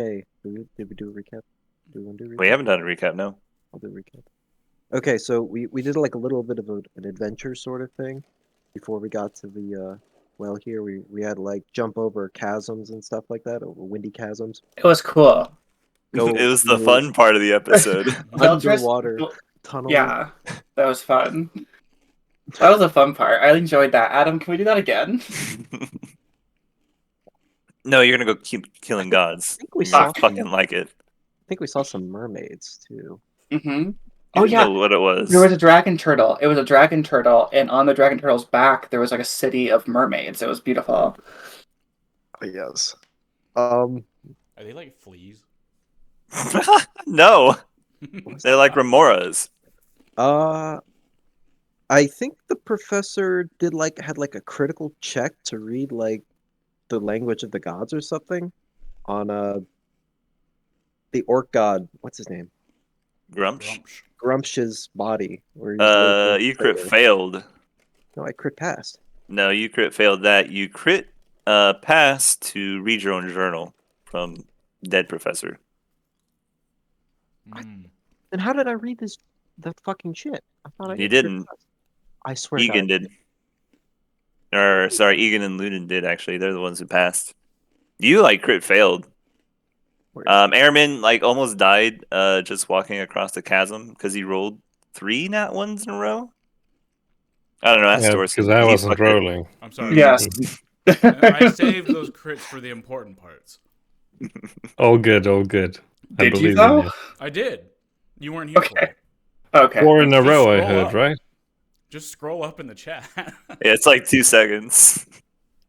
Hey, did we do a recap? Do we want to do a We recap? haven't done a recap, no. I'll do a recap. Okay, so we did like a little bit of an adventure sort of thing before we got to the well here we had to like jump over chasms and stuff like that, over windy chasms, It was cool. It go was the through fun part of the episode. Beltress, underwater tunneling. yeah, that was fun. That was a fun part. I enjoyed that. Adam, can we do that again? No, you're gonna go keep I killing think gods. I think we You're gonna saw Fuck. some fucking like it. I think we saw some mermaids too. Mm-hmm. You Oh didn't yeah, know what it there was. was a dragon turtle. It was a dragon turtle, and on the dragon turtle's back there was like a city of mermaids. It was beautiful. Yes. Um, Are they like fleas? No, what's they're like remoras. uh I think the professor did like had like a critical check to read like the language of the gods or something on the orc god, what's his name? Grumsh. Grumsh. Grumpsh's body, where he's literally You crit crater. failed. No, I crit passed. No, you crit failed that. You crit pass to read your own journal from dead professor. Mm. Then how did I read this that fucking shit? I thought I You crit didn't. passed. I swear to God, Egan did. Or sorry, Egan and Lunan did actually. They're the ones who passed. You like crit failed. where is it? Airman like almost died just walking across the chasm because he rolled 3 nat ones in a row. I don't know. That's Yeah, because Dorson. I He wasn't fucked it. rolling. I'm sorry. Yes. I saved those crits for the important parts. All good, all good. I Did you believe in though? you. I did. You weren't here for Okay. it. Okay. 4 in a Just row, I scroll heard, up. right? Just scroll up in the chat. Yeah, it's like 2 seconds. It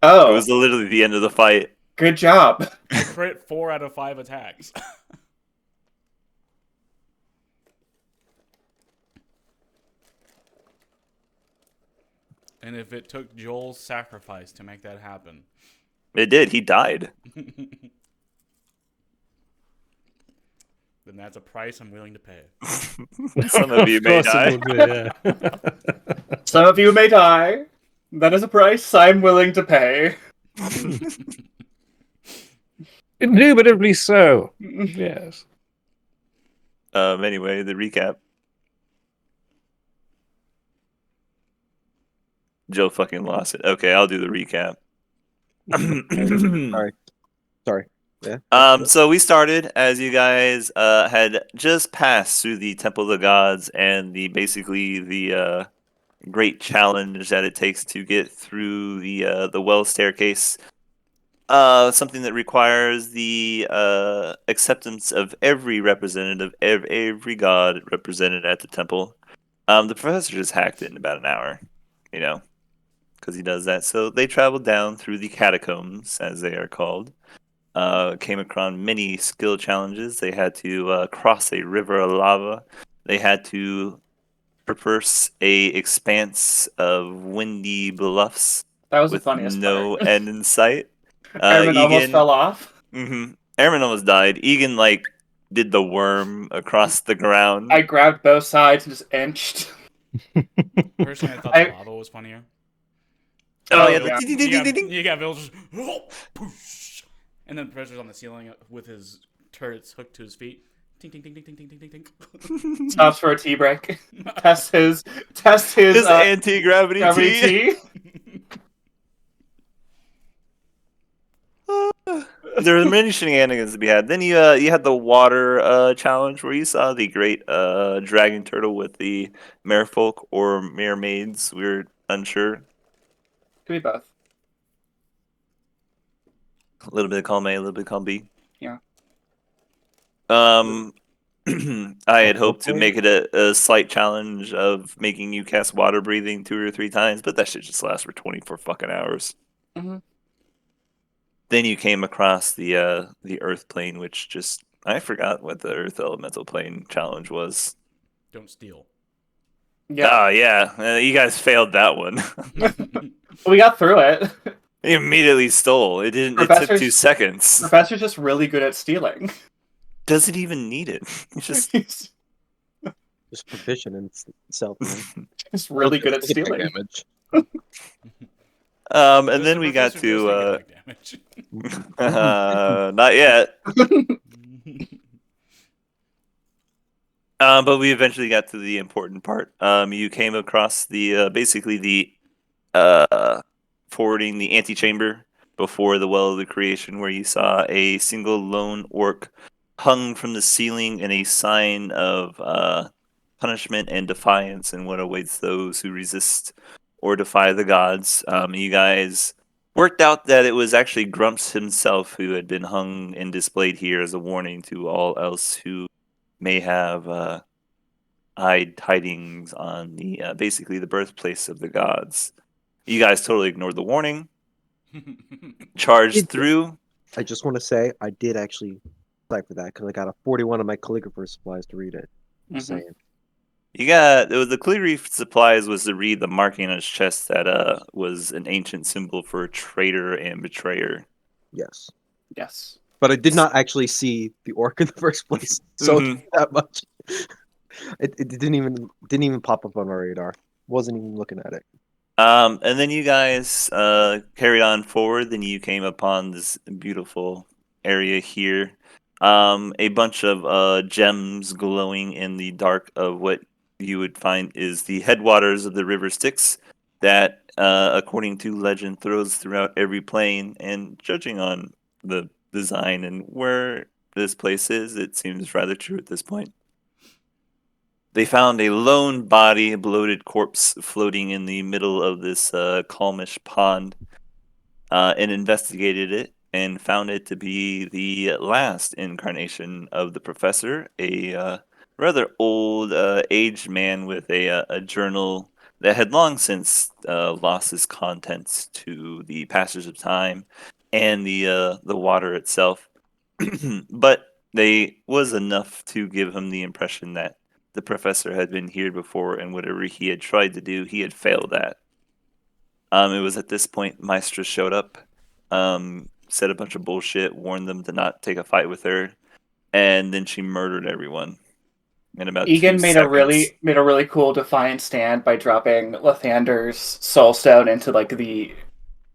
Oh, was literally the end of the fight. good job. I crit 4 out of 5 attacks. And if it took Joel's sacrifice to make that happen. It did. He died. Then that's a price I'm willing to pay. Some of you Of may course die. it will be, yeah. Some of you may die. That is a price I'm willing to pay. Indubitably so. Yes. Anyway, the recap. Joe fucking lost it. Okay, I'll do the recap. Sorry, sorry. Yeah. So we started as you guys had just passed through the Temple of the Gods and basically the great challenge that it takes to get through the well staircase. Something that requires the acceptance of every representative, every god represented at the temple. The professor just hacked it in about an hour, you know, because he does that. So they traveled down through the catacombs, as they are called. Came across many skill challenges. They had to cross a river of lava. They had to traverse a expanse of windy bluffs That was the with funniest part. no end in sight. Airman almost Egan, fell off. Airman almost died. Egan like did the worm across the ground. I grabbed both sides and just inched. Personally, I thought the lava was funnier. Oh Oh, yeah, yeah. ding, ding, ding, ding, ding. You got Bill just poosh, and then the professor's on the ceiling with his turrets hooked to his feet. Ting ting ting ting ting ting ting ting ting. Stops for a tea break. Test his His anti-gravity gravity tea. tea. There were many shenanigans to be had. Then you had the water challenge where you saw the great dragon turtle with the merfolk or mermaids. We were unsure. Could be both. A little bit of column A, a little bit of column B. Yeah. I had hoped to Hopefully. make it a slight challenge of making you cast water breathing 2 or 3 times, but that should just last for 24 fucking hours. Mm-hmm. Then you came across the earth plane, which just I forgot what the earth elemental plane challenge was. Don't steal. Yeah. Oh yeah, you guys failed that one. We got through it. You immediately stole. It didn't. It took 2 Professor's- seconds. Professor's just really good at stealing. Doesn't even need it. It's just He's Just proficient in itself. Man. just really good at Take stealing. damage. And then we got Professor does to take attack damage. not yet. But we eventually got to the important part. You came across the basically the forwarding the antechamber before the Well of the Creation, where you saw a single lone orc hung from the ceiling in a sign of punishment and defiance and what awaits those who resist or defy the gods. You guys worked out that it was actually Grumps himself who had been hung and displayed here as a warning to all else who may have tidings on the basically the birthplace of the gods. You guys totally ignored the warning, charged through. I just want to say I did actually cipher that because I got a 41 on my calligrapher supplies to read it. Just Mhm. saying. You got the calligraphy supplies was to read the marking on his chest that was an ancient symbol for traitor and betrayer. Yes. Yes. But I did not actually see the orc in the first place, so I'll give you that much. It didn't even pop up on my radar. Wasn't even looking at it. And then you guys carried on forward. Then you came upon this beautiful area here. A bunch of gems glowing in the dark of what you would find is the headwaters of the river Styx that, according to legend, throws throughout every plain. And judging on the design and where this place is, it seems rather true at this point. They found a lone body, a bloated corpse, floating in the middle of this calmish pond, and investigated it and found it to be the last incarnation of the professor, a rather old, aged man with a journal that had long since lost its contents to the passage of time and the water itself. But they was enough to give him the impression that the professor had been here before, and whatever he had tried to do, he had failed at. It was at this point Maestra showed up, said a bunch of bullshit, warned them to not take a fight with her, and then she murdered everyone in about 2 Egan seconds. made a really cool defiant stand by dropping Lathander's soul stone into like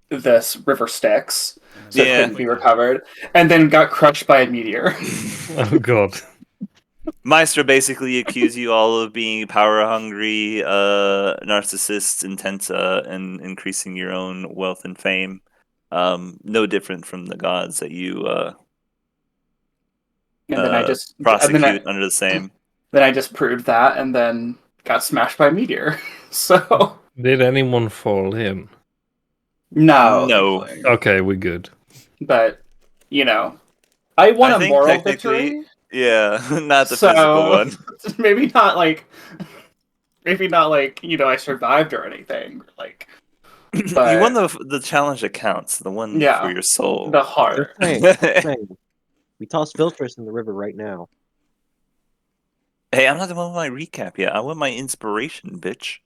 this river Styx, so it Yeah. couldn't be recovered, and then got crushed by a meteor. Oh god. Maestra basically accused you all of being power hungry, narcissists, intent and increasing your own wealth and fame. No different from the gods that you And then prosecute under the same. then I just proved that, and then got smashed by a meteor. So Did anyone fall in? no, No. thankfully. Okay, we're good. But you know, I won I a think moral technically, victory, yeah, not the so physical one. maybe not like I survived or anything. Like, You won but the challenge that counts, the one for yeah, your soul. the Just heart. saying. Just saying. We toss Viltrus in the river right now. Hey, I'm not the one with my recap yet. I want my inspiration, bitch.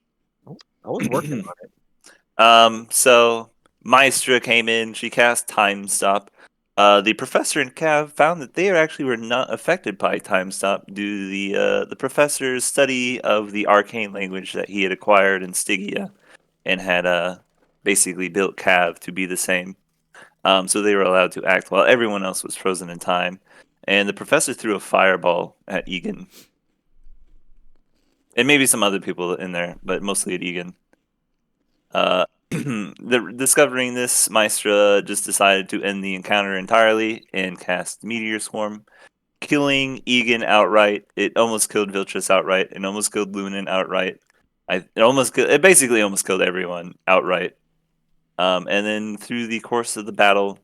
I was working on it. So Maestra came in. She cast Time Stop. The professor and Cav found that they actually were not affected by Time Stop due to the professor's study of the arcane language that he had acquired in Stygia and had basically built Cav to be the same. So they were allowed to act while everyone else was frozen in time. And the professor threw a fireball at Egan. And maybe some other people in there, but mostly at Egan. Discovering this, Maestra just decided to end the encounter entirely and cast Meteor Swarm, killing Egan outright. It almost killed Viltrus outright. It almost killed Lunan outright. It basically almost killed everyone outright. And then through the course of the battle,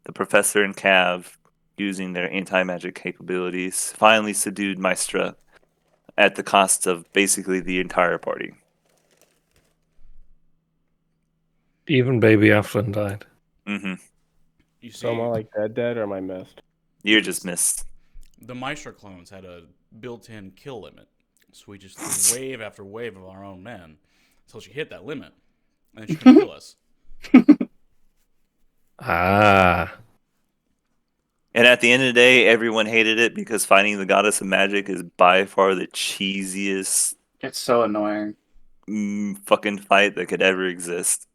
the Professor and Cav, using their anti-magic capabilities, finally subdued Maestra at the cost of basically the entire party. Even baby Afflin died. Mm-hmm. You see, So am I like dead or am I missed? You're just missed. the Maestro clones had a built-in kill limit, so we just threw wave after wave of our own men until she hit that limit, and then she couldn't kill us. Ah. And at the end of the day, everyone hated it because fighting the goddess of magic is by far the cheesiest It's so annoying. fucking fight that could ever exist.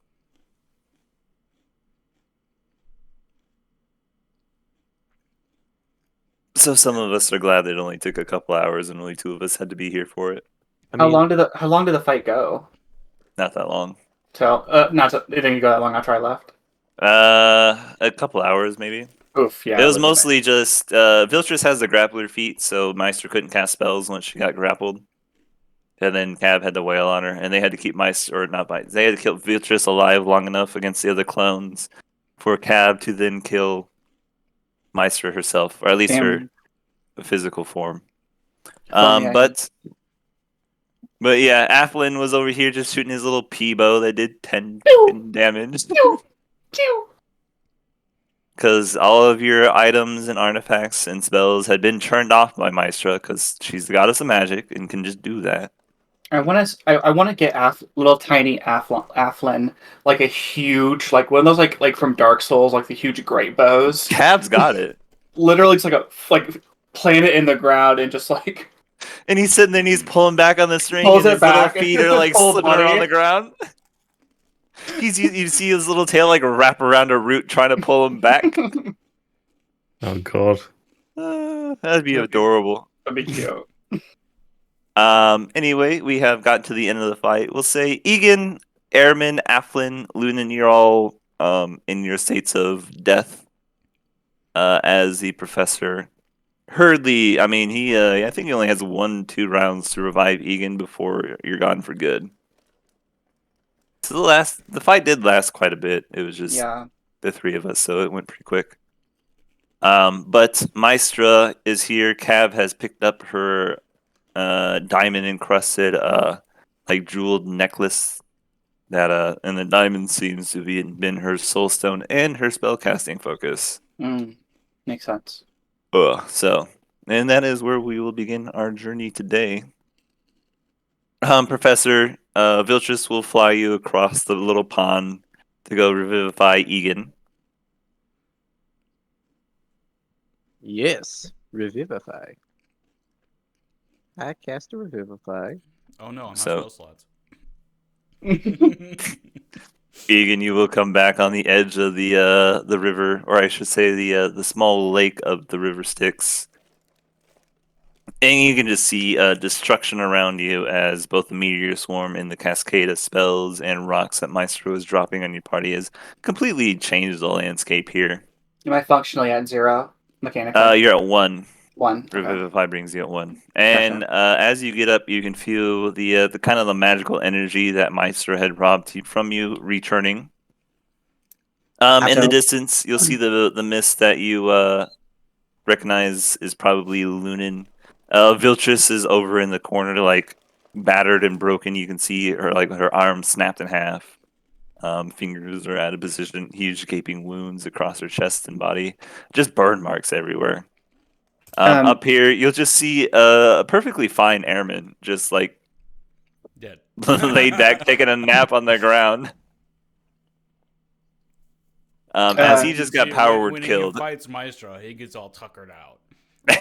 So some of us are glad it only took a couple hours, and only 2 of us had to be here for it. I How mean, long did the fight go? Not that long. Till not to, it didn't go that long after I left. A couple hours maybe. Oof, yeah. It was a bit. mostly just Viltress has the grappler feat, so Meister couldn't cast spells once she got grappled. And then Cab had the wail on her, and they had to keep Meister, or not Meister, they had to kill Viltress alive long enough against the other clones for Cab to then kill Meister herself, or at least her Damn. physical form. If only I had- But yeah, Athlin was over here just shooting his little P bow that did 10 Pew! fucking damage. Pew! Pew! Because all of your items and artifacts and spells had been turned off by Maestra, because she's the goddess of magic and can just do that. I want to get little tiny Aflin, like a huge, like one of those like from Dark Souls, like the huge great bows. Cab's got it. Literally, it's like plant it in the ground and just like And he's sitting there and he's pulling back on the string, Pulls and it his little back. feet are like Old slipping around buddy. on the ground. You see his little tail like wrap around a root trying to pull him back. Oh god. That'd be adorable. that'd be cute. Anyway, we have gotten to the end of the fight. We'll say Egan, Airman, Aflin, Lunan, you're all in your states of death. As the professor hurriedly, I mean, I think he only has 1-2 rounds to revive Egan before you're gone for good. So the fight did last quite a bit. It was just Yeah. the 3 of us, so it went pretty quick. But Maestra is here. Cav has picked up her diamond encrusted like jeweled necklace that and the diamond seems to be been her soul stone and her spellcasting focus. Makes sense. And that is where we will begin our journey today. Professor Viltress will fly you across the little pond to go revivify Egan. yes, revivify. I cast a revivify. Oh no, I'm not So- spell slots. Egan, you will come back on the edge of the river, or I should say the small lake of the river Styx. And you can just see destruction around you as both the meteor swarm and the cascade of spells and rocks that Maestro is dropping on your party has completely changed the landscape here. Am I functionally at 0 mechanically? You're at 1. 1. Okay. Revivify brings you at 1. And as you get up, you can feel the kind of the magical energy that Maestro had robbed from you returning. In the distance, you'll see the mist that you recognize is probably Lunan. Viltress is over in the corner, like battered and broken. You can see her arm snapped in half. Fingers are out of position. Huge gaping wounds across her chest and body. Just burn marks everywhere. Up here, you'll just see a perfectly fine airman, just like Dead. laid back, taking a nap on the ground. As he just got power word when killed. he fights Maestro, he gets all tuckered out.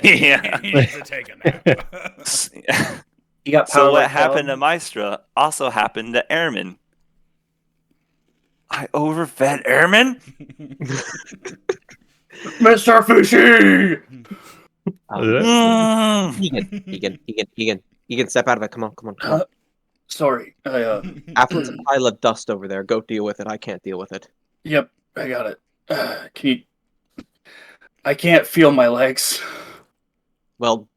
Yeah. He needs to take a nap. You got So power what word happened to killed. Maestra also happened to Airman. I overfed Airman? Mr. Fishy! Egan, step out of it. Come on. Sorry. Affluent's a pile of dust over there. Go deal with it. I can't deal with it. Yep, I got it. Can you... I can't feel my legs. Well,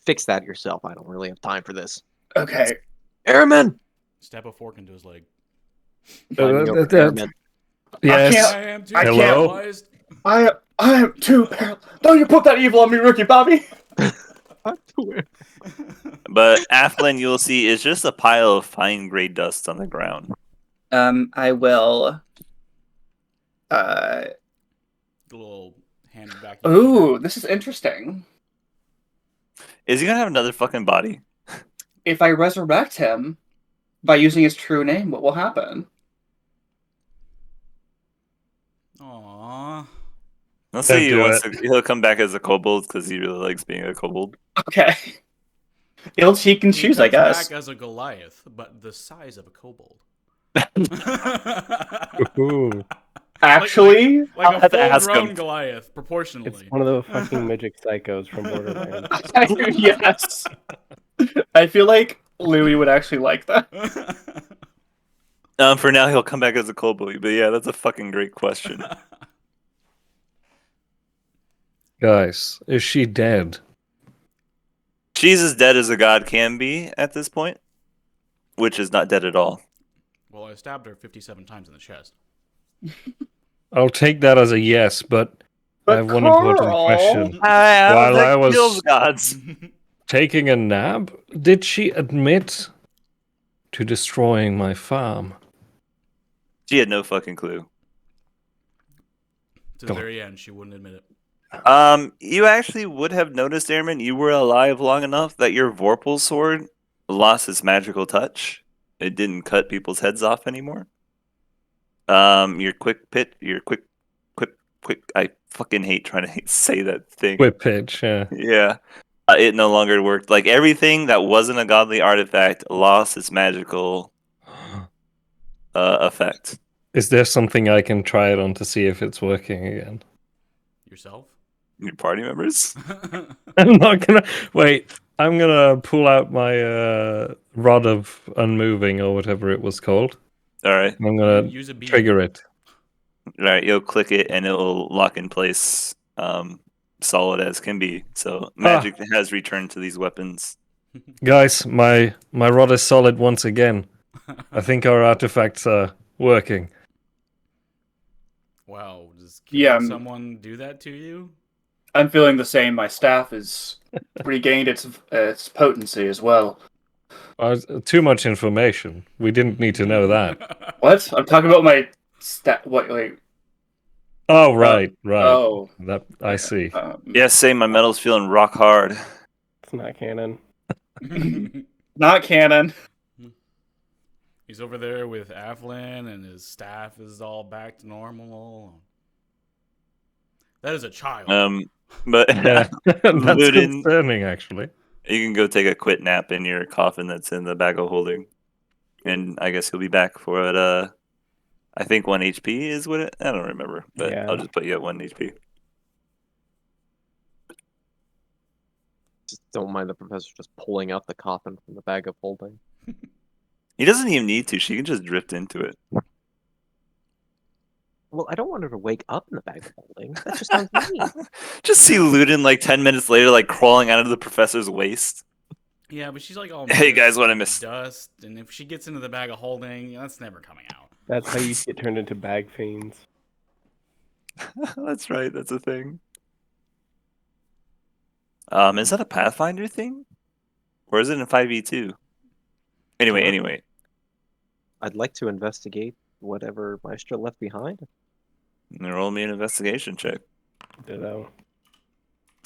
fix that yourself. I don't really have time for this. Okay. Airman! Stab a fork into his leg. Find me over, Airman. Yes. I am too I can't- paralyzed. I am too paralyzed. Don't you put that evil on me, Ricky Bobby! But Athlin, you'll see, is just a pile of fine gray dust on the ground. I will... The little hand back. Ooh, this is interesting. Is he gonna have another fucking body? If I resurrect him by using his true name, what will happen? Aww. Let's say Don't do he'll come back as a kobold because he really likes being a kobold. Okay. He can choose, I comes guess. Back as a Goliath, but the size of a kobold. Ooh. Actually, like I'll a have to ask full-grown him. Goliath, It's proportionally. one of the fucking midget psychos from Borderlands. yes. I feel like Louis would actually like that. For now, he'll come back as a cold boy. But yeah, that's a fucking great question. Guys, is she dead? She's as dead as a god can be at this point, which is not dead at all. Well, I stabbed her 57 times in the chest. I'll take that as a yes, but I But have one important Carl! question. How While that I was- kills gods. Taking a nap? Did she admit to destroying my farm? She had no fucking clue. To the God. very end, she wouldn't admit it. You actually would have noticed, Airman, you were alive long enough that your Vorpal sword lost its magical touch. It didn't cut people's heads off anymore. Your quick. I fucking hate trying to say that thing. Whip pitch, yeah. Yeah. It no longer worked. Like everything that wasn't a godly artifact lost its magical effect. Is there something I can try it on to see if it's working again? Yourself? Your party members? I'm not gonna wait. I'm gonna pull out my rod of unmoving or whatever it was called. All right. I'm gonna Use a beam. trigger it. All right. You'll click it and it will lock in place, solid as can be. So magic has returned to these weapons. Guys, my rod is solid once again. I think our artifacts are working. Wow, does Yeah, killing someone do that to you? I'm feeling the same. My staff has regained its potency as well. Too much information. We didn't need to know that. What? I'm talking about my stat. What? Wait. Oh, right. Oh. That I see. Yes, say my metal's feeling rock hard. It's not canon. Not canon. He's over there with Aflin, and his staff is all back to normal. That is a child. But Yeah, that's Ludin, concerning, actually. you can go take a quick nap in your coffin that's in the bag of holding, and I guess you'll be back for it. I think 1 HP is what it. I don't remember, but Yeah. I'll just put you at 1 HP. Just don't mind the professor just pulling out the coffin from the bag of holding. He doesn't even need to. She can just drift into it. Well, I don't want her to wake up in the bag of holding. That just sounds mean. Just see Ludin like 10 minutes later, like crawling out of the professor's waist. Yeah, but she's like all Hey, guys, what I missed? dust, and if she gets into the bag of holding, that's never coming out. That's how you get turned into bag fiends. That's right. That's a thing. Is that a Pathfinder thing, or is it in 5e2? Anyway. I'd like to investigate whatever Maestro left behind. Roll me an investigation check. Ditto.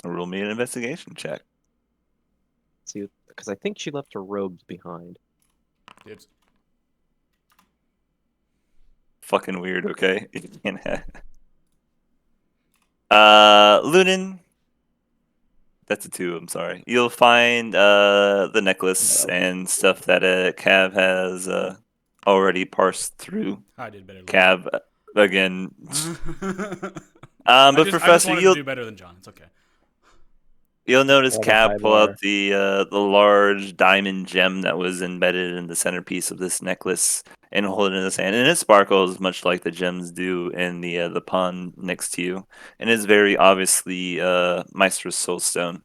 Roll me an investigation check. See, because I think she left her robes behind. It's Fucking weird. Okay. Lunin. That's a 2. I'm sorry. You'll find the necklace and stuff that Cav has already parsed through. I did better. Cav again. But But I just Professor, wanted you'll to do better than John. It's okay. notice All the Cav pull hardware. out the large diamond gem that was embedded in the centerpiece of this necklace and hold it in his hand. And it sparkles much like the gems do in the pond next to you, and is very obviously Maestra's soulstone.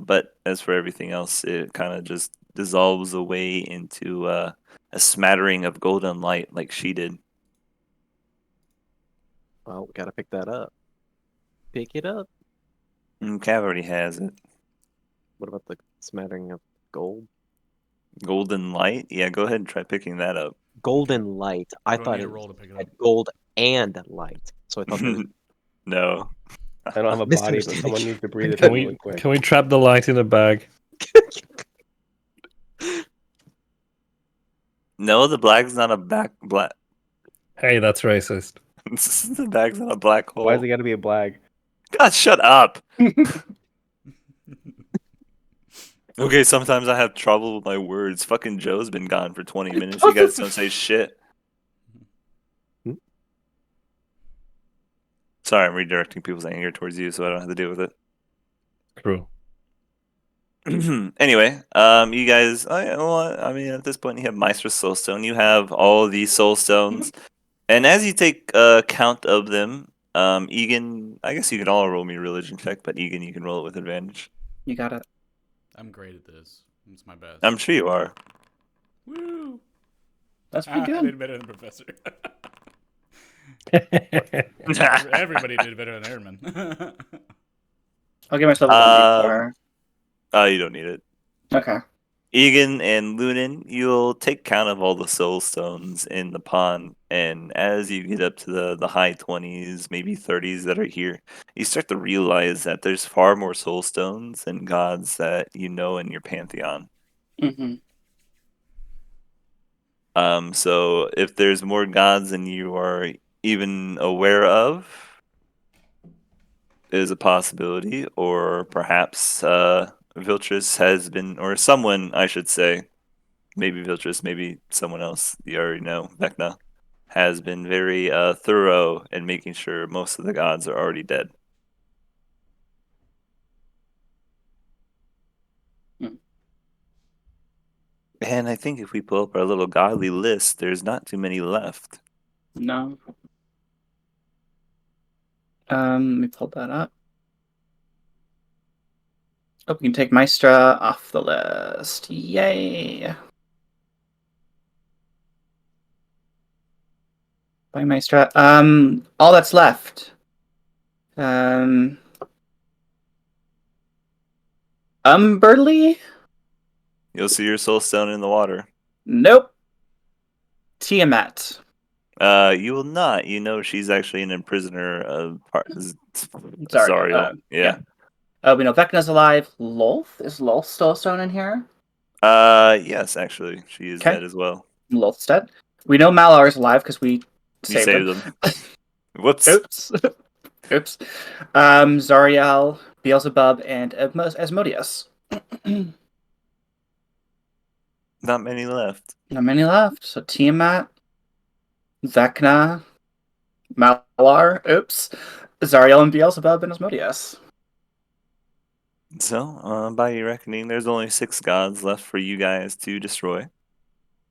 But as for everything else, it kind of just dissolves away into a smattering of golden light, like she did. Well, we gotta pick that up. Pick it up. Cav already has it. What about the smattering of gold? Golden light? Yeah, go ahead and try picking that up. Golden light. I You don't thought need it a roll to pick it up. had gold and light. So I thought there was No. I don't have a body, but Misunderstanding. someone needs to breathe it Can in we really quick. can we trap the light in a bag? No, the bag's not a black. Hey, that's racist. The bag's not a black hole. Why has it got to be a blag? God, shut up. Okay, sometimes I have trouble with my words. Fucking Joe's been gone for 20 minutes. You guys don't say shit. Sorry, I'm redirecting people's anger towards you, so I don't have to deal with it. True. Anyway, you guys, I mean, at this point, you have Meister's Soulstone. You have all these Soulstones. And as you take count of them, Egan, I guess you can all roll me a religion check, but Egan, you can roll it with advantage. You got it. I'm great at this. It's my best. I'm sure you are. Woo! That's pretty I good. did better than Professor. Everybody did better than Airman. I'll give myself a Um, 1d4. you don't need it. Okay. Egan and Lunan, you'll take count of all the soul stones in the pond, and as you get up to the high 20s, maybe 30s that are here, you start to realize that there's far more soul stones than gods that you know in your pantheon. Mm-hmm. So if there's more gods than you are even aware of, is a possibility, or perhaps Viltrus has been, or someone, I should say, maybe Viltrus, maybe someone else you already know, Vecna, has been very thorough in making sure most of the gods are already dead. Hmm. And I think if we pull up our little godly list, there's not too many left. No. Let me pull that up. Oh, we can take Maestra off the list. Yay! Bye, Maestra. All that's left. Umberly? You'll see your soul stone in the water. Nope. Tiamat. You will not. You know she's actually an imprisoner of Sorry. Zariel. Yeah. We know Vecna's alive. Lolth? Is Lolth still a stone in here? Yes, actually, she is Okay. dead as well. Lolth's dead. We know Malar's alive because we You saved saved him. them. Whoops. Oops. Oops. Zariel, Beelzebub, and Asmodeus. Not many left. Not many left. So Tiamat, Vecna, Malar, oops, Zariel, and Beelzebub, and Asmodeus. So, by your reckoning, there's only 6 gods left for you guys to destroy.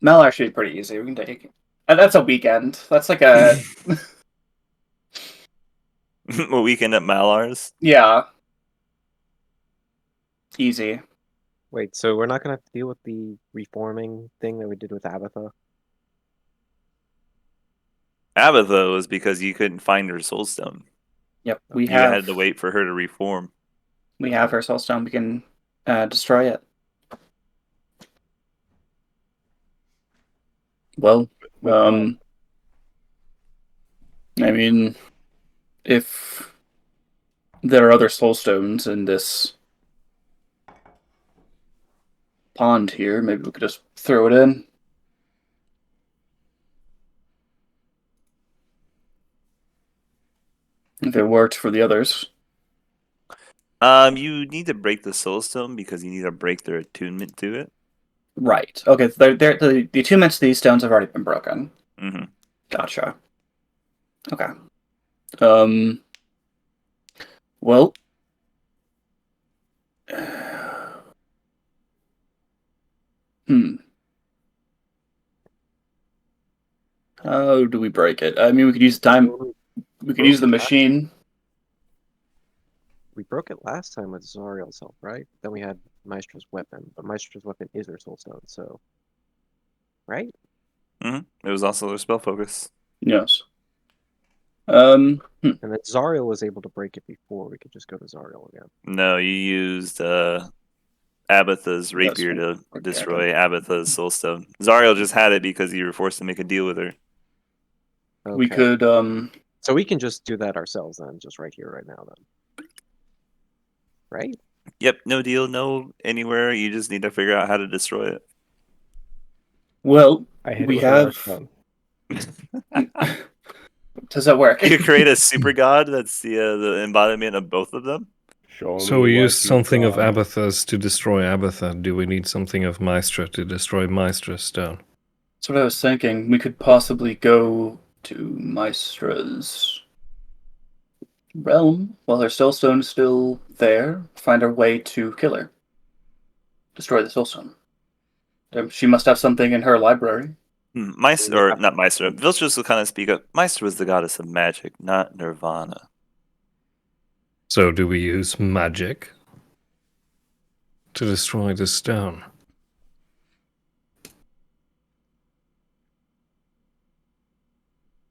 Malar should be pretty easy. We can take. That's a weekend. That's like a A weekend at Malar's. yeah, easy. Wait, so we're not gonna have to deal with the reforming thing that we did with Abatha? Abatha was because you couldn't find her soulstone. Yep, You had to wait for her to reform. We have her soulstone. We can destroy it. Well, I mean, if there are other soulstones in this pond here, maybe we could just throw it in. If it worked for the others. You need to break the soulstone because you need to break their attunement to it. Right. Okay, the attunements to these stones have already been broken. Mm-hmm. Gotcha. Okay. Well. How do we break it? I mean, we could use time. We could use the machine. We broke it last time with Zariel's help, right? Then we had Maestra's weapon, but Maestra's weapon is her soulstone, so right? Mm-hmm. It was also their spell focus. Yes. And then Zariel was able to break it before. We could just go to Zariel again. No, you used Abatha's rapier to destroy Abatha's soulstone. Zariel just had it because you were forced to make a deal with her. Okay. We could So we can just do that ourselves then, just right here, right now then. Right? Yep, no deal, no anywhere. You just need to figure out how to destroy it. Well, I hit we it with a have. marshmallow. Does that work? You could create a super god that's the embodiment of both of them. Show So me we what used you something of got. Abatha's to destroy Abatha. Do we need something of Maestra to destroy Maestra's stone? That's what I was thinking. We could possibly go to Maestra's realm, while her soulstone is still there, find a way to kill her. Destroy the soulstone. She must have something in her library. Meister, or not Meister, Vilchus will kind of speak up. Meister was the goddess of magic, not Nirvana. So do we use magic to destroy the stone?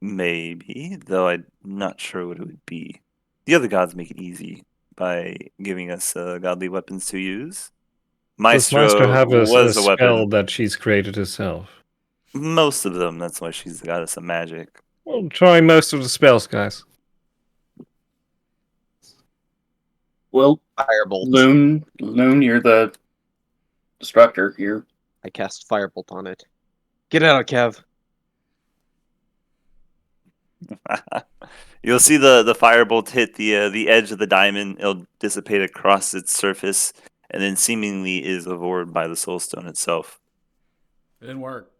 Maybe, though I'm not sure what it would be. The other gods make it easy by giving us godly weapons to use. Does Maester Maestro have a was a spell weapon. that she's created herself? Most of them, that's why she's the goddess of magic. Well, try most of the spells, guys. Well, Firebolt. Loon, you're the destructor here. I cast Firebolt on it. Get out, Kev. You'll see the firebolt hit the edge of the diamond. It'll dissipate across its surface, and then seemingly is absorbed by the soulstone itself. It didn't work.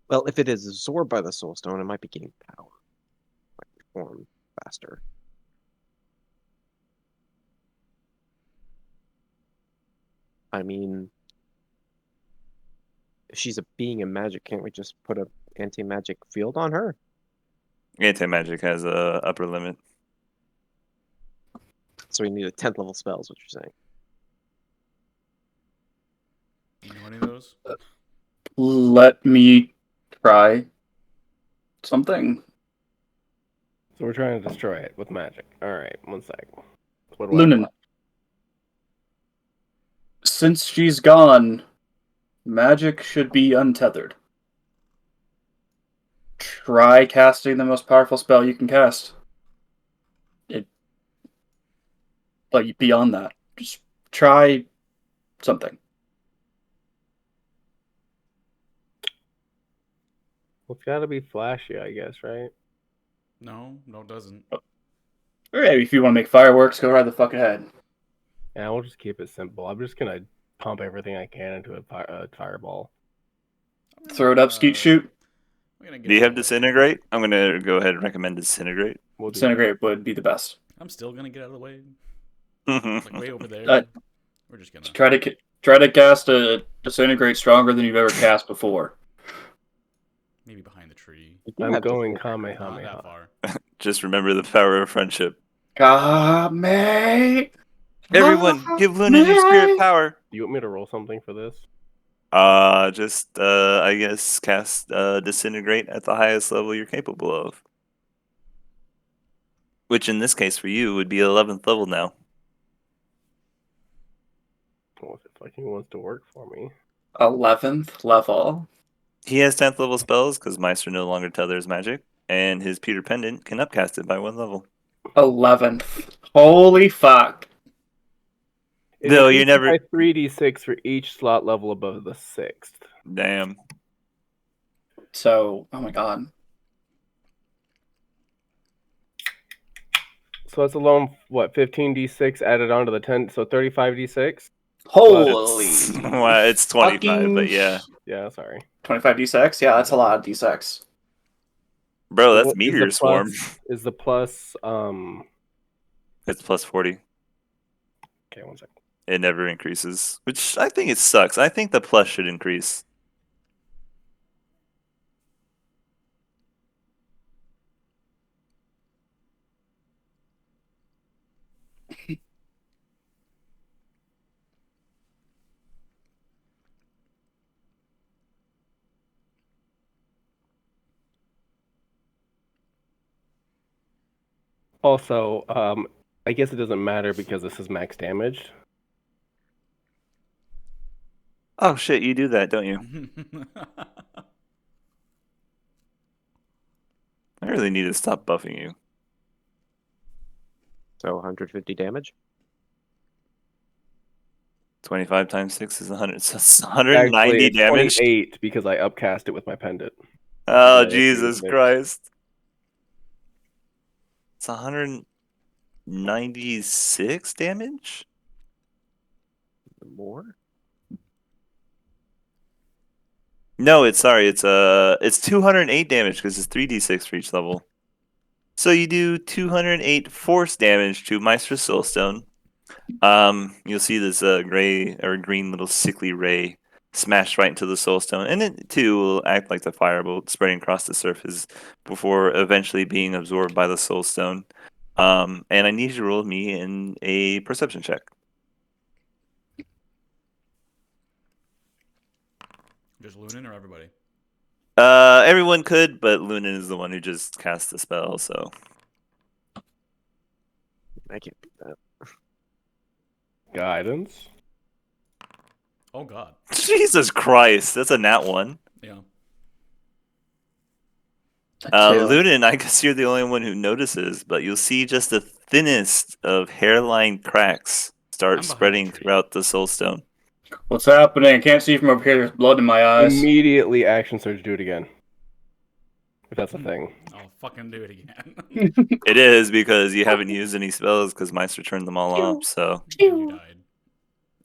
Well, if it is absorbed by the Soul Stone, it might be gaining power. Might reform faster. I mean, if she's a being of magic, can't we just put a anti-magic field on her? Anti-magic has a upper limit. So we need a 10th level spell, is what you're saying. You know any of those? Let me try something. So we're trying to destroy it with magic. All right, one sec. What do Lunan, since she's gone, magic should be untethered. Try casting the most powerful spell you can cast. But beyond that, just try something. Well, it's got to be flashy, I guess, right? No, it doesn't. Alright, if you want to make fireworks, go right the fuck ahead. Yeah, we'll just keep it simple. I'm just gonna pump everything I can into a fireball. Throw it up, skeet shoot. Do you have Disintegrate? I'm going to go ahead and recommend Disintegrate. We'll do Disintegrate would be the best. I'm still gonna get out of the way. Well, Like way over there. We're just gonna. Try to cast a disintegrate stronger than you've ever cast before. Maybe behind the tree. that. I'm going Not that Kamehameha. far. just remember the power of friendship. Kame. Everyone, give Lunan your spirit power. Do you want me to roll something for this? I guess cast Disintegrate at the highest level you're capable of. Which in this case for you would be 11th level now. Well, if it fucking wants to work for me. 11th level. He has 10th level spells because Meister no longer tethers magic, and his Pewter Pendant can upcast it by 1 level. 11th. Holy fuck. It No, you increases never. by 3d6 for each slot level above the 6th. Damn. So, oh my god. So that's alone, what, 15d6 added onto the 10, so 35d6? Holy. Well, it's 25, fucking but yeah. Yeah, sorry. 25 d6? Yeah, that's a lot of d6. Bro, that's What is the Meteor Swarm. Is the plus, It's plus 40. okay, one second. It never increases, which I think it sucks. I think the plus should increase. Also, I guess it doesn't matter because this is max damage. Oh shit, you do that, don't you? I really need to stop buffing you. So 150 damage? 25 times 6 is 100. So it's Actually, 190 it's damage. 28 because I upcast it with my pendant. Oh, Yeah, Jesus it's- Christ. It's 196 damage? More? No, it's 208 damage because it's 3d6 for each level. So you do 208 force damage to Maestro Soulstone. You'll see this gray or green little sickly ray smash right into the Soulstone, and it too will act like the firebolt, spreading across the surface before eventually being absorbed by the Soulstone. And I need you to roll me in a perception check. Just Lunan or everybody? Everyone could, but Lunan is the one who just cast the spell, so. I can't beat that. Guidance. Oh God. Jesus Christ, that's a nat 1. Yeah. Two. Lunan, I guess you're the only one who notices, but you'll see just the thinnest of hairline cracks start I'm behind the spreading tree. throughout the Soulstone. What's happening? I can't see from over here. There's blood in my eyes. Immediately action surge, do it again. If that's a thing. I'll fucking do it again. It is because you haven't used any spells because Meister turned them all off. So, And you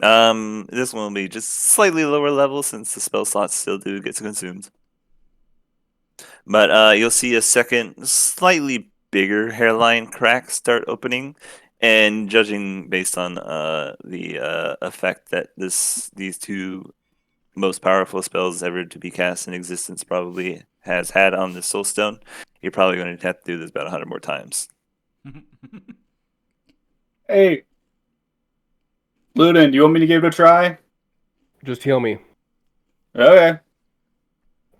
died. this one will be just slightly lower level since the spell slots still do get consumed. But you'll see a second, slightly bigger hairline crack start opening, and judging based on the effect that these two most powerful spells ever to be cast in existence probably has had on the Soulstone, you're probably going to have to do this about 100 more times. Hey, Lunan, do you want me to give it a try? Just heal me. Okay.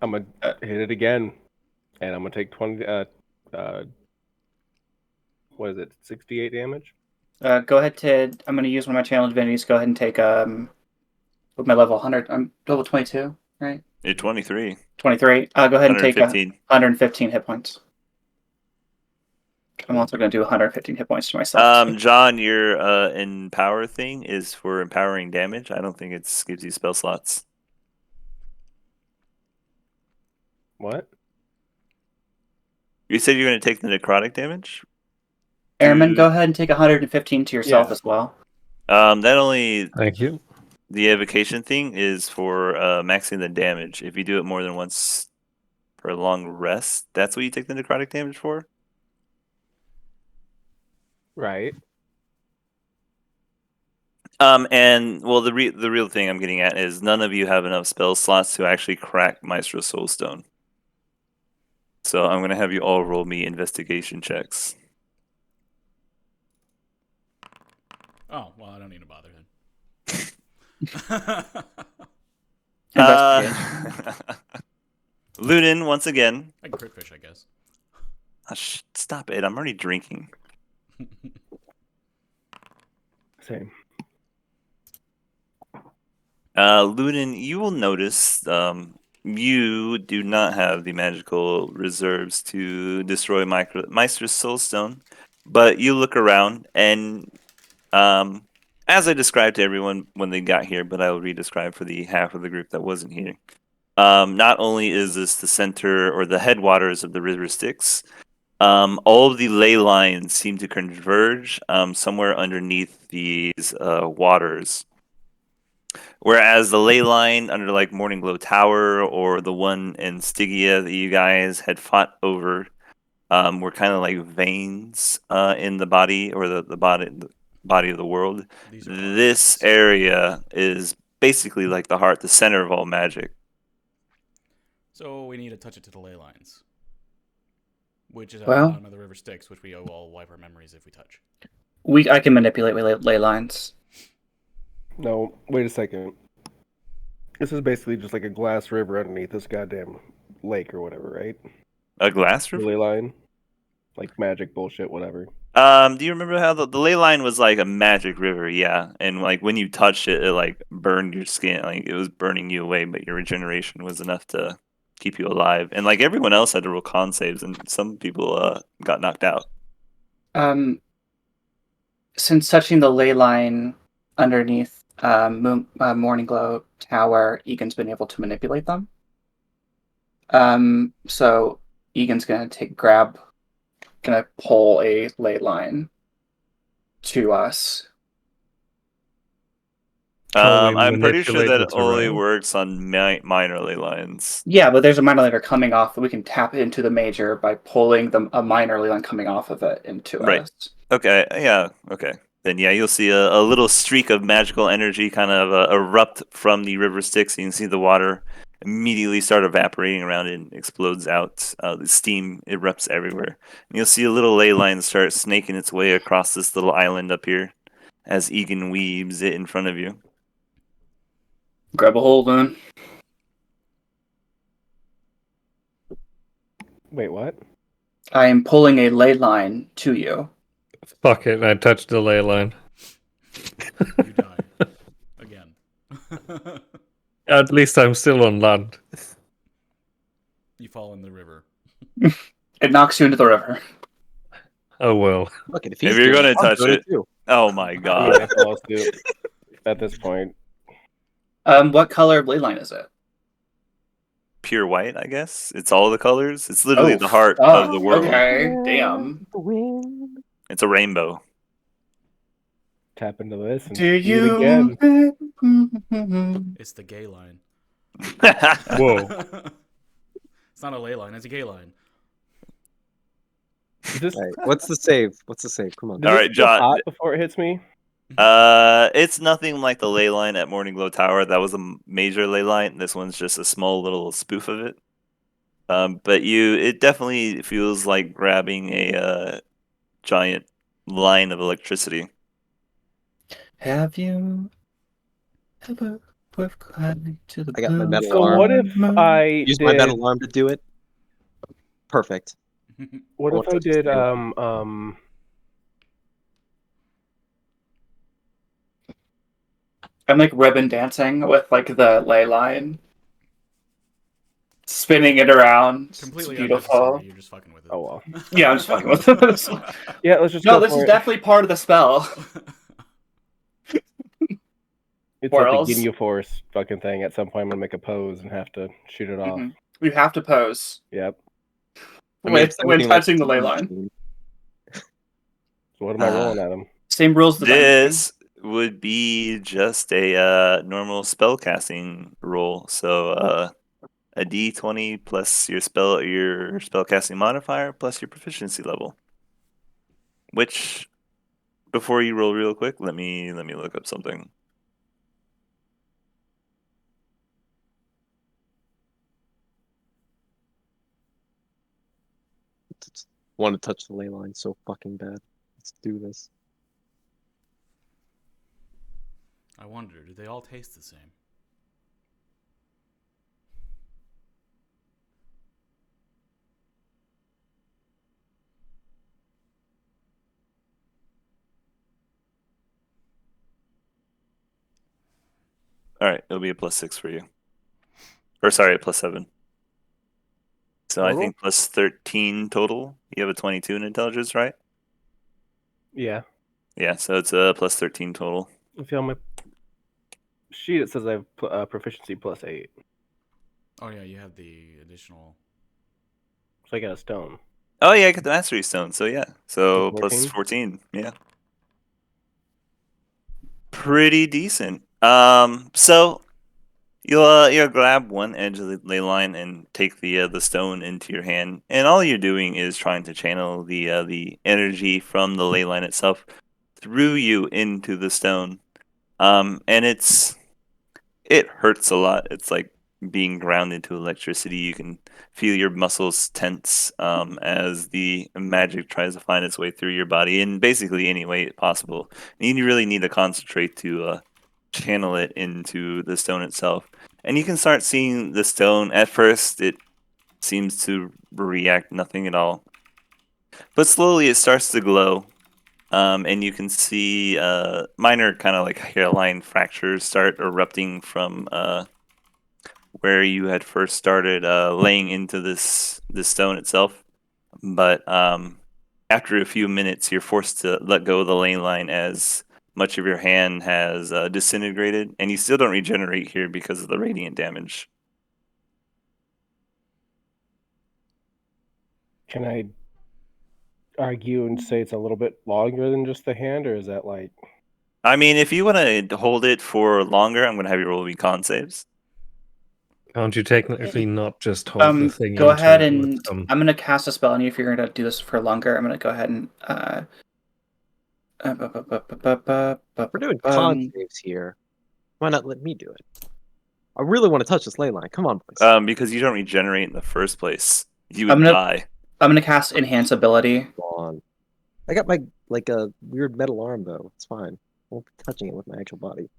I'm gonna hit it again, and I'm gonna take 20. What is it? 68 damage. Go ahead, Ted. I'm going to use one of my channel divinities. Go ahead and take with my level 100. I'm level 22, right? You're 23. 23. Go ahead and take 115. 115 hit points. I'm also going to do 115 hit points to myself. too. John, your empower thing is for empowering damage. I don't think it gives you spell slots. What? You said you're going to take the necrotic damage? Airman, go ahead and take 115 to yourself Yeah. as well. That only Thank you. the evocation thing is for maxing the damage. If you do it more than once for a long rest, that's what you take the necrotic damage for. Right. And well, the real thing I'm getting at is none of you have enough spell slots to actually crack Maestro Soulstone. So I'm gonna have you all roll me investigation checks. Oh, well, I don't need to bother then. Investigation. Lunan, once again. I can crit fish, I guess. Stop it! I'm already drinking. Same. Lunan, you will notice you do not have the magical reserves to destroy Meister's Soulstone, but you look around and, as I described to everyone when they got here, but I will re-describe for the half of the group that wasn't here. Not only is this the center or the headwaters of the River Styx, all of the ley lines seem to converge somewhere underneath these waters. Whereas the ley line under like Morning Glow Tower or the one in Stygia that you guys had fought over were kind of like veins in the body or the body of the world. These are This arteries. area is basically like the heart, the center of all magic. So we need to touch it to the ley lines. Which is at Well- the bottom of the river Styx, which we all wipe our memories if we touch. I can manipulate ley lines. No, wait a second. This is basically just like a glass river underneath this goddamn lake or whatever, right? A glass river? Ley line. Like magic bullshit, whatever. Do you remember how the ley line was like a magic river? Yeah, and like when you touched it, it like burned your skin, like it was burning you away, but your regeneration was enough to keep you alive. And like everyone else had to roll con saves, and some people got knocked out. Since touching the ley line underneath Morning Glow Tower, Egan's been able to manipulate them. So Egan's gonna gonna pull a ley line to us. Can we I'm pretty sure manipulate that the it only terrain? works on minor ley lines. Yeah, but there's a minor ley coming off that we can tap into the major by pulling a minor ley line coming off of it into Right. us. Okay, yeah, okay. Then yeah, you'll see a little streak of magical energy kind of erupt from the river Styx. You can see the water immediately start evaporating around it and explodes out. The steam erupts everywhere. And you'll see a little ley line start snaking its way across this little island up here as Egan weaves it in front of you. Grab a hold then. Wait, what? I am pulling a ley line to you. Fuck it, I touched the ley line. You die. Again. At least I'm still on land. You fall in the river. It knocks you into the river. Oh well. Look, if If he's you're doing gonna it, I'm touch doing it, too. oh my I mean, god. I follow suit at this point. What color ley line is it? Pure white, I guess. It's all the colors. It's literally the heart fuck. of the world. Okay, damn. It's a rainbow. Tap into this and Do see it again. you? It's the gay line. Whoa. It's not a ley line, it's a gay line. Is this, All right, what's the save? What's the save? Come on. does All this right, feel John. hot before it hits me? It's nothing like the ley line at Morning Glow Tower. That was a major ley line. This one's just a small little spoof of it. But it definitely feels like grabbing a giant line of electricity. Have you ever worked to the I got my blue metal So arm. what if I Use my did? metal arm to do it. Perfect. What I if want I to touch did? the I'm like ribbon dancing with like the ley line, spinning it around. Completely It's beautiful. unnecessary, you're just fucking with it. Oh well. Yeah, I'm just fucking with this. Yeah, let's just No, go this for is it. definitely part of the spell. It's Whirls. like the Ginyu Force fucking thing. At some point, I'm gonna make a pose and have to shoot it off. Mhm. You have to pose Yep. I mean, it's when something like touching the ley Steam line. Machine. So what am I rolling at him? Same rules. The This would be just a normal spell casting roll. So a D20 plus your spell casting modifier plus your proficiency level. Which, before you roll real quick, let me look up something. Want to touch the ley line so fucking bad. Let's do this. I wonder, do they all taste the same? All right, it'll be a +6 for you. Or sorry, a +7. So I Total? think +13 total. You have a 22 in intelligence, right? Yeah. Yeah, so it's a +13 total. If you on my sheet, it says I have proficiency +8, Oh yeah, you have the additional. so I got a stone. Oh yeah, I got the mastery stone. So yeah, so 14? +14. Yeah, pretty decent. So you'll grab one edge of the ley line and take the stone into your hand, and all you're doing is trying to channel the energy from the ley line itself through you into the stone. And it hurts a lot. It's like being ground into electricity. You can feel your muscles tense as the magic tries to find its way through your body in basically any way possible. And you really need to concentrate to channel it into the stone itself. And you can start seeing the stone. At first, it seems to react nothing at all. But slowly it starts to glow. And you can see minor kind of like hairline fractures start erupting from where you had first started laying into this stone itself. But after a few minutes, you're forced to let go of the ley line as much of your hand has disintegrated, and you still don't regenerate here because of the radiant damage. Can I argue and say it's a little bit longer than just the hand, or is that like I mean, if you want to hold it for longer, I'm going to have you roll me con saves. Can't you technically not just hold the thing Go into ahead it and with some... I'm gonna cast a spell on you if you're gonna do this for longer. I'm gonna go ahead and We're doing con saves here. Why not let me do it? I really want to touch this ley line. Come on, boys. Because you don't regenerate in the first place. You I'm would gonna die. I'm gonna cast enhance ability. Come on. I got my like a weird metal arm though. It's fine. I won't be touching it with my actual body.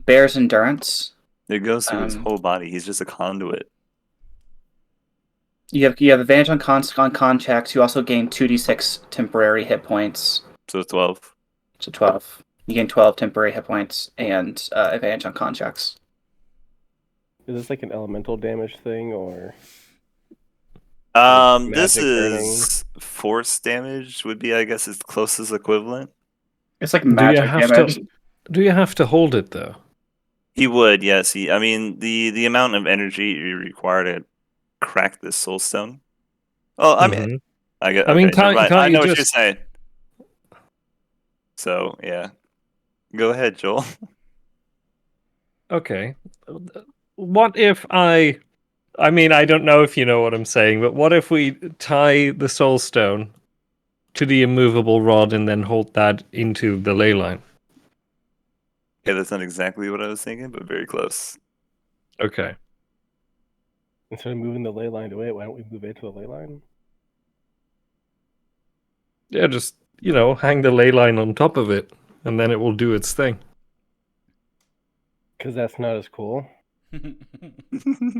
Bear's endurance. It goes through his Um, whole body. He's just a conduit. You have advantage on con checks. You also gain 2d6 temporary hit points. So 12. So 12. You gain 12 temporary hit points and advantage on con checks. Is this like an elemental damage thing or? This magic is force damage would be, I guess, its closest equivalent. It's like Do you magic have damage. Do you have to hold it though? He would, yes. I mean, the amount of energy you require to crack this soul stone. Oh, I mean, Mhm. I get. I Okay, mean, never mind. can't I you know what you're just... saying. So yeah, go ahead, Joel. Okay. What if I mean, I don't know if you know what I'm saying, but what if we tie the soul stone to the immovable rod and then hold that into the ley line? Yeah, that's not exactly what I was thinking, but very close. Okay. Instead of moving the ley line to it, why don't we move it to the ley line? Yeah, just, hang the ley line on top of it, and then it will do its thing. Because that's not as cool.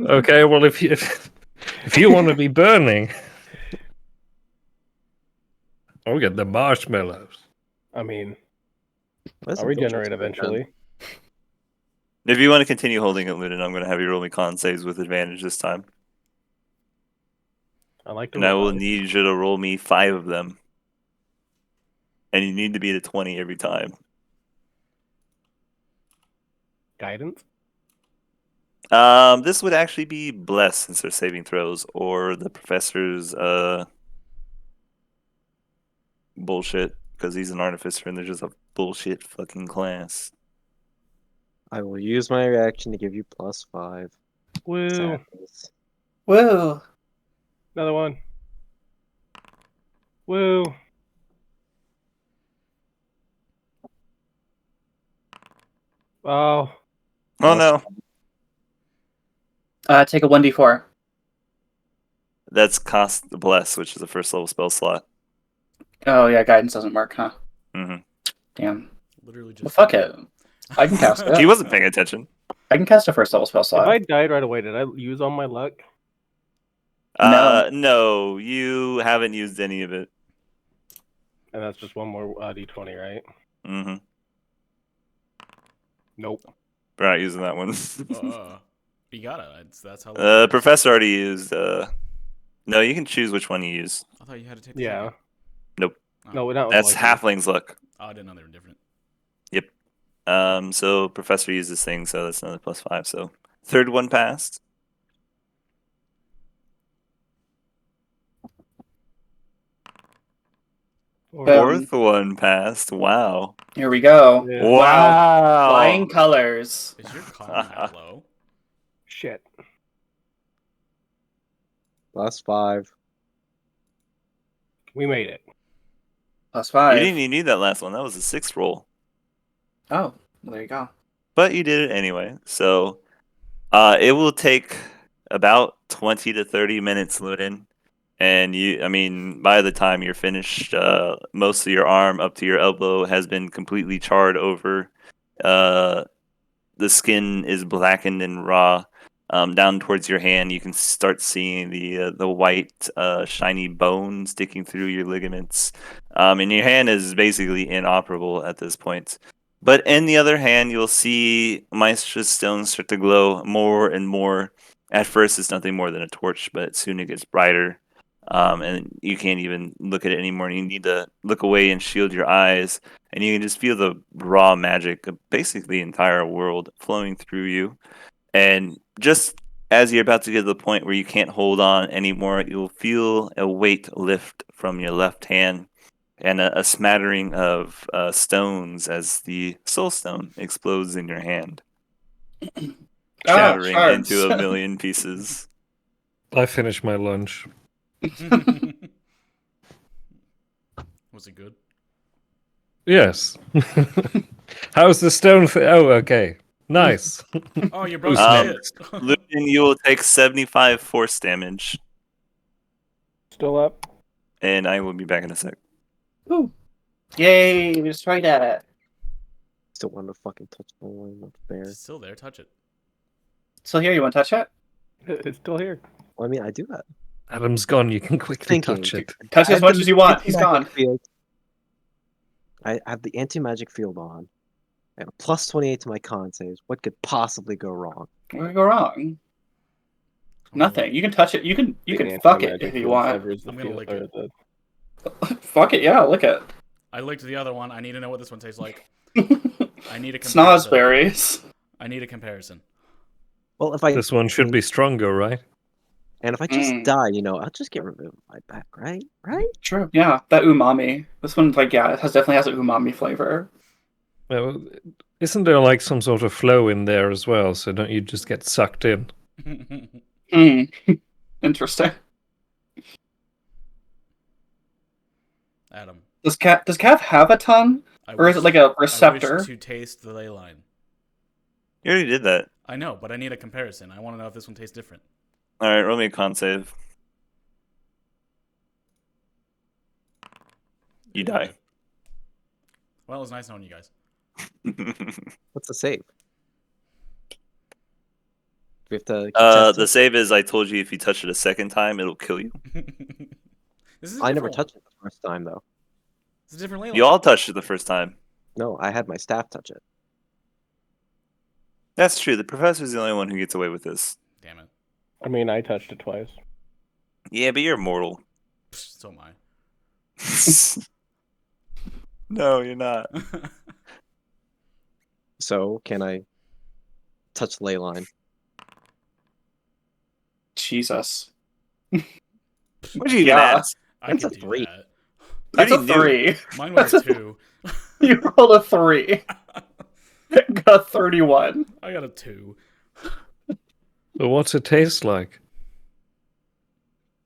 Okay, well, if you want to be burning, I'll get the marshmallows. I mean, Where's I'll the filter regenerate to it, then? eventually. If you want to continue holding it, Lunan, I'm going to have you roll me con saves with advantage this time, I like to and I will revise. need you to roll me 5 of them, and you need to beat a 20 every time. Guidance? This would actually be bless since they're saving throws, or the professor's bullshit because he's an artificer and they're just a bullshit fucking class. I will use my reaction to give you +5. Woo! Sadness. Whoa. Another one. Woo! Oh, Oh no, Take a 1d4. that's cost the bless, which is a first level spell slot. Oh yeah, guidance doesn't work, huh? hmm Damn. Literally just. Well, fuck it. I can cast it. He wasn't paying attention. I can cast a first level spell if slot. I died right away, did I use all my luck? No. No, you haven't used any of it. And that's just one more d20, right? Mm-hmm. Nope. We're not using that one. You gotta. That's how. It works. Professor already used. No, you can choose which one you use. I thought you had to take. The Yeah. second. Nope. Oh. No, not That's lucky. halfling's luck. Oh, I didn't know they were different. Yep. So Professor used this thing, so that's another +5. So third one passed. Fourth one passed. Wow. Here we go. Yeah. Wow. Flying colors. Is your con that low? Shit. +5. We made it. You +5. didn't even need that last one. That was a 6th roll. Oh, well, there you go. But you did it anyway. So it will take about 20 to 30 minutes, Ludin. And by the time you're finished, most of your arm up to your elbow has been completely charred over. The skin is blackened and raw. Down towards your hand, you can start seeing the white, shiny bone sticking through your ligaments. And your hand is basically inoperable at this point. But in the other hand, you'll see Maestra's stones start to glow more and more. At first, it's nothing more than a torch, but soon it gets brighter. And you can't even look at it anymore. You need to look away and shield your eyes. And you can just feel the raw magic of basically the entire world flowing through you. And just as you're about to get to the point where you can't hold on anymore, you'll feel a weight lift from your left hand. and a smattering of stones as the soul stone explodes in your hand, shattering shards. into a million pieces. I finished my lunch. Was it good? Yes. How's the stone? Oh, okay. Nice. Oh, you broke Who's some next? shit. Lucian, you will take 75 force damage, Still up? and I will be back in a sec. Ooh. Yay, we destroyed that. Still want to fucking touch the line. Not fair. It's still there. Touch it. Still here, you want to touch it? It's still here. Well, I mean, I do that. Adam's gone. You can quickly Thinking. touch it. Touch I as have much the as you want. He's anti-magic gone. field. I have the anti-magic field on. I have a plus 28 to my con saves. What could possibly go wrong? What could go wrong? Nothing. You can touch it. You can The fuck it anti-magic if you field want. severs the I'm gonna field- lick or it. the- Fuck it, yeah, lick it. I licked the other one. I need to know what this one tastes like. I need a comparison. Snozberries. I need a comparison. Well, if I This one should be stronger, right? and if I just Mm. die, I'll just get removed by back, right? Right? True. Yeah, that umami. This one, like, yeah, it definitely has an umami flavor. Well, isn't there like some sort of flow in there as well? So don't you just get sucked in? Hmm. Interesting. Adam. Does Cav have a tongue? Or is it like a receptor? I wish to taste the ley line. You already did that. I know, but I need a comparison. I want to know if this one tastes different. All right, roll me a con save. You die. Well, it was nice knowing you guys. What's the save? We have to. keep testing? The save is I told you if you touch it a second time, it'll kill you. This is a I never different one. touched it the first time though. It's a different ley line. You all touched it the first time. No, I had my staff touch it. That's true. The professor's the only one who gets away with this. Damn it. I mean, I touched it twice. Yeah, but you're mortal. Psh, so am I. No, you're not. So can I touch the ley line? Jesus. What'd you even Yeah. ask? I That's can a do 3. that. That's a already knew. 3. Mine was a 2. You rolled a 3. Got 31. I got a 2. But what's it taste like?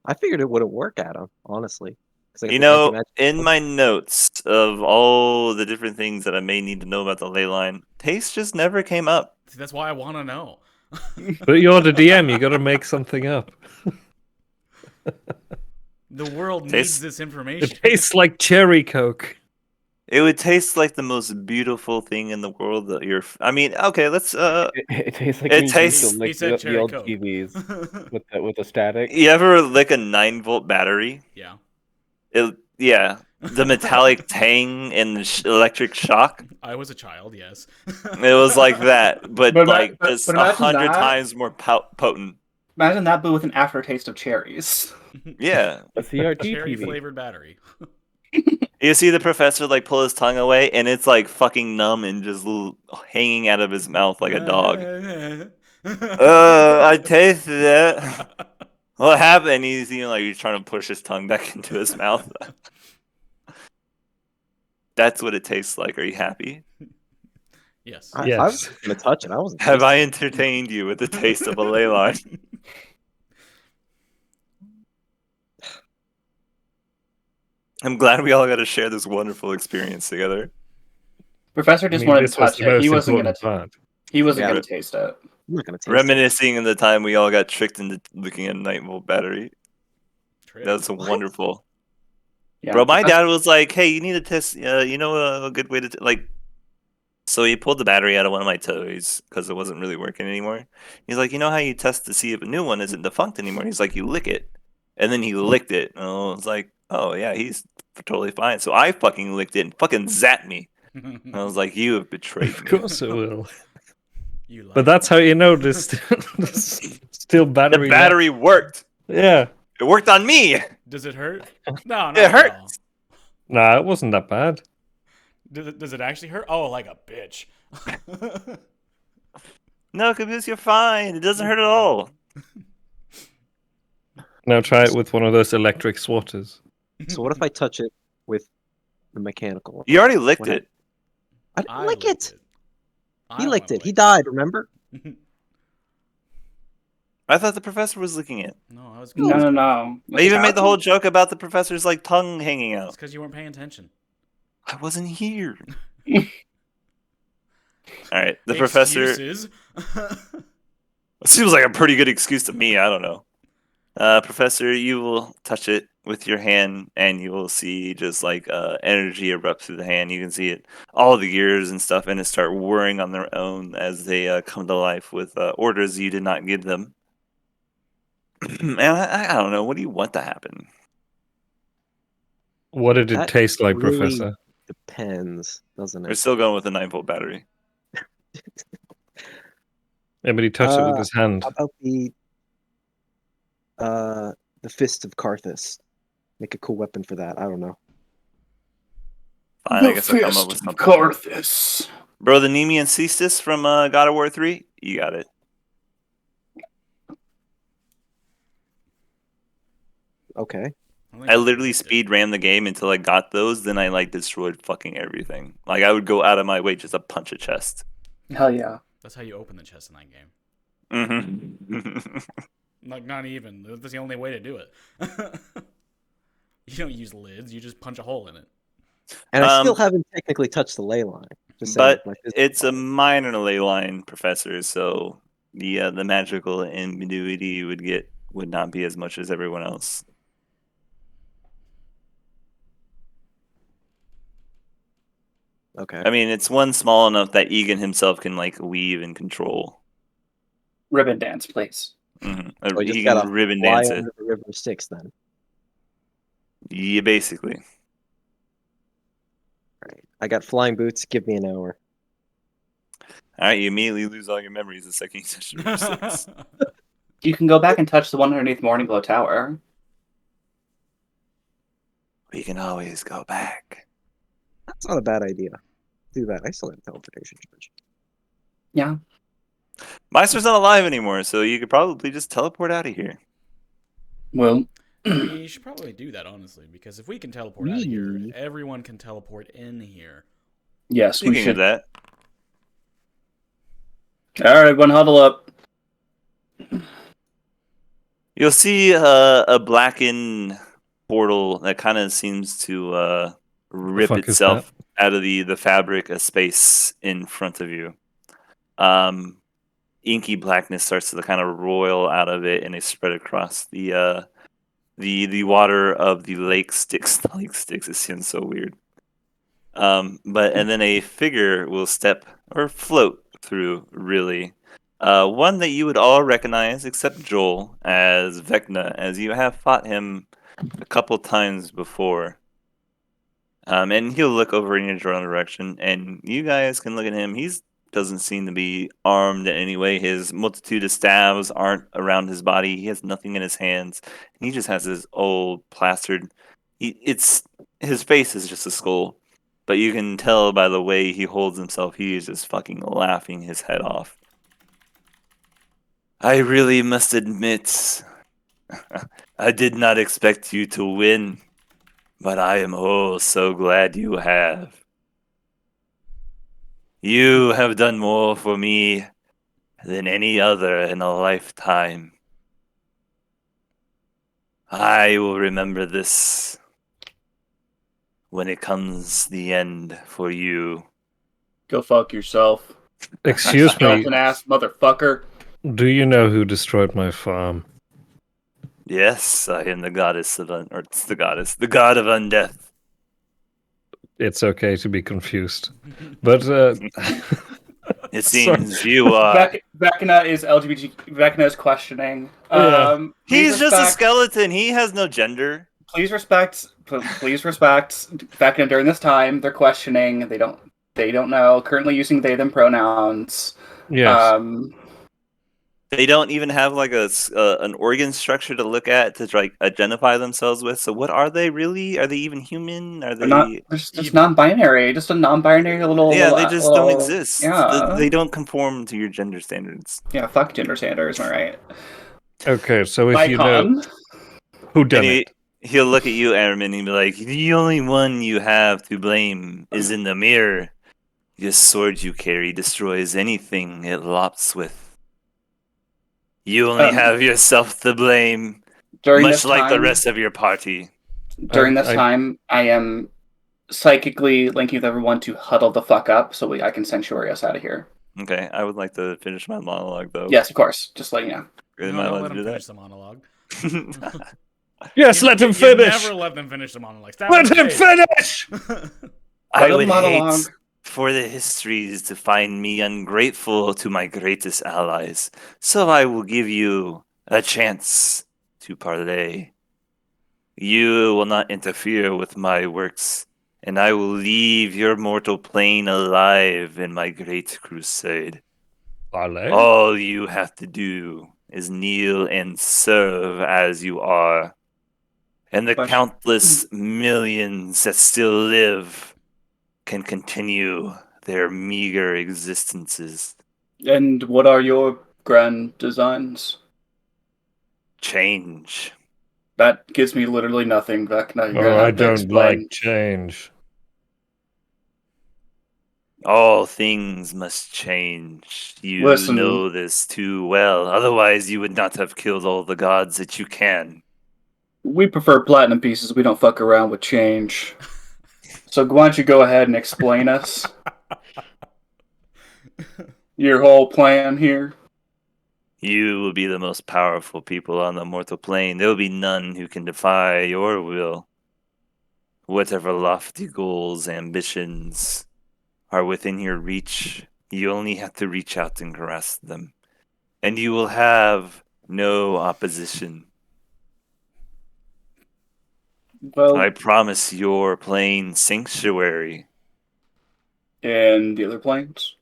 I figured it wouldn't work, Adam. Honestly, 'Cause I got You the know, anti-magic in field. my notes of all the different things that I may need to know about the ley line, taste just never came up. See, that's why I want to know. But you're the DM. You got to make something up. The world needs Tastes- this It information. tastes like cherry coke. It would taste like the most beautiful thing in the world that you're. I mean, okay, let's. It tastes like It when you tastes- used to He lick said the cherry old Coke. TVs with the static. You ever lick a 9-volt battery? Yeah. Yeah, the metallic tang and the electric shock. I was a child, yes. It was like that, but But like but just imagine 100 that. times more potent. Imagine that, but with an aftertaste of cherries. Yeah, A CRT Cherry TV. flavored battery. you see the professor like pull his tongue away, and it's like fucking numb and just hanging out of his mouth like a dog. I tasted it. What happened? He's he's trying to push his tongue back into his mouth. That's what it tastes like. Are you happy? Yes. I Yes. was gonna touch it. I wasn't. Have I tasting entertained you with the taste of a ley line? I'm glad we all got to share this wonderful experience together. Professor I just mean, wanted this to was touch the it. most He wasn't gonna. important part. He wasn't Yeah. gonna taste it. I'm not gonna taste it. Reminiscing of the time we all got tricked into looking at a 9-volt battery. Trip. That's What? wonderful. Yeah. Bro, my Professor- dad was like, "Hey, you need to test. A good way to like." So he pulled the battery out of one of my toys because it wasn't really working anymore. He's like, "You know how you test to see if a new one isn't defunct anymore?" He's like, "You lick it," and then he licked it. And I was like, "Oh yeah, he's totally fine." So I fucking licked it and fucking zapped me. And I was like, "You have betrayed Of me." course it will. You like But that's how you know this still battery. The battery worked. Yeah. It worked on me. Does it hurt? No, no. It hurts. Nah, it wasn't that bad. Does it actually hurt? Oh, like a bitch. No, because you're fine. It doesn't hurt at all. Now try it with one of those electric swatters. So what if I touch it with the mechanical one. You already licked What it. I didn't I lick licked it. it. He I licked wanna it. He lick died, remember? I thought the professor was licking it. No, I was. No. I even made the whole joke about the professor's like tongue hanging It's out. because you weren't paying attention. I wasn't here. All right, the professor. Excuses. Seems like a pretty good excuse to me. I don't know. Professor, you will touch it with your hand, and you will see just like energy erupt through the hand. You can see it, all the gears and stuff, and it start whirring on their own as they come to life with orders you did not give them. And I don't know. What do you want to happen? What did it That taste like, really Professor? depends, doesn't We're it? still going with a 9-volt battery. Yeah, but he touched it with his hand. How about the Fist of Karthus? Make a cool weapon for that. I don't know. Fine, I guess I'll come up with something. Karthus. Bro, the Nemean Cestus from God of War 3? You got it. Okay. I literally speed ran the game until I got those, then I like destroyed fucking everything. Like I would go out of my way just to punch a chest. Hell yeah. That's how you open the chest in that game. Mm-hmm. Like, not even. That's the only way to do it. You don't use lids. You just punch a hole in it. And I still haven't technically touched the ley line. Just saying But with my physical it's a body. minor ley line, Professor, so the magical ingenuity would not be as much as everyone else. Okay. I mean, it's one small enough that Egan himself can like weave and control. Ribbon dance, please. Mm-hmm. So you He just gotta can ribbon fly dance it. under the River Styx then. Yeah, basically. Right. I got flying boots. Give me an hour. All right, you immediately lose all your memories the second you touch the River Styx. You can go back and touch the one underneath Morningglow Tower. We can always go back. That's not a bad idea. Do that. I still have teleportation charge. Yeah. Meister's not alive anymore, so you could probably just teleport out of here. Well, We should probably do that, honestly, because if we can teleport out of here, We- everyone can teleport in here. yes, we Speaking should. of that, All right, everyone, huddle up. you'll see a blackened portal that kind of seems to rip fuck is itself out of the fabric of space in front of you. Inky blackness starts to kind of roil out of it, and it spread across the water of the lake Styx. The lake Styx, it seems so weird. And then a figure will step or float through, really. One that you would all recognize, except Joel, as Vecna, as you have fought him a couple times before. And he'll look over in your general direction, and you guys can look at him. He doesn't seem to be armed in any way. His multitude of staves aren't around his body. He has nothing in his hands. He just has this old plastered. His face is just a skull, but you can tell by the way he holds himself, he is just fucking laughing his head off. I really must admit, I did not expect you to win, but I am oh so glad you have. You have done more for me than any other in a lifetime. I will remember this when it comes the end for you. Go fuck yourself. Excuse me, Skeleton ass motherfucker. do you know who destroyed my farm? Yes, I am the goddess of the god of undeath. It's okay to be confused. But, It Sorry. seems you are. Vecna is LGBT. Vecna is questioning. Yeah. Please He's just a respect- skeleton. He has no gender. Please respect Vecna during this time. They're questioning. They don't know. Currently using they them pronouns. yes. They don't even have like an organ structure to look at to like identify themselves with. So what are they really? Are they even human? Are They're not. they? They're just non-binary. Just a non-binary little. Yeah, they just don't little- exist. Yeah. They don't conform to your gender standards. Yeah. Fuck gender standards. Am I right? Okay, so if you know Vicon. who done Any- it, He'll look at you, Airman, and be like, "The only one you have to blame is in the mirror. This sword you carry destroys anything it lops with. You only Um, have yourself to blame, during much this like the time, rest of your party." I am psychically linking with everyone to huddle the fuck up so I can sanctuary us out of here. Okay, I would like to finish my monologue, though. Yes, of course. Just letting you know. Am No, I don't allowed let to him do finish that? the monologue. Yes, let him You finish. never let them finish the monologue. Stab Let in him the finish. face. I Let him would monologue. hate for the histories to find me ungrateful to my greatest allies, so I will give you a chance to parley. You will not interfere with my works, and I will leave your mortal plane alive in my great crusade. Parlay? All you have to do is kneel and serve as you are, and the Question. countless millions that still live can continue their meager existences. And what are your grand designs? Change. That gives me literally nothing, Vecna. You're gonna Oh, I have to don't explain. like change. All things must change. You Listen. know this too well. Otherwise, you would not have killed all the gods that you can. We prefer platinum pieces. We don't fuck around with change. So why don't you go ahead and explain us your whole plan here? You will be the most powerful people on the mortal plane. There will be none who can defy your will. Whatever lofty goals, ambitions are within your reach, you only have to reach out and grasp them. And you will have no opposition. Well, I promise your plane sanctuary and the other planes?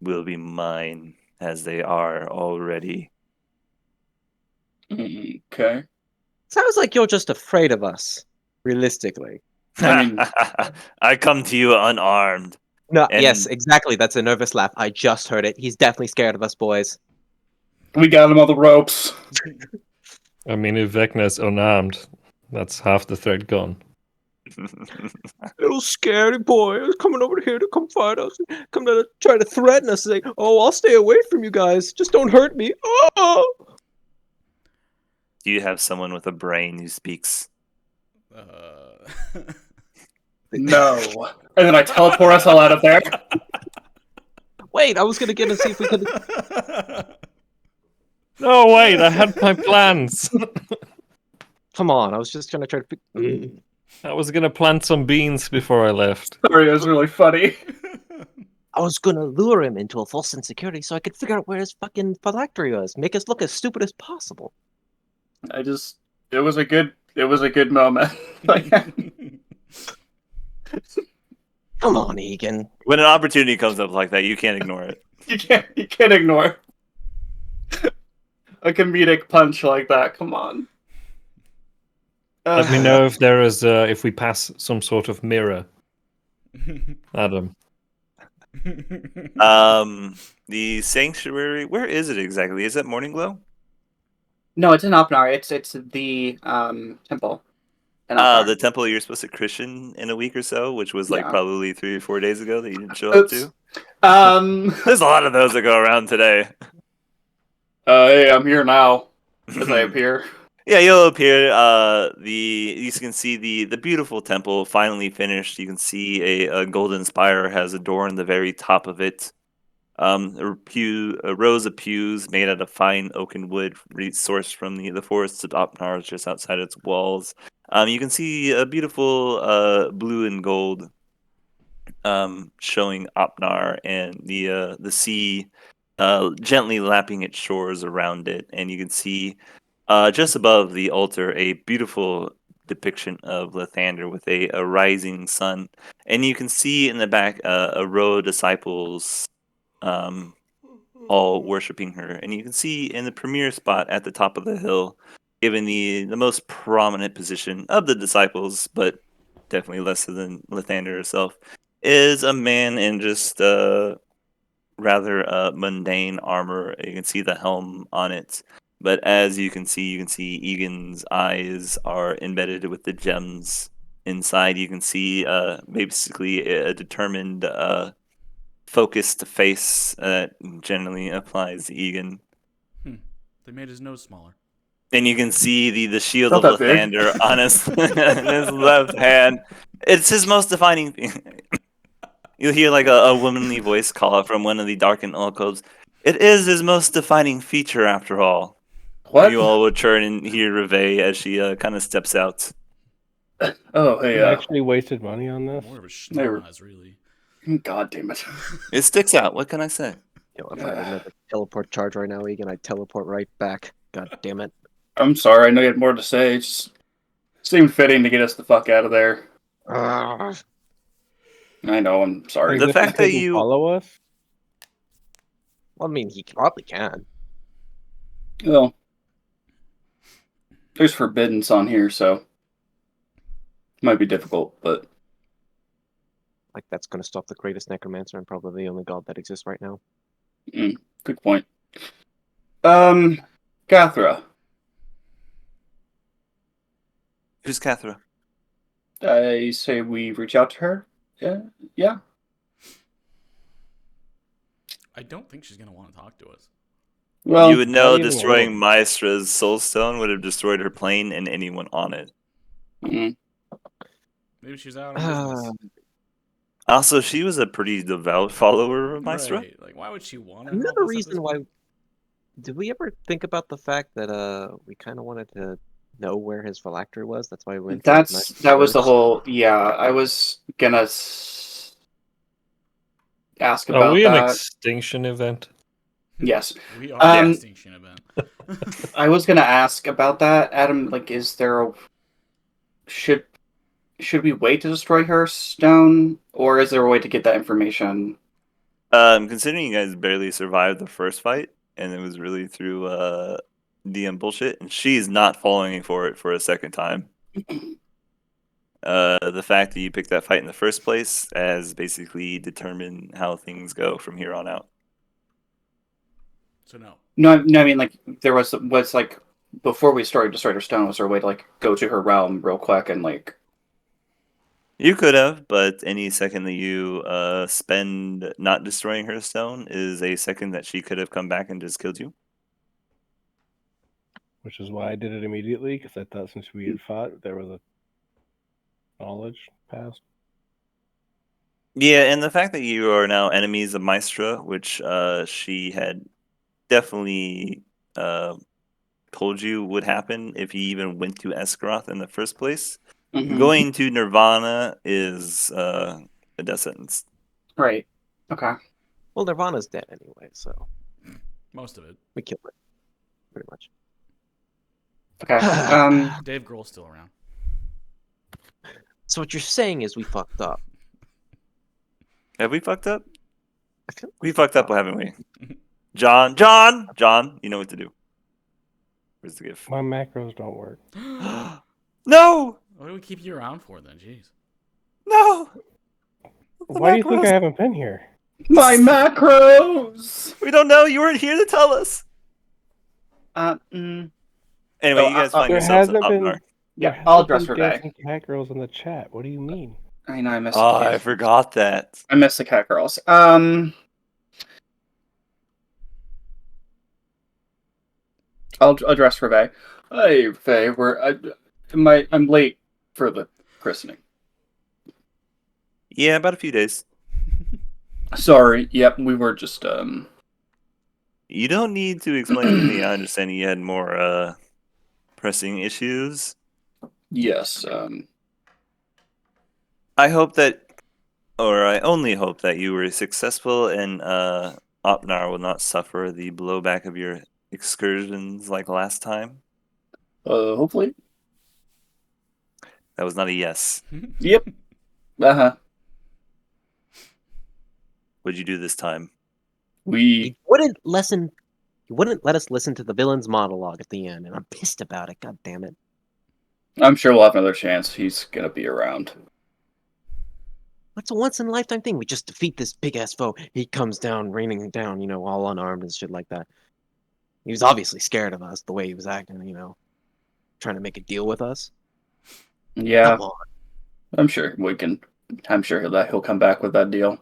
will be mine as they are already. Okay. Sounds like you're just afraid of us, realistically. I mean- I come to you unarmed. No, And yes, exactly. That's a nervous laugh. I just heard it. He's definitely scared of us, boys. We got him on the ropes. I mean, if Vecna's unarmed, that's half the threat gone. Little scary boy is coming over here to come fight us. Come to try to threaten us, saying, "Oh, I'll stay away from you guys. Just don't hurt me." Oh! Do you have someone with a brain who speaks? No. And then I teleport us all out of there. Wait, I was gonna get and see if we could. No, wait, I had my plans. Come on, I was just gonna try to. I was gonna plant some beans before I left. Sorry, it was really funny. I was gonna lure him into a false insecurity so I could figure out where his fucking phylactery was. Make us look as stupid as possible. It was a good moment. Come on, Egan. When an opportunity comes up like that, you can't ignore it. You can't ignore a comedic punch like that. Come on. Let me know if there is, if we pass some sort of mirror, Adam. The sanctuary. Where is it exactly? Is it Morning Glow? No, it's in Opnar. It's the temple. in Opnar. The temple you're supposed to Christian in a week or so, which was like Yeah. probably 3 or 4 days ago that you didn't show up Oops. to. There's a lot of those that go around today. Hey, I'm here now. As I appear. Yeah, you'll appear. You can see the beautiful temple finally finished. You can see a golden spire has a door in the very top of it. A rows of pews made out of fine oaken wood, sourced from the forests of Opnar, just outside its walls. You can see a beautiful blue and gold, showing Opnar and the sea, gently lapping its shores around it, and you can see. Just above the altar, a beautiful depiction of Lathander with a rising sun. And you can see in the back a row of disciples all worshiping her. And you can see in the premier spot at the top of the hill, given the most prominent position of the disciples, but definitely less than Lathander herself, is a man in just rather mundane armor. You can see the helm on it. But as you can see Egan's eyes are embedded with the gems inside. You can see basically a determined, focused face that generally applies to Egan. They made his nose smaller. And you can see the shield Not of that big. Lathander on his left hand. It's his most defining thing. You'll hear like a womanly voice call out from one of the darkened alcoves. It is his most defining feature, after all. What? You all will turn and hear Reve as she kind of steps out. Oh, hey, You actually wasted money on this? More of a Never. schnoz, really. God damn it. It sticks out. What can I say? You know, if I had another teleport charge right now, Egan, I'd teleport right back. God damn it. I'm sorry, I know you had more to say. It just seemed fitting to get us the fuck out of there. Ah. I know, I'm sorry. Like, The this fact that couldn't you- follow us? Well, I mean, he probably can. Well, there's forbiddance on here, so might be difficult, but Like, that's going to stop the greatest necromancer and probably the only god that exists right now. good point. Cathra, Who's Cathra? I say we reach out to her. Yeah. I don't think she's gonna want to talk to us. Well, You would know not even destroying one. Maestra's soulstone would have destroyed her plane and anyone on it. mm, Maybe she's out on business. Also, she was a pretty devout follower of Maestra. Right. Like, why would she want to? Another reason why. Did we ever think about the fact that we kind of wanted to know where his phylactery was? That's why we went. to that was the first? whole. Yeah, I was gonna ask Are about we an that. extinction event? Yes, We are an extinction event. I was gonna ask about that, Adam. Like, is there a should we wait to destroy her stone, or is there a way to get that information? Considering you guys barely survived the first fight, and it was really through DM bullshit, and she's not falling for it for a second time. The fact that you picked that fight in the first place has basically determined how things go from here on out. So no. No, I mean, like, there was like before we started destroy her stone. Was there a way to like go to her realm real quick and like? You could have, but any second that you spend not destroying her stone is a second that she could have come back and just killed you. Which is why I did it immediately, because I thought since we had fought, there was a knowledge passed. Yeah, and the fact that you are now enemies of Maestra, which she had definitely told you would happen if you even went to Esgaroth in the first place. Mhm. Going to Nirvana is a death sentence. Right. Okay. Well, Nirvana's dead anyway, so Most of it. we killed it, pretty much. Okay. Dave Grohl's still around. So what you're saying is we fucked up. Have we fucked up? I feel We fucked up, haven't we? John, you know what to do. Where's the gift? My macros don't work. No! What do we keep you around for then? Jeez. No! Why do you think I haven't been here? My macros. We don't know. You weren't here to tell us. Mm, Anyway, Oh, you guys find there yourselves hasn't up been- north. yeah, There I'll hasn't address been her dancing cat girls in the chat. What do you mean? I know I missed. Oh, the I case. forgot that. I missed the cat girls. I'll address Faye. Hey, Faye, I'm late for the christening. Yeah, about a few days. Sorry. Yep, we were just You don't need to explain to me. I understand you had more pressing issues. yes. I hope that, or I only hope that you were successful and Opnar will not suffer the blowback of your excursions like last time. Hopefully. That was not a yes. Yep. Uh-huh. What'd you do this time? We He wouldn't listen. He wouldn't let us listen to the villain's monologue at the end, and I'm pissed about it. God damn it! I'm sure we'll have another chance. He's gonna be around. It's a once in a lifetime thing. We just defeat this big ass foe. He comes down, raining down, all unarmed and shit like that. He was obviously scared of us, the way he was acting, trying to make a deal with us. Yeah, Come on. I'm sure we can. I'm sure he'll come back with that deal.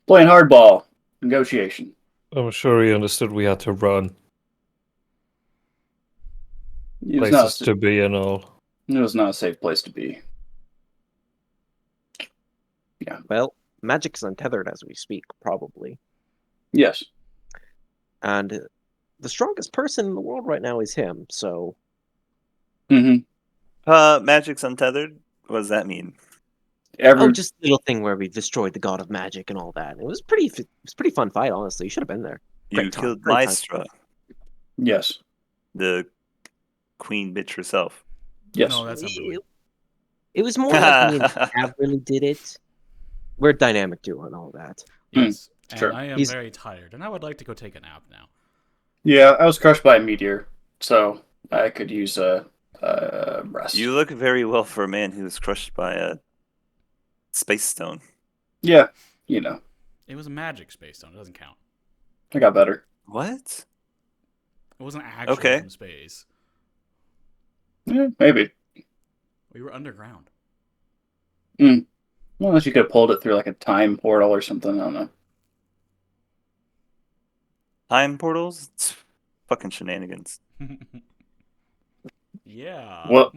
Playing hardball. Negotiation. I'm sure he understood we had to run. It was Places not. to be and all. It was not a safe place to be. Well, magic's untethered as we speak, probably. Yes. And the strongest person in the world right now is him, so Mm-hmm. Magic's untethered. What does that mean? just a little thing where we destroyed the god of magic and all that. It was pretty fun fight, honestly. You should have been there. You Great time, killed great time. Maestra, Yes. the queen bitch herself. Yes. No, that's not Louis. It was more like me and Cav really did it. We're a dynamic duo and all that. Yes, and sure. I am He's- very tired, and I would like to go take a nap now. Yeah, I was crushed by a meteor, so I could use a rest. You look very well for a man who was crushed by a space stone. Yeah, you know, It was a magic space stone. It doesn't count. I got better. What? It wasn't actually Okay. from space. Yeah, maybe. We were underground. Well, unless you could have pulled it through like a time portal or something. I don't know. Time portals? It's fucking shenanigans. Yeah. Well-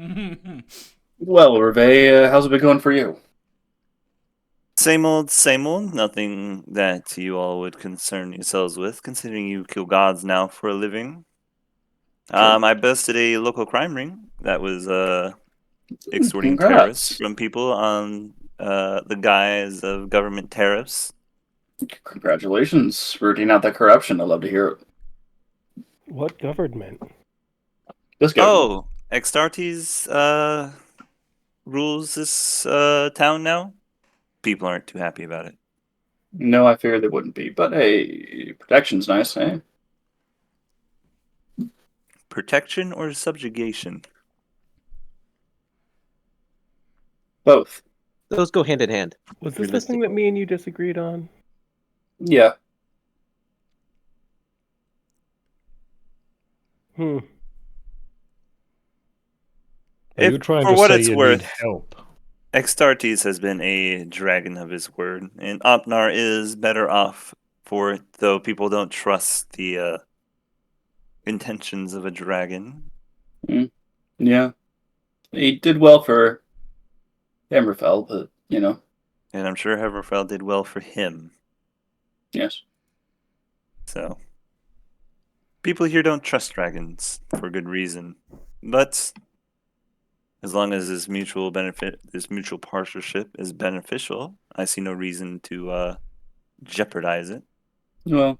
Well, Reve, how's it been going for you? Same old, same old. Nothing that you all would concern yourselves with, considering you kill gods now for a living. Sure. I busted a local crime ring that was extorting Congrats. terrorists from people on the guise of government tariffs. Congratulations, rooting out that corruption. I'd love to hear it. What government? This guy. Oh, Extartes rules this town now. People aren't too happy about it. No, I figured they wouldn't be. But hey, protection's nice, eh? Protection or subjugation? Both. Those go hand in hand. Was this the thing that me and you disagreed on? Yeah. Hmm. Are you trying for to what say it's you worth, need help? Extartes has been a dragon of his word, and Opnar is better off for it, though people don't trust the intentions of a dragon. Yeah. He did well for Hammerfell, but, you know, And I'm sure Haverfell did well for him. yes. So, people here don't trust dragons for good reason. But as long as this mutual benefit, this mutual partnership is beneficial, I see no reason to jeopardize it. Well,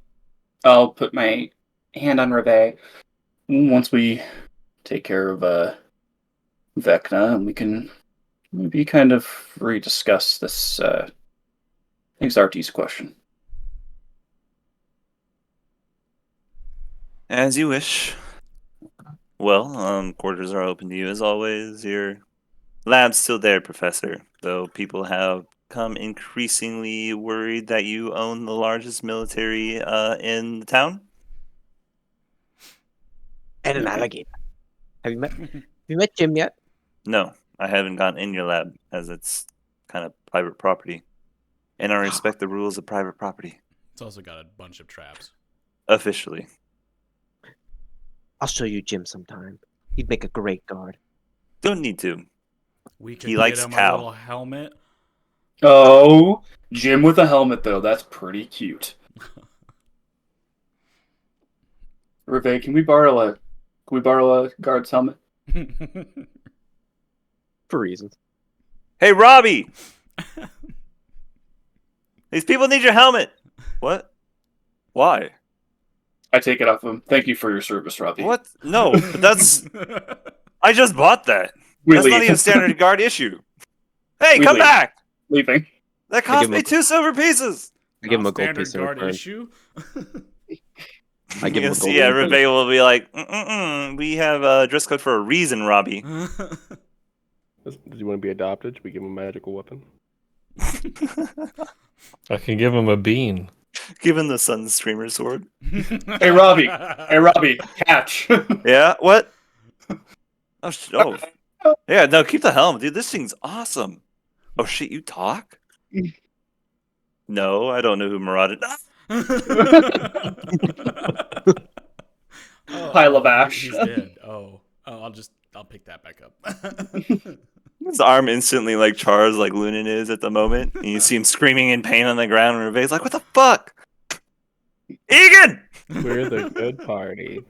I'll put my hand on Reve once we take care of Vecna, and we can maybe kind of rediscuss this Exartes question. As you wish. Well, quarters are open to you as always. Your lab's still there, Professor, though people have become increasingly worried that you own the largest military in the town. And an Okay. alligator. Have you met Jim yet? No, I haven't gone in your lab as it's kind of private property. And I respect the rules of private property. It's also got a bunch of traps. Officially. I'll show you Jim sometime. He'd make a great guard. Don't need to. We could He get likes him cow. a little helmet. Oh, Jim with a helmet, though. That's pretty cute. Reve, can we borrow a guard's helmet? For reasons. Hey, Robbie! These people need your helmet! What? Why? I take it off him. Thank you for your service, Robbie. What? No, but that's... I just bought that. We That's leave. not even standard guard issue. Hey, We come leave. back! Leaving. That cost give him me a- 2 silver pieces! I give him a Not gold standard piece in guard return. issue. I give him a See, gold yeah, piece in Rebecca will be like, we have a dress code for a reason, Robbie. Does he want to be adopted? Should we give him a magical weapon? I can give him a bean. Given the sun streamer sword. Hey, Robbie, catch. Yeah, what? Oh, oh. Yeah, no, keep the helm, dude. This thing's awesome. Oh, shit, you talk? No, I don't know who marauded. Pile of ash. He's dead. Oh, I'll pick that back up. His arm instantly like chars like Lunan is at the moment. And you see him screaming in pain on the ground, and Reve's like, "What the fuck, Egan?" We're the good party.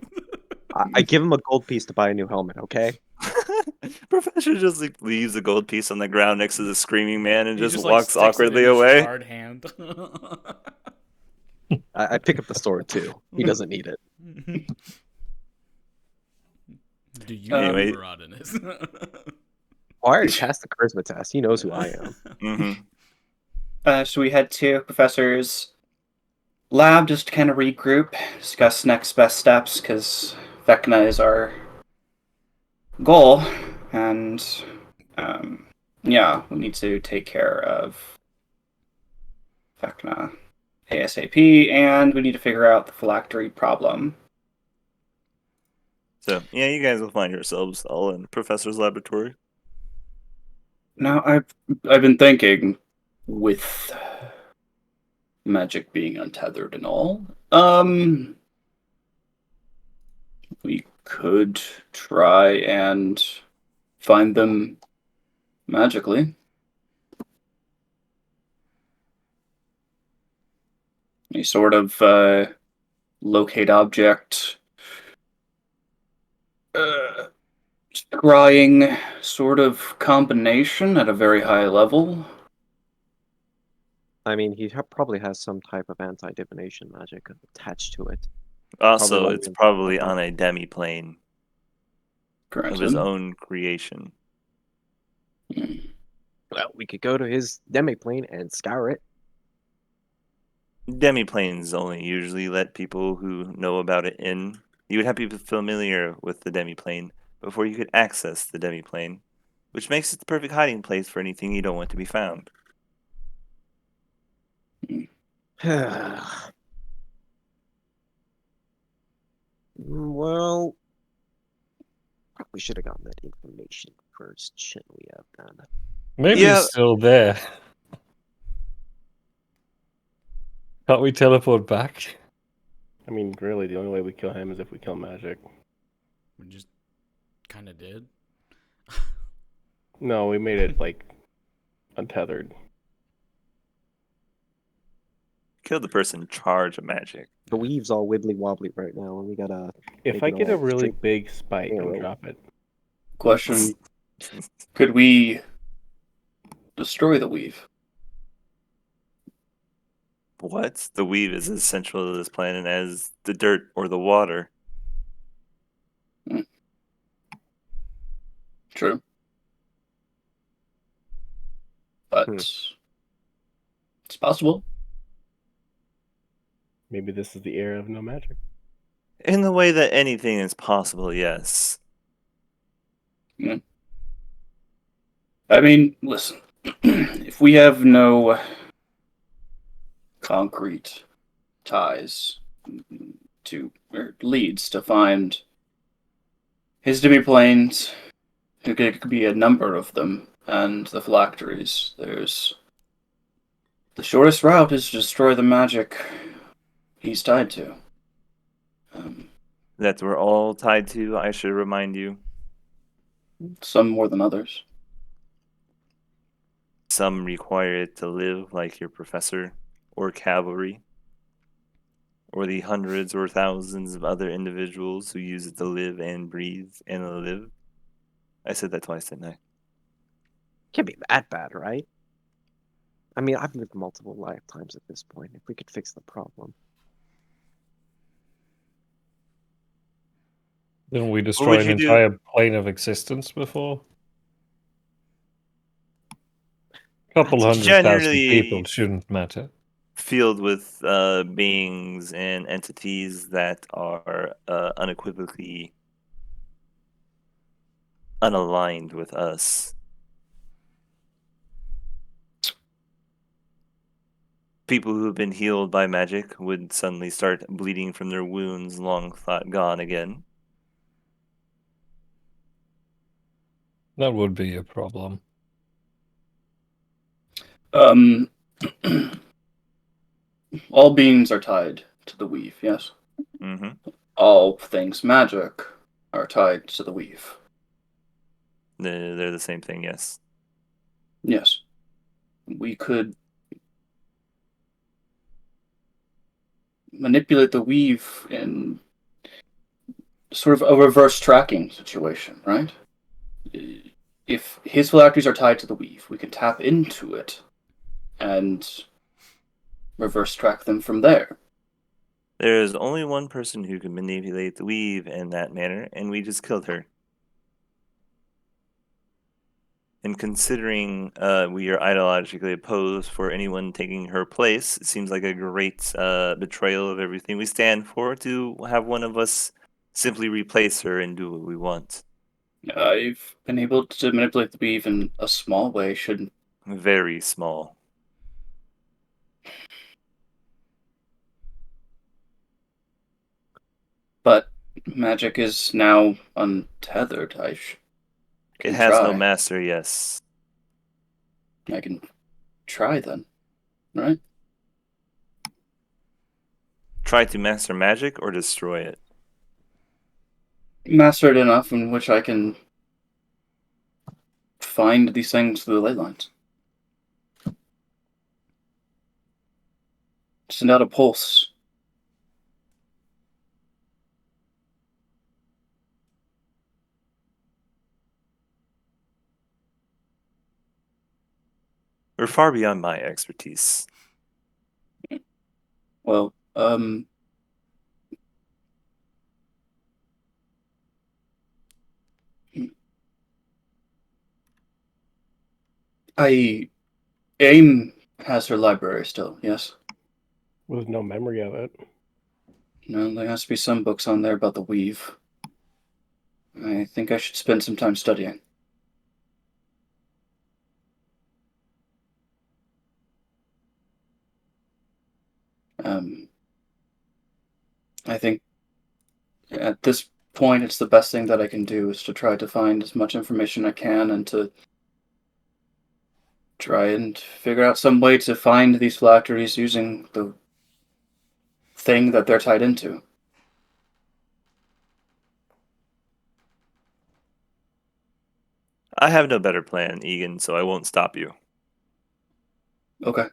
I give him a gold piece to buy a new helmet, okay? Professor just like leaves a gold piece on the ground next to the screaming man and He just like, walks sticks it in awkwardly his away. charred hand. I pick up the sword too. He doesn't need it. Do you Anyway. know who Maraudin is? Oh, I already passed the charisma test. He knows who I am. So we head to Professor's lab just to kind of regroup, discuss next best steps, because Vecna is our goal, and yeah, we need to take care of Vecna ASAP, and we need to figure out the phylactery problem. So yeah, you guys will find yourselves all in the professor's laboratory. Now, I've been thinking, with magic being untethered and all, we could try and find them magically. Any sort of locate object, scrying sort of combination at a very high level. I mean, he probably has some type of anti-divination magic attached to it. Also, Probably it's won't- probably on a demi-plane of his Granted. own creation. Well, we could go to his demiplane and scour it. Demi-planes only usually let people who know about it in. You would have to be familiar with the demi-plane before you could access the demi-plane, which makes it the perfect hiding place for anything you don't want to be found. Well, probably should have gotten that information first, shouldn't we have done? Maybe Yeah. he's still there. Can't we teleport back? I mean, really, the only way we kill him is if we kill magic. We just kind of did. No, we made it, like, untethered. Kill the person in charge of magic. The weave's all wibbly wobbly right now, and we gotta. If Make I it get a all really straight big spike and arrow. drop it, Question: could we destroy the weave? What? The weave is as central to this planet as the dirt or the water. True. But it's possible. maybe this is the era of no magic. In the way that anything is possible, yes. I mean, listen, if we have no concrete ties to, or leads to find his demiplanes, it could be a number of them, and the phylacteries, there's... The shortest route is to destroy the magic he's tied to. That we're all tied to, I should remind you. Some more than others. Some require it to live, like your professor, or cavalry, or the hundreds or thousands of other individuals who use it to live and breathe and live. I said that twice, didn't I? Can't be that bad, right? I mean, I've lived multiple lifetimes at this point. If we could fix the problem. Didn't we destroy would an you do? entire plane of existence before? Couple It's 100,000 people generally shouldn't matter. filled with beings and entities that are unequivocally unaligned with us. People who have been healed by magic would suddenly start bleeding from their wounds long thought gone again. That would be a problem. All beings are tied to the weave, yes? Mm-hmm. All things magic are tied to the weave. They're the same thing, yes. Yes. We could manipulate the weave in sort of a reverse tracking situation, right? If his phylacteries are tied to the weave, we can tap into it and reverse track them from there. There is only one person who can manipulate the weave in that manner, and we just killed her. And considering we are ideologically opposed for anyone taking her place, it seems like a great betrayal of everything we stand for to have one of us simply replace her and do what we want. I've been able to manipulate the weave in a small way, shouldn't. Very small. But magic is now untethered. I It can has no try. master, yes. I can try then, right? Try to master magic or destroy it. Master it enough in which I can find these things through the ley lines. Send out a pulse. We're far beyond my expertise. Well, AIM has her library still, yes? With no memory of it. No, there has to be some books on there about the weave. I think I should spend some time studying. I think at this point, it's the best thing that I can do is to try to find as much information I can and to try and figure out some way to find these phylacteries using the thing that they're tied into. I have no better plan, Egan, so I won't stop you. Okay.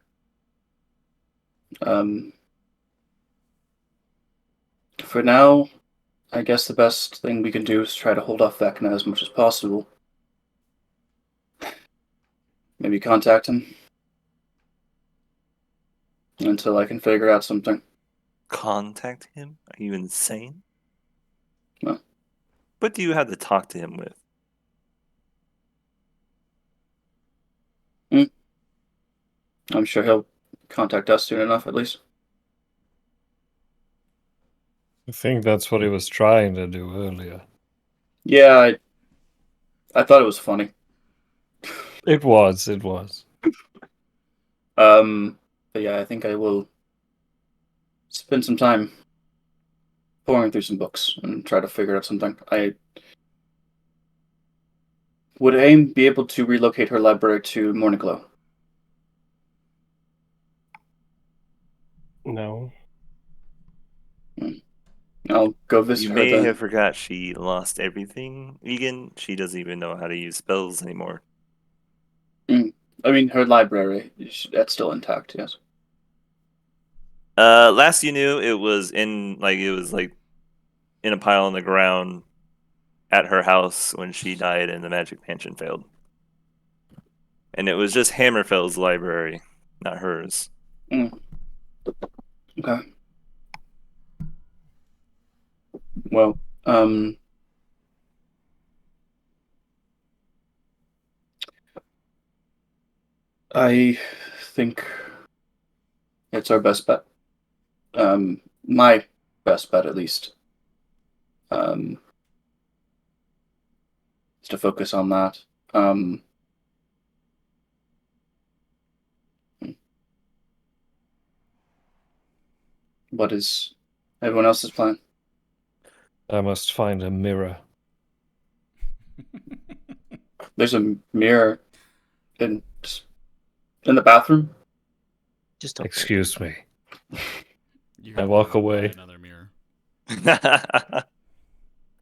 For now, I guess the best thing we can do is try to hold off Vecna as much as possible. Maybe contact him until I can figure out something. Contact him? Are you insane? No. What do you have to talk to him with? I'm sure he'll contact us soon enough, at least. I think that's what he was trying to do earlier. Yeah, I thought it was funny. It was, it was. But yeah, I think I will spend some time pouring through some books and try to figure out something. Would AIM be able to relocate her library to Morninglow? No. I'll go You visit her may then. have forgot she lost everything, Egan. She doesn't even know how to use spells anymore. I mean, her library, that's still intact, yes. Last you knew, it was in in a pile on the ground at her house when she died and the magic mansion failed. And it was just Hammerfell's library, not hers. Okay. Well, I think it's our best bet. My best bet, at least. Is to focus on that. What is everyone else's plan? I must find a mirror. There's a mirror in the bathroom. Just don't break it. Excuse me. You I have to walk go buy away. another mirror.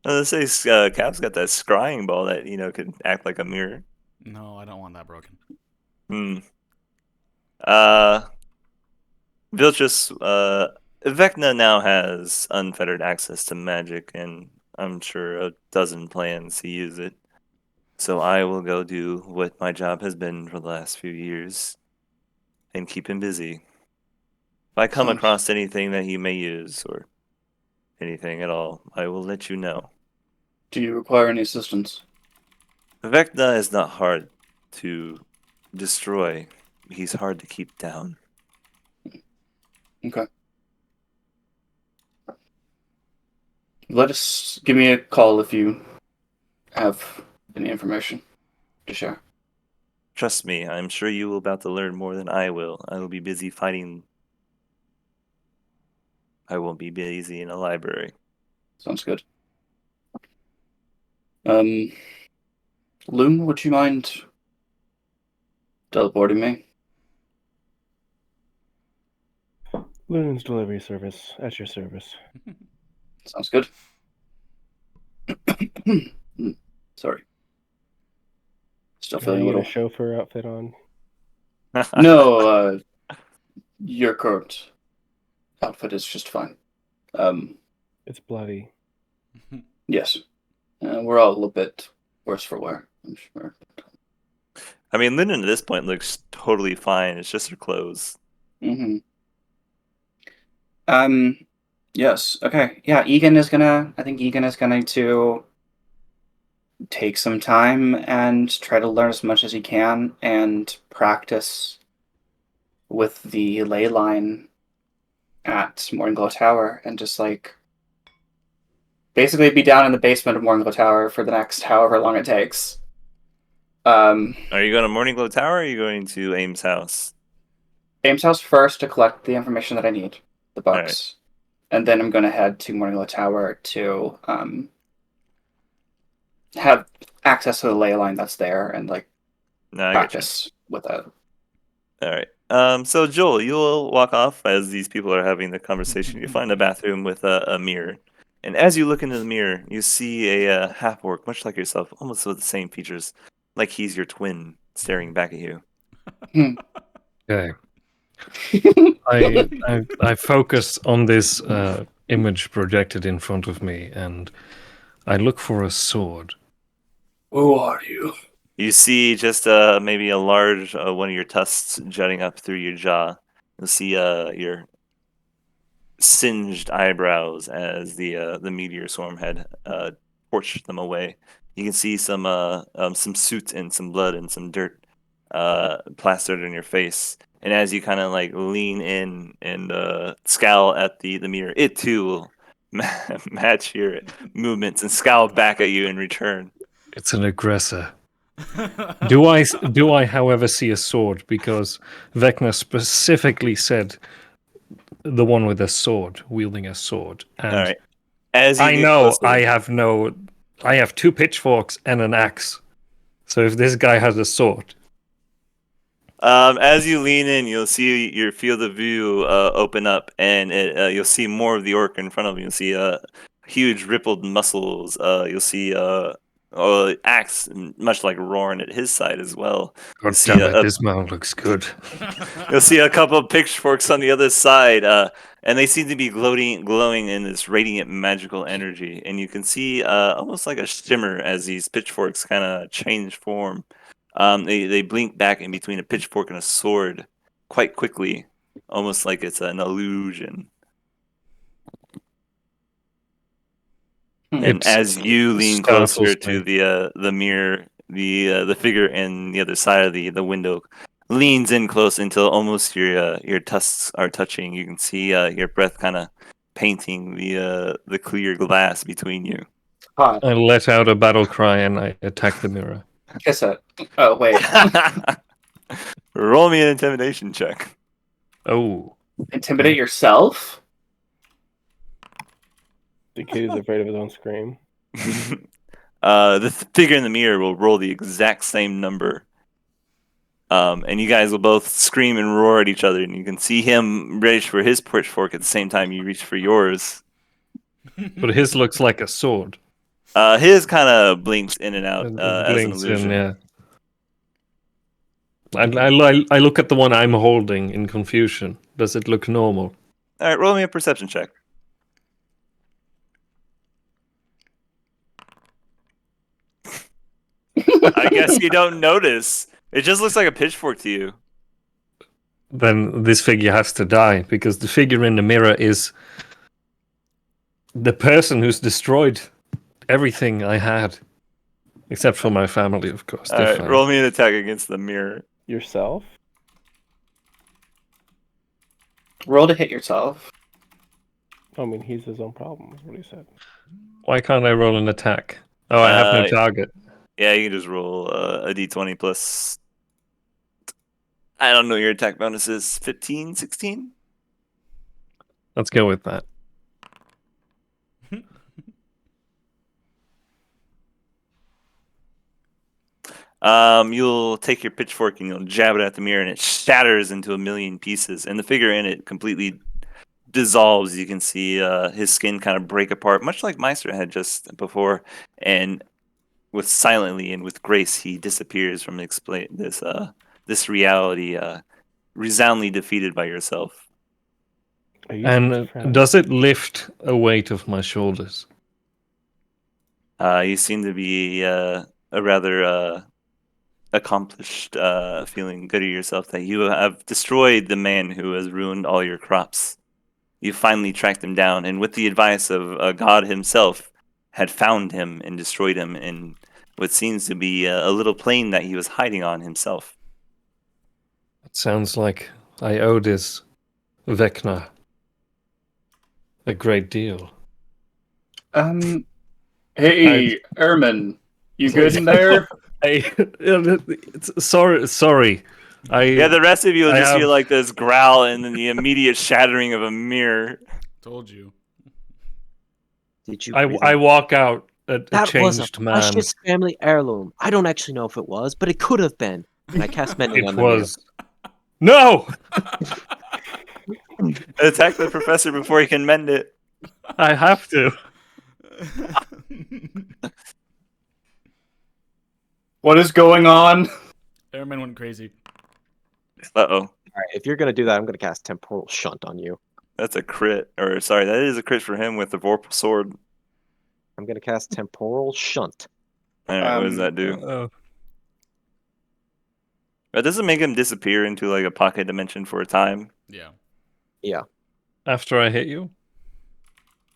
Let's say Cap's got that scrying ball that could act like a mirror. No, I don't want that broken. Hmm. Uh, Vilchus, Vecna now has unfettered access to magic, and I'm sure a dozen plans to use it. So I will go do what my job has been for the last few years, and keep him busy. If I come Sounds- across anything that he may use, or anything at all, I will let you know. Do you require any assistance? Vecna is not hard to destroy. He's hard to keep down. Okay. Give me a call if you have any information to share. Trust me, I'm sure you will about to learn more than I will. I will be busy fighting. I won't be busy in a library. Sounds good. Loon, would you mind teleporting me? Loon's delivery service at your service. Sounds good. Sorry. Still Are feeling a you little. a chauffeur outfit on? No, your current outfit is just fine. It's bloody. Yes. We're all a little bit worse for wear, I'm sure. I mean, Lyndon at this point looks totally fine. It's just her clothes. Mm-hmm. Yes. Okay. Yeah, I think Egan is going to take some time and try to learn as much as he can and practice with the ley line at Morningglow Tower and just basically be down in the basement of Morningglow Tower for the next however long it takes. Are you going to Morningglow Tower, or are you going to Ames' house? Ames' house first to collect the information that I need, the All right. books. And then I'm going to head to Morningglow Tower to have access to the ley line that's there and No, I gotcha. practice with that. All right. So Joel, you'll walk off as these people are having the conversation. You find a bathroom with a mirror, and as you look into the mirror, you see a half orc, much like yourself, almost with the same features, like he's your twin, staring back at you. Okay. I focus on this image projected in front of me, and I look for a sword. Who are you? You see just maybe a large one of your tusks jutting up through your jaw. You'll see your singed eyebrows as the meteor swarm had torched them away. You can see some soot and some blood and some dirt plastered in your face. And as you kind of like lean in and scowl at the mirror, it too will match your movements and scowl back at you in return. It's an aggressor. Do I, however, see a sword? Because Vecna specifically said the one with a sword, wielding a sword. And All right. As you I get know closer, I have 2 pitchforks and an axe. So if this guy has a sword, as you lean in, you'll see your field of view open up, and you'll see more of the orc in front of you. You'll see huge rippled muscles. You'll see axe, much like Roran at his side as well. God damn it, this mount looks good. You'll see a couple of pitchforks on the other side, and they seem to be glowing in this radiant magical energy. And you can see almost like a shimmer as these pitchforks kind of change form. They blink back in between a pitchfork and a sword quite quickly, almost like it's an illusion. And as you lean closer to the mirror, the figure in the other side of the window leans in close until almost your tusks are touching. You can see your breath kind of painting the clear glass between you. Hot. I let out a battle cry and I attack the mirror. Kiss it. Oh, wait. Roll me an intimidation check. Oh. Intimidate yourself? The kid is afraid of his own scream. The figure in the mirror will roll the exact same number. And you guys will both scream and roar at each other, and you can see him reach for his pitchfork at the same time you reach for yours. But his looks like a sword. His kind of blinks in and out It as an blinks illusion. in, yeah. I look at the one I'm holding in confusion. Does it look normal? All right, roll me a perception check. I guess you don't notice. It just looks like a pitchfork to you. Then this figure has to die, because the figure in the mirror is the person who's destroyed everything I had. Except for my family, of course. All They're right, fine. roll me an attack against the mirror. Yourself? Roll to hit yourself. I mean, he's his own problem, is what he said. Why can't I roll an attack? Oh, I have no target. Yeah, you can just roll a d20 plus. I don't know what your attack bonus is. 15, 16? Let's go with that. You'll take your pitchfork and you'll jab it at the mirror, and it shatters into a million pieces. And the figure in it completely dissolves. You can see his skin kind of break apart, much like Meister had just before. And with silently and with grace, he disappears from this reality, resoundingly defeated by yourself. Are you And schizophrenic? does it lift a weight off my shoulders? You seem to be a rather accomplished, feeling good of yourself that you have destroyed the man who has ruined all your crops. You finally tracked him down, and with the advice of God himself, had found him and destroyed him in what seems to be a little plane that he was hiding on himself. It sounds like I owe this Vecna a great deal. Hey, Ermin, you good in there? Sorry. Yeah, the rest of you will I just have- hear like this growl and then the immediate shattering of a mirror. Told you. Did you? I walk out a That was a changed man. precious family heirloom. I don't actually know if it was, but it could have been. And I cast mending on It the mirror. was. No! Attack the professor before he can mend it. I have to. What is going on? Airman went crazy. Uh-oh. All right, if you're gonna do that, I'm gonna cast temporal shunt on you. That's a crit. Or, sorry, that is a crit for him with the Vorpal Sword. I'm gonna cast temporal shunt. Alright, what does that do? Oh. That doesn't make him disappear into like a pocket dimension for a time. Yeah. Yeah. After I hit you?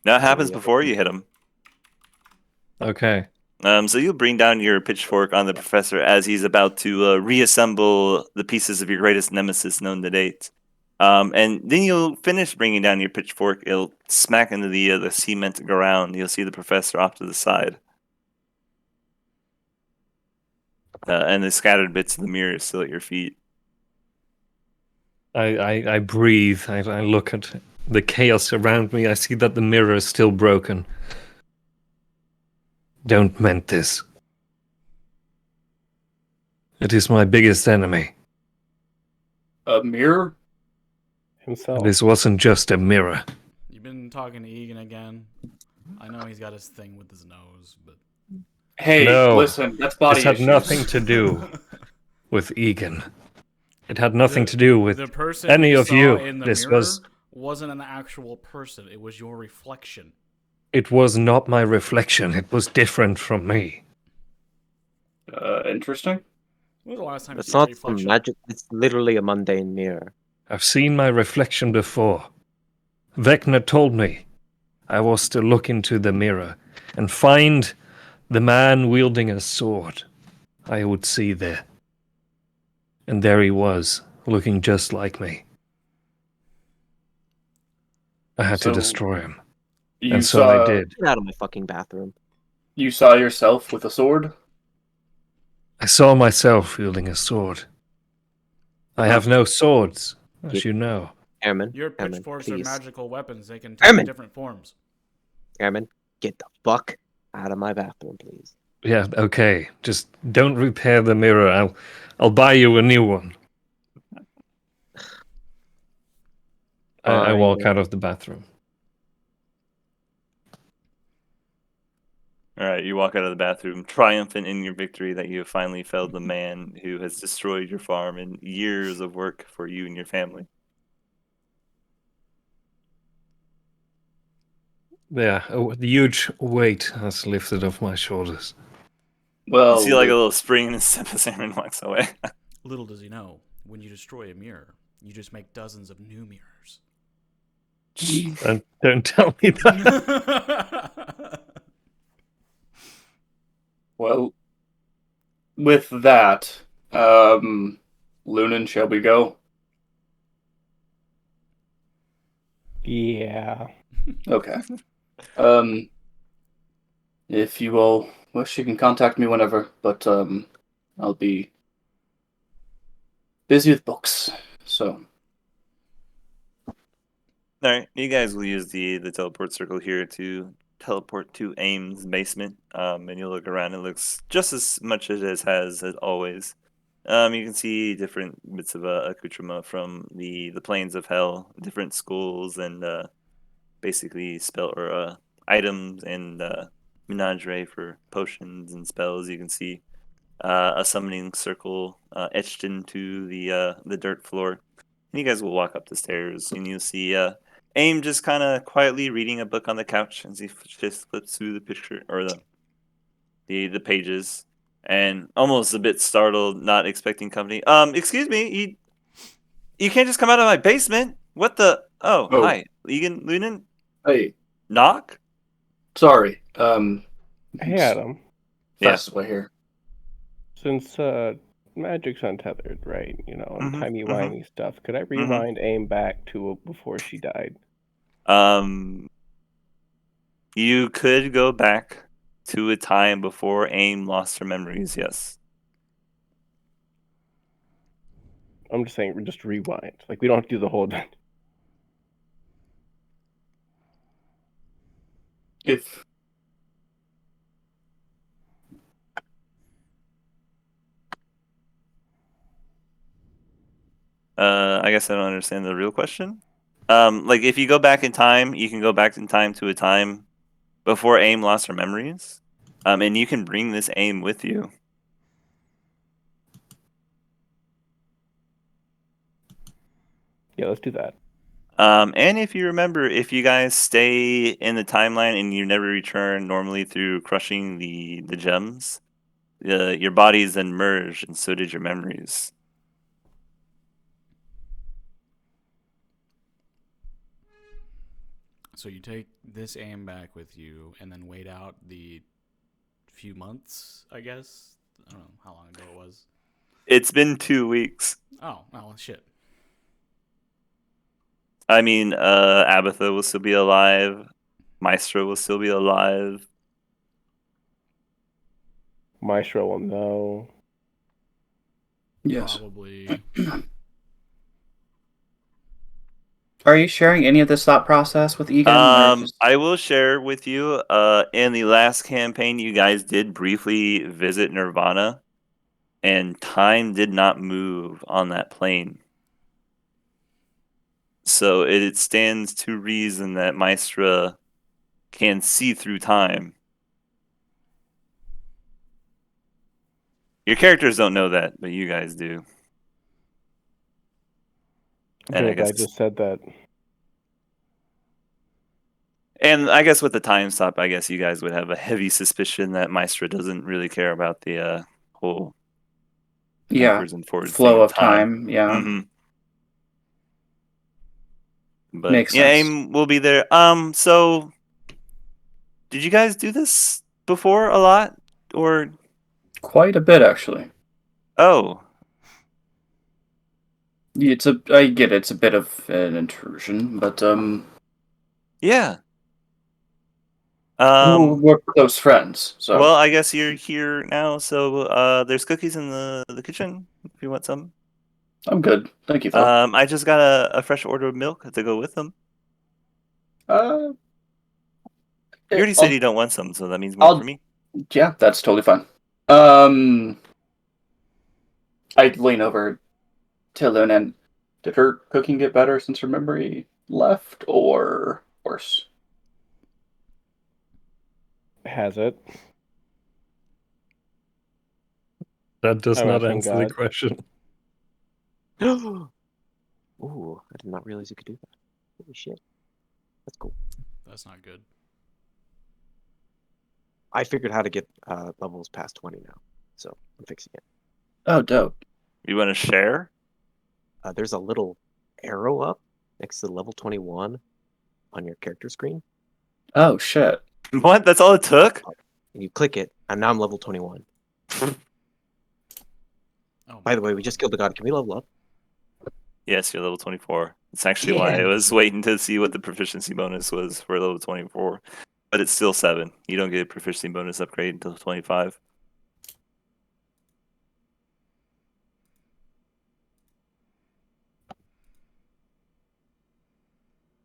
That happens yeah. before you hit him. Okay. So you'll bring down your pitchfork on the professor as he's about to reassemble the pieces of your greatest nemesis known to date. And then you'll finish bringing down your pitchfork. It'll smack into the cement ground. You'll see the professor off to the side. And the scattered bits of the mirror is still at your feet. I breathe. I look at the chaos around me. I see that the mirror is still broken. Don't mend this. It is my biggest enemy. A mirror? Himself. This wasn't just a mirror. You've been talking to Egan again. I know he's got his thing with his nose, but Hey, No. listen, that's body This had issues. nothing to do with Egan. It had nothing to do with the person any you of saw you. in the This mirror was. wasn't an actual person. It was your reflection. It was not my reflection. It was different from me. Interesting. When was the last time It's you saw a not some reflection? magic. It's literally a mundane mirror. I've seen my reflection before. Vecna told me I was to look into the mirror and find the man wielding a sword I would see there. And there he was, looking just like me. I had to So- destroy him. You And so saw I did. Get out of my fucking bathroom. you saw yourself with a sword? I saw myself wielding a sword. I have no swords, as Yep. you know. Airman. Your Airman, pitchforks please. are magical weapons. They can take Airman. different forms. Airman, get the fuck out of my bathroom, please. Yeah, okay. Just don't repair the mirror. I'll buy you a new one. I walk out of the bathroom. All right, you walk out of the bathroom, triumphant in your victory that you have finally felled the man who has destroyed your farm and years of work for you and your family. Yeah, the huge weight has lifted off my shoulders. Well, You see like a little spring in his step as Aaron walks away. Little does he know, when you destroy a mirror, you just make dozens of new mirrors. Don't tell me that. well, with that, Lunan, shall we go? Yeah. Okay. If you all wish, you can contact me whenever, but I'll be busy with books. So, All right, you guys will use the teleport circle here to teleport to Aim's basement. And you look around; it looks just as much as it has as always. You can see different bits of accoutrement from the planes of hell, different schools, and basically spell or items and menagerie for potions and spells. You can see a summoning circle etched into the dirt floor. And you guys will walk up the stairs, and you'll see Aim just kind of quietly reading a book on the couch as he just flips through the picture or the pages, and almost a bit startled, not expecting company. Excuse me, you can't just come out of my basement. What the? Oh, Oh. hi, Egan Lunan. hey, Knock. sorry. Hey, Adam. Yeah. Fastest way here. Since magic's untethered, right? You know, and Mhm, timey-wimey stuff. Could I rewind AIM back to before she died? You could go back to a time before Aim lost her memories. Yes. I'm just saying, just rewind. Like, we don't have to do the whole... If I guess I don't understand the real question. Like if you go back in time, you can go back in time to a time before Aim lost her memories. And you can bring this Aim with you. Yeah, let's do that. And if you remember, if you guys stay in the timeline and you never return normally through crushing the gems, your bodies then merge, and so did your memories. So you take this aim back with you and then wait out the few months, I guess. I don't know how long ago it was. It's been 2 weeks. Oh, well, shit. I mean, Abatha will still be alive. Maestro will still be alive. Maestro will know. yes, Probably. are you sharing any of this thought process with Egan? Or just... I will share with you. In the last campaign, you guys did briefly visit Nirvana, and time did not move on that plane. So it stands to reason that Maestra can see through time. Your characters don't know that, but you guys do. And Good, I just said that. And I guess with the time stop, I guess you guys would have a heavy suspicion that Maestra doesn't really care about the whole backwards and forwards thing flow of of time. Yeah, hmm But makes yeah, sense. Aim will be there. So did you guys do this before a lot, or Quite a bit, actually. oh? I get it's a bit of an intrusion, but Yeah. we're close friends, so Well, I guess you're here now, so there's cookies in the kitchen if you want some. I'm good. Thank you, Phil. I just got a fresh order of milk to go with them. Uh, You already said you don't want some, so that means more I'll- for me. Yeah, that's totally fine. I'd lean over to Luna and did her cooking get better since her memory left, or worse? Has it? That does I'm not asking answer the God. question. Ooh, I did not realize you could do that. Holy shit. That's cool. That's not good. I figured how to get levels past 20 now, so I'm fixing it. Oh, dope. You want to share? There's a little arrow up next to level 21 on your character screen. Oh, shit. What? That's all it took? And you click it, and now I'm level 21. Oh, By the way, we just killed the god. Can we level up? Yes, you're level 24. It's actually why I Yeah. was waiting to see what the proficiency bonus was for level 24. But it's still 7. You don't get a proficiency bonus upgrade until 25.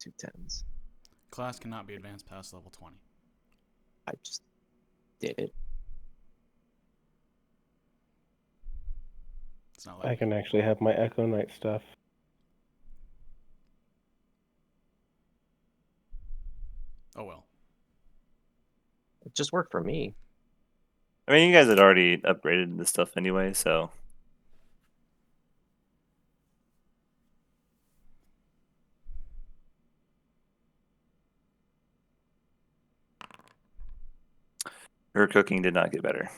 Two tens. class cannot be advanced past level 20. I just did it. It's not I like can actually have my Echo Knight stuff. oh well. It just worked for me. I mean, you guys had already upgraded this stuff anyway, so. Her cooking did not get better.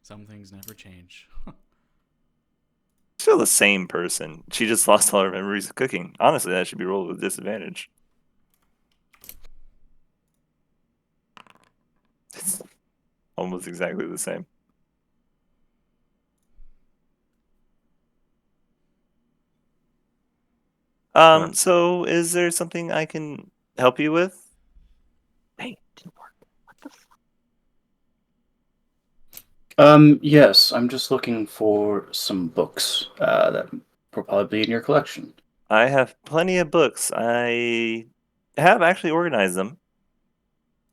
Some things never change. Still the same person. She just lost all her memories of cooking. Honestly, that should be rolled with disadvantage. It's almost exactly the same. So is there something I can help you with? Hey, it didn't work. What the fuck? Yes, I'm just looking for some books that will probably be in your collection. I have plenty of books. I have actually organized them.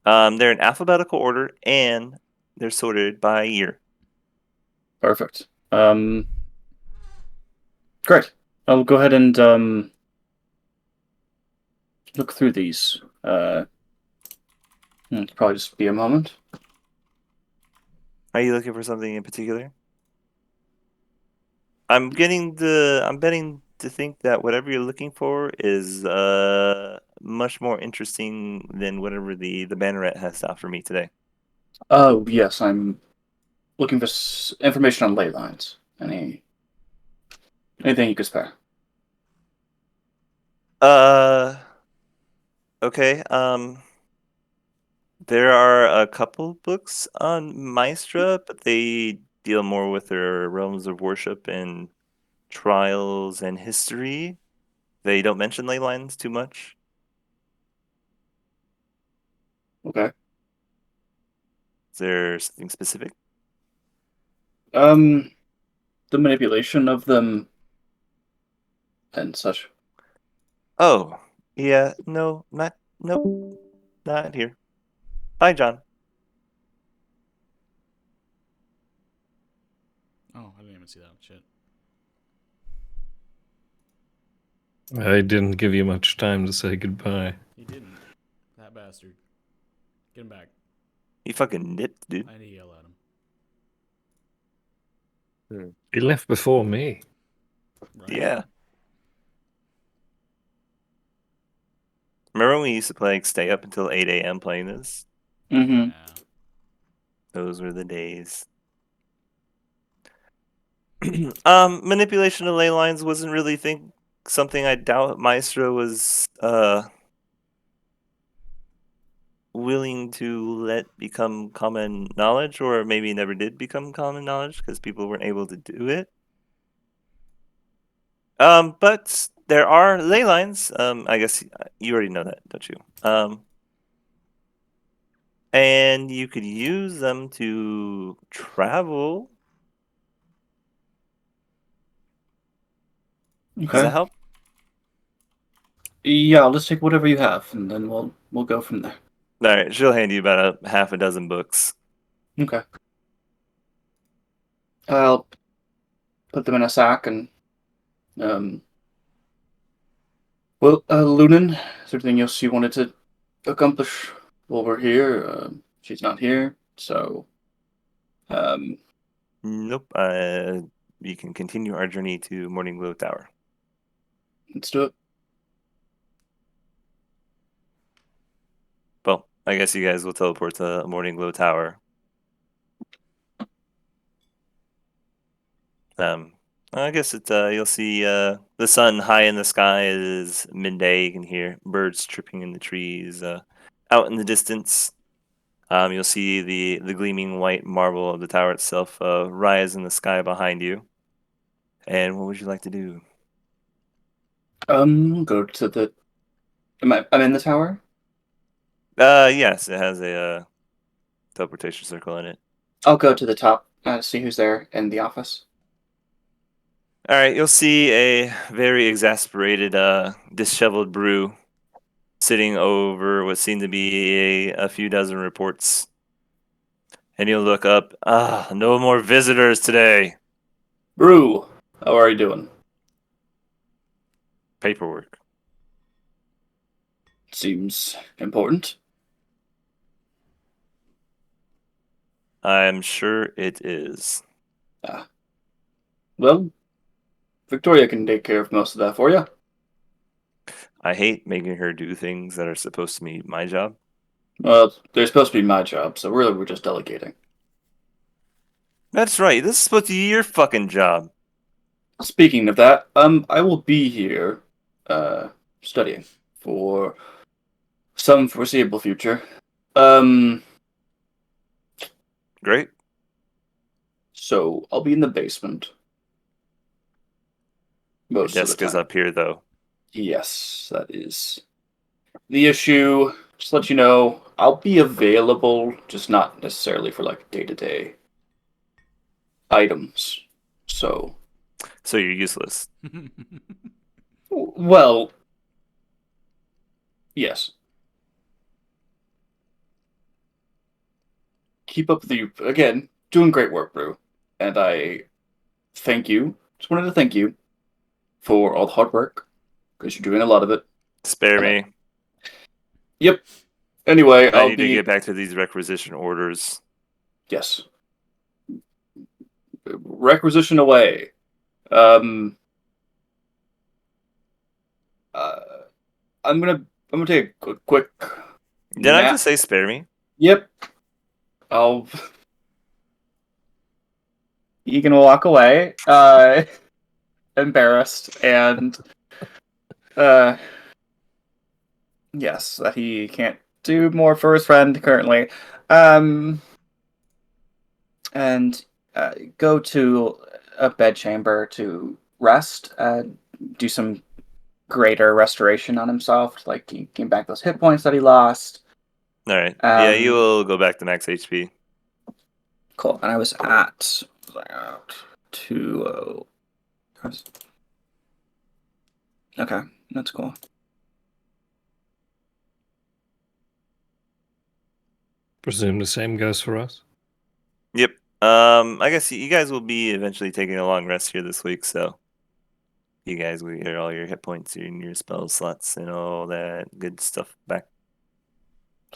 They're in alphabetical order and they're sorted by year. Perfect. Great. I'll go ahead and look through these. It'll probably just be a moment. Are you looking for something in particular? I'm betting to think that whatever you're looking for is much more interesting than whatever the banneret has to offer me today. Oh, yes, I'm looking for information on ley lines. Anything you could spare. Okay. There are a couple books on Maestra, but they deal more with their realms of worship and trials and history. They don't mention ley lines too much. Okay. Is there something specific? The manipulation of them and such. Oh, yeah. No, not here. Bye, John. Oh, I didn't even see that shit. I didn't give you much time to say goodbye. He didn't. That bastard. Get him back. He fucking nipped, dude. I need to yell at him. He left before me. Right? Yeah. Remember when we used to play, like, stay up until 8 a.m. playing this? Mm-hmm. Yeah. Those were the days. Manipulation of ley lines wasn't really something I doubt Maestro was willing to let become common knowledge, or maybe never did become common knowledge because people weren't able to do it. But there are ley lines. I guess you already know that, don't you? And you could use them to travel. Does Okay. that help? Yeah, I'll just take whatever you have, and then we'll go from there. All right, she'll hand you about a half a dozen books. Okay. I'll put them in a sack and well, Lunan, is there anything else you wanted to accomplish while we're here? She's not here, so um Nope. We can continue our journey to Morning Glow Tower. let's do it. Well, I guess you guys will teleport to Morning Glow Tower. I guess it's you'll see the sun high in the sky. It is midday. You can hear birds chirping in the trees. Out in the distance, you'll see the gleaming white marble of the tower itself rise in the sky behind you. And what would you like to do? Go to the. I'm in the tower. Yes, it has a teleportation circle in it. I'll go to the top. See who's there in the office. All right, you'll see a very exasperated, disheveled brew sitting over what seem to be a few dozen reports. And you'll look up. No more visitors today. Brew, how are you doing? Paperwork. Seems important. I'm sure it is. Well, Victoria can take care of most of that for you. I hate making her do things that are supposed to be my job. Well, they're supposed to be my job, so really we're just delegating. That's right. This is supposed to be your fucking job. Speaking of that, I will be here, studying for some foreseeable future. Great. So I'll be in the basement. Your Most of the desk is time. up here, though. Yes, that is the issue. Just to let you know, I'll be available, just not necessarily for like day-to-day items. So, So you're useless. well, yes. Keep up the again, doing great work, Brew. And I thank you. Just wanted to thank you for all the hard work because you're doing a lot of it. Spare Hello. me. Yep. Anyway, I I'll need to be get back to these requisition orders. yes. Requisition away. Um. Uh, I'm gonna take a quick Did I nap. just say spare me? Yep. I'll. You can walk away, embarrassed, and yes, that he can't do more for his friend currently. Um, and go to a bedchamber to rest, do some greater restoration on himself, like he gain back those hit points that he lost. All right. Yeah, you Um, will go back to max HP. Cool. And I was at 2. Okay, that's cool. Presume the same goes for us. Yep. I guess you guys will be eventually taking a long rest here this week, so you guys will get all your hit points and your spell slots and all that good stuff back.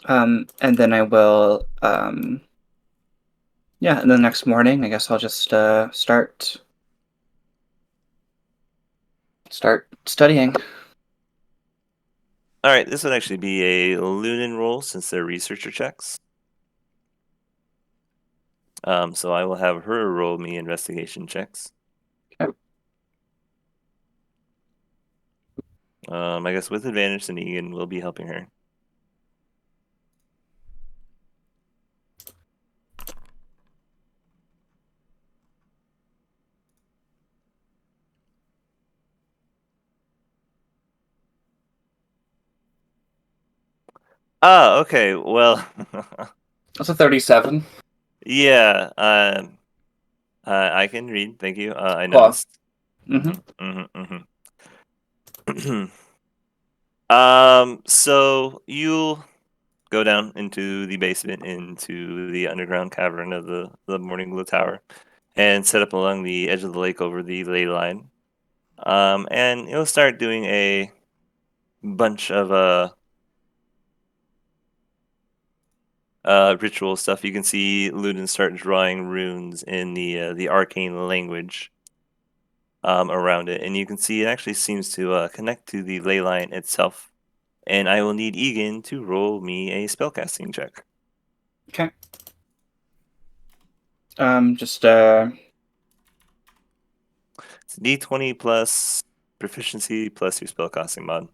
And then I will, yeah, and the next morning, I guess I'll just start studying. All right, this would actually be a Lunan roll since they're researcher checks. So I will have her roll me investigation checks. Okay. I guess with advantage, then Egan will be helping her. Okay. Well, That's a 37. yeah. I can read. Thank you. I Cool. noticed. Mm-hmm. So go down into the basement, into the underground cavern of the Morning Glow Tower, and set up along the edge of the lake over the ley line. And you'll start doing a bunch of ritual stuff. You can see Ludin start drawing runes in the arcane language around it, and you can see it actually seems to connect to the ley line itself. And I will need Egan to roll me a spellcasting check. Okay. Just It's D20 plus proficiency plus your spellcasting mod.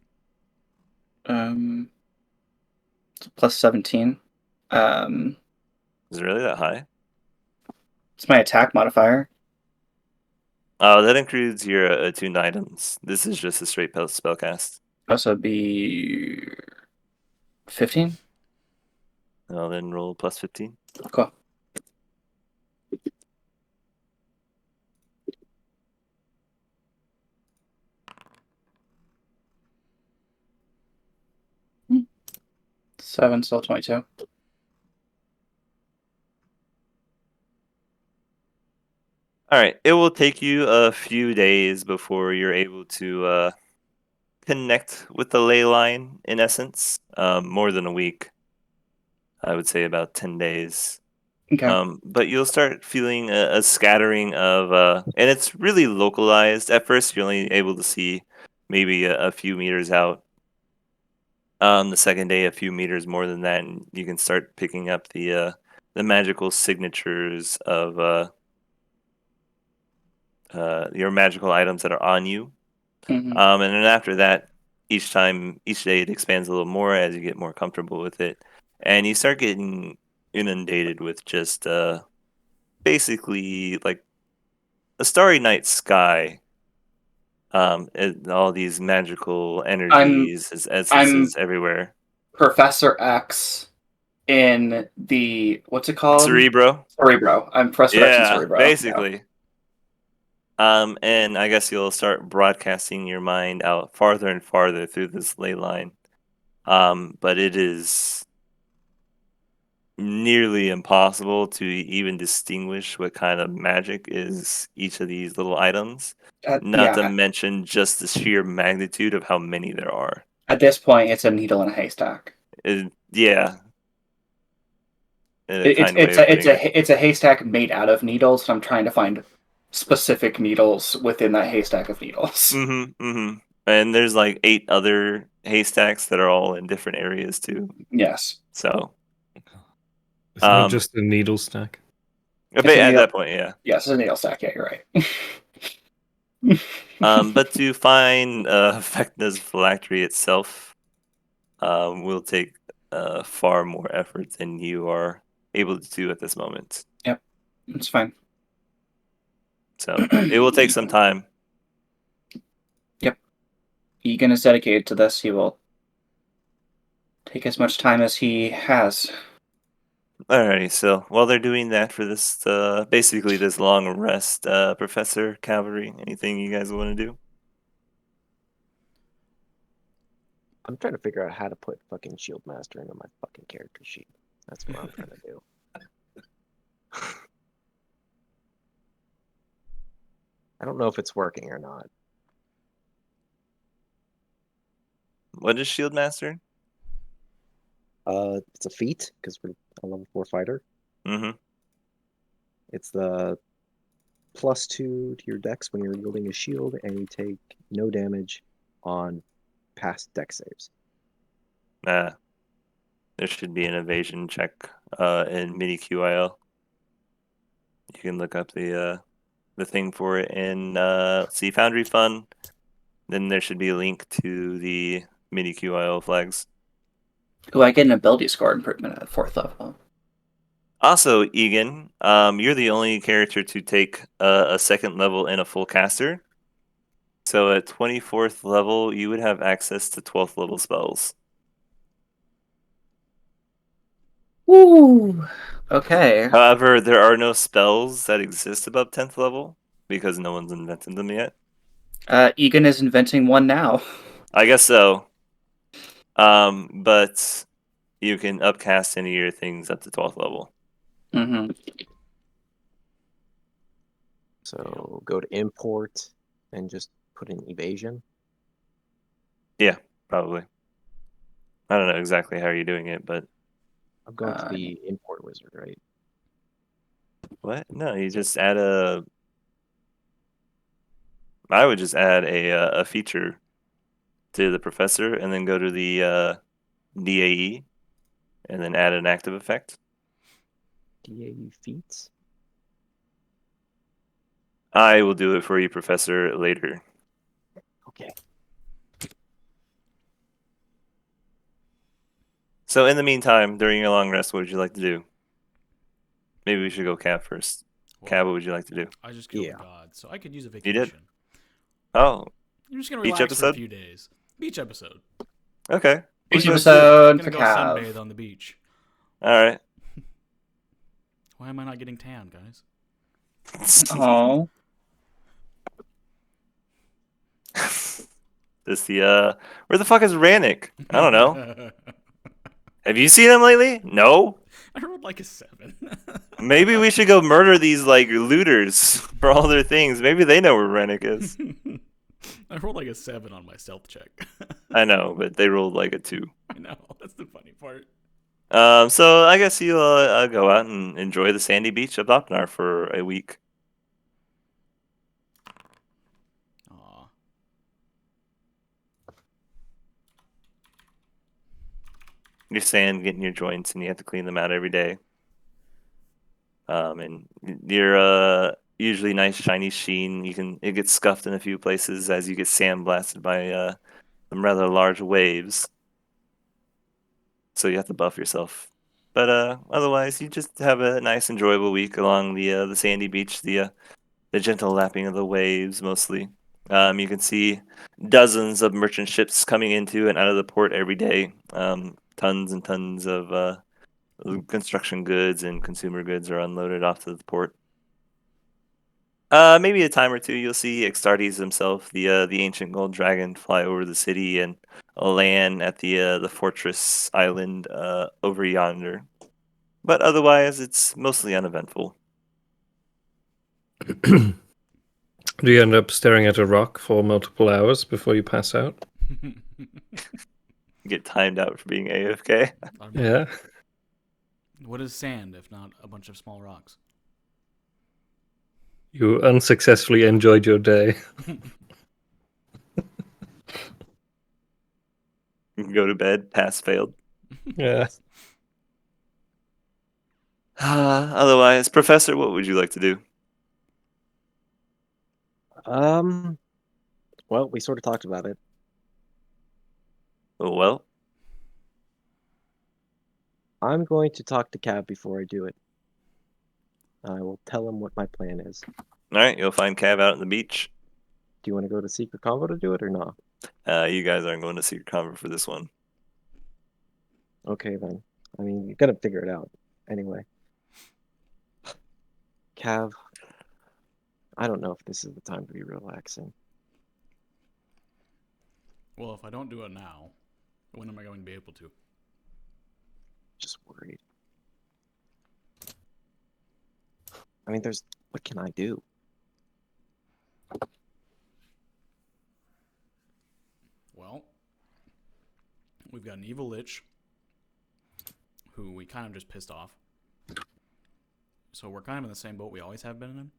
plus 17. Is it really that high? It's my attack modifier. Oh, that includes your attuned items. This is just a straight spellcast. Also be 15. I'll then roll plus 15. Cool. Seven, still 22. All right. It will take you a few days before you're able to connect with the ley line, in essence. More than a week. I would say about 10 days. Okay. But you'll start feeling a scattering of, and it's really localized. At first, you're only able to see maybe a few meters out. The second day, a few meters more than that, and you can start picking up the magical signatures of your magical items that are on you. Mhm. And then after that, each day it expands a little more as you get more comfortable with it, and you start getting inundated with just basically like a starry night sky. And all these magical energies, essences I'm everywhere. Professor X in the what's it called? Cerebro. Cerebro. I'm Professor X in Yeah, Cerebro. basically. And I guess you'll start broadcasting your mind out farther and farther through this ley line. But it is nearly impossible to even distinguish what kind of magic is each of these little items. Not to Yeah. mention just the sheer magnitude of how many there are. At this point, it's a needle in a haystack. Yeah. In a It's kind way of putting it. it's a haystack made out of needles. So I'm trying to find specific needles within that haystack of needles. Mm-hmm. Mm-hmm. And there's like 8 other haystacks that are all in different areas too. Yes. So It's not just a needle stack. at It's a needle. that point, yeah. Yes, it's a needle stack. Yeah, you're right. But to find Vecna's phylactery itself will take far more effort than you are able to do at this moment. Yep, it's fine. So it will take some time. Yep. Egan is dedicated to this. He will take as much time as he has. Alrighty, so while they're doing that for this, basically this long rest, Professor Cavalry, anything you guys want to do? I'm trying to figure out how to put fucking Shield Mastering on my fucking character sheet. That's what I'm trying to do. I don't know if it's working or not. What is Shield Master? It's a feat because we're a level 4 fighter. Mm-hmm. It's the +2 to your dex when you're wielding a shield, and you take no damage on past dex saves. There should be an evasion check in MIDI QIL. You can look up the thing for it in let's see, Foundry Fun. Then there should be a link to the MIDI QIL flags. Ooh, I get an ability score improvement at 4th level. Also, Egan, you're the only character to take a 2nd level in a full caster. So at 24th level, you would have access to 12th level spells. Woo! Okay. However, there are no spells that exist above 10th level because no one's invented them yet. Egan is inventing one now. I guess so. But you can upcast any of your things up to 12th level. Mm-hmm. So go to import and just put in evasion. Yeah, probably. I don't know exactly how you're doing it, but I'm going to the import wizard, right? what? No, you just add a. I would just add a feature to the professor, and then go to the DAE, and then add an active effect. DAU feats. I will do it for you, Professor, later. Okay. So in the meantime, during your long rest, what would you like to do? Maybe we should go Cab first. Cab, what would you like to do? I just killed Yeah. a god, so I could use a You vacation. did? Oh, I'm just gonna Beach relax for a episode? few days. Beach episode. okay. Each Let's do episode Gonna for go Cav. sunbathe on the beach. it. All right. Why am I not getting tan, guys? Oh, This where the fuck is Rannick? I don't know. Have you seen him lately? No. I rolled like a 7. Maybe we should go murder these like looters for all their things. Maybe they know where Rennick is. I rolled like a 7 on my stealth check. I know, but they rolled like a 2. I know, that's the funny part. So I guess you'll go out and enjoy the sandy beach of Opnar for a week. Aw. Your sand getting your joints, and you have to clean them out every day. And your usually nice shiny sheen, it gets scuffed in a few places as you get sandblasted by some rather large waves. So you have to buff yourself. But otherwise, you just have a nice, enjoyable week along the sandy beach, the gentle lapping of the waves, mostly. You can see dozens of merchant ships coming into and out of the port every day. Tons and tons of construction goods and consumer goods are unloaded off to the port. Maybe a time or two, you'll see Extartes himself, the ancient gold dragon, fly over the city and land at the fortress island over yonder. But otherwise, it's mostly uneventful. Do you end up staring at a rock for multiple hours before you pass out? You get timed out for being AFK. Yeah. What is sand if not a bunch of small rocks? You unsuccessfully enjoyed your day. You can go to bed, pass failed. Yeah. Otherwise, Professor, what would you like to do? Well, we sort of talked about it. Well, I'm going to talk to Cav before I do it. I will tell him what my plan is. all right, you'll find Cav out on the beach. Do you want to go to Secret Convo to do it or not? You guys aren't going to Secret Convo for this one. Okay, then. I mean, you're gonna figure it out. Anyway. Cav, I don't know if this is the time to be relaxing. Well, if I don't do it now, when am I going to be able to? Just worried. I mean, what can I do? Well, we've got an evil lich who we kind of just pissed off. So we're kind of in the same boat we always have been in.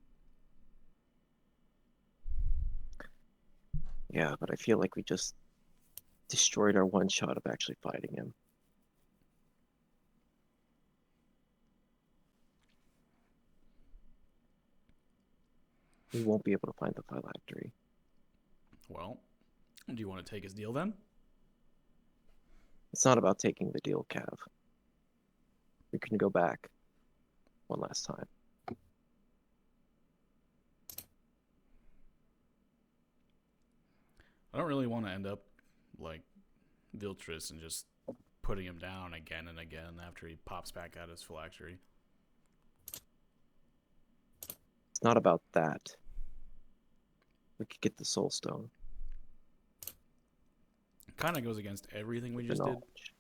Yeah, but I feel like we just destroyed our one shot of actually fighting him. We won't be able to find the phylactery. Well, do you want to take his deal then? It's not about taking the deal, Cav. We can go back one last time. I don't really want to end up like Viltris and just putting him down again and again after he pops back out his phylactery. It's not about that. We could get the soul stone. Kind of goes against everything we The just did. knowledge.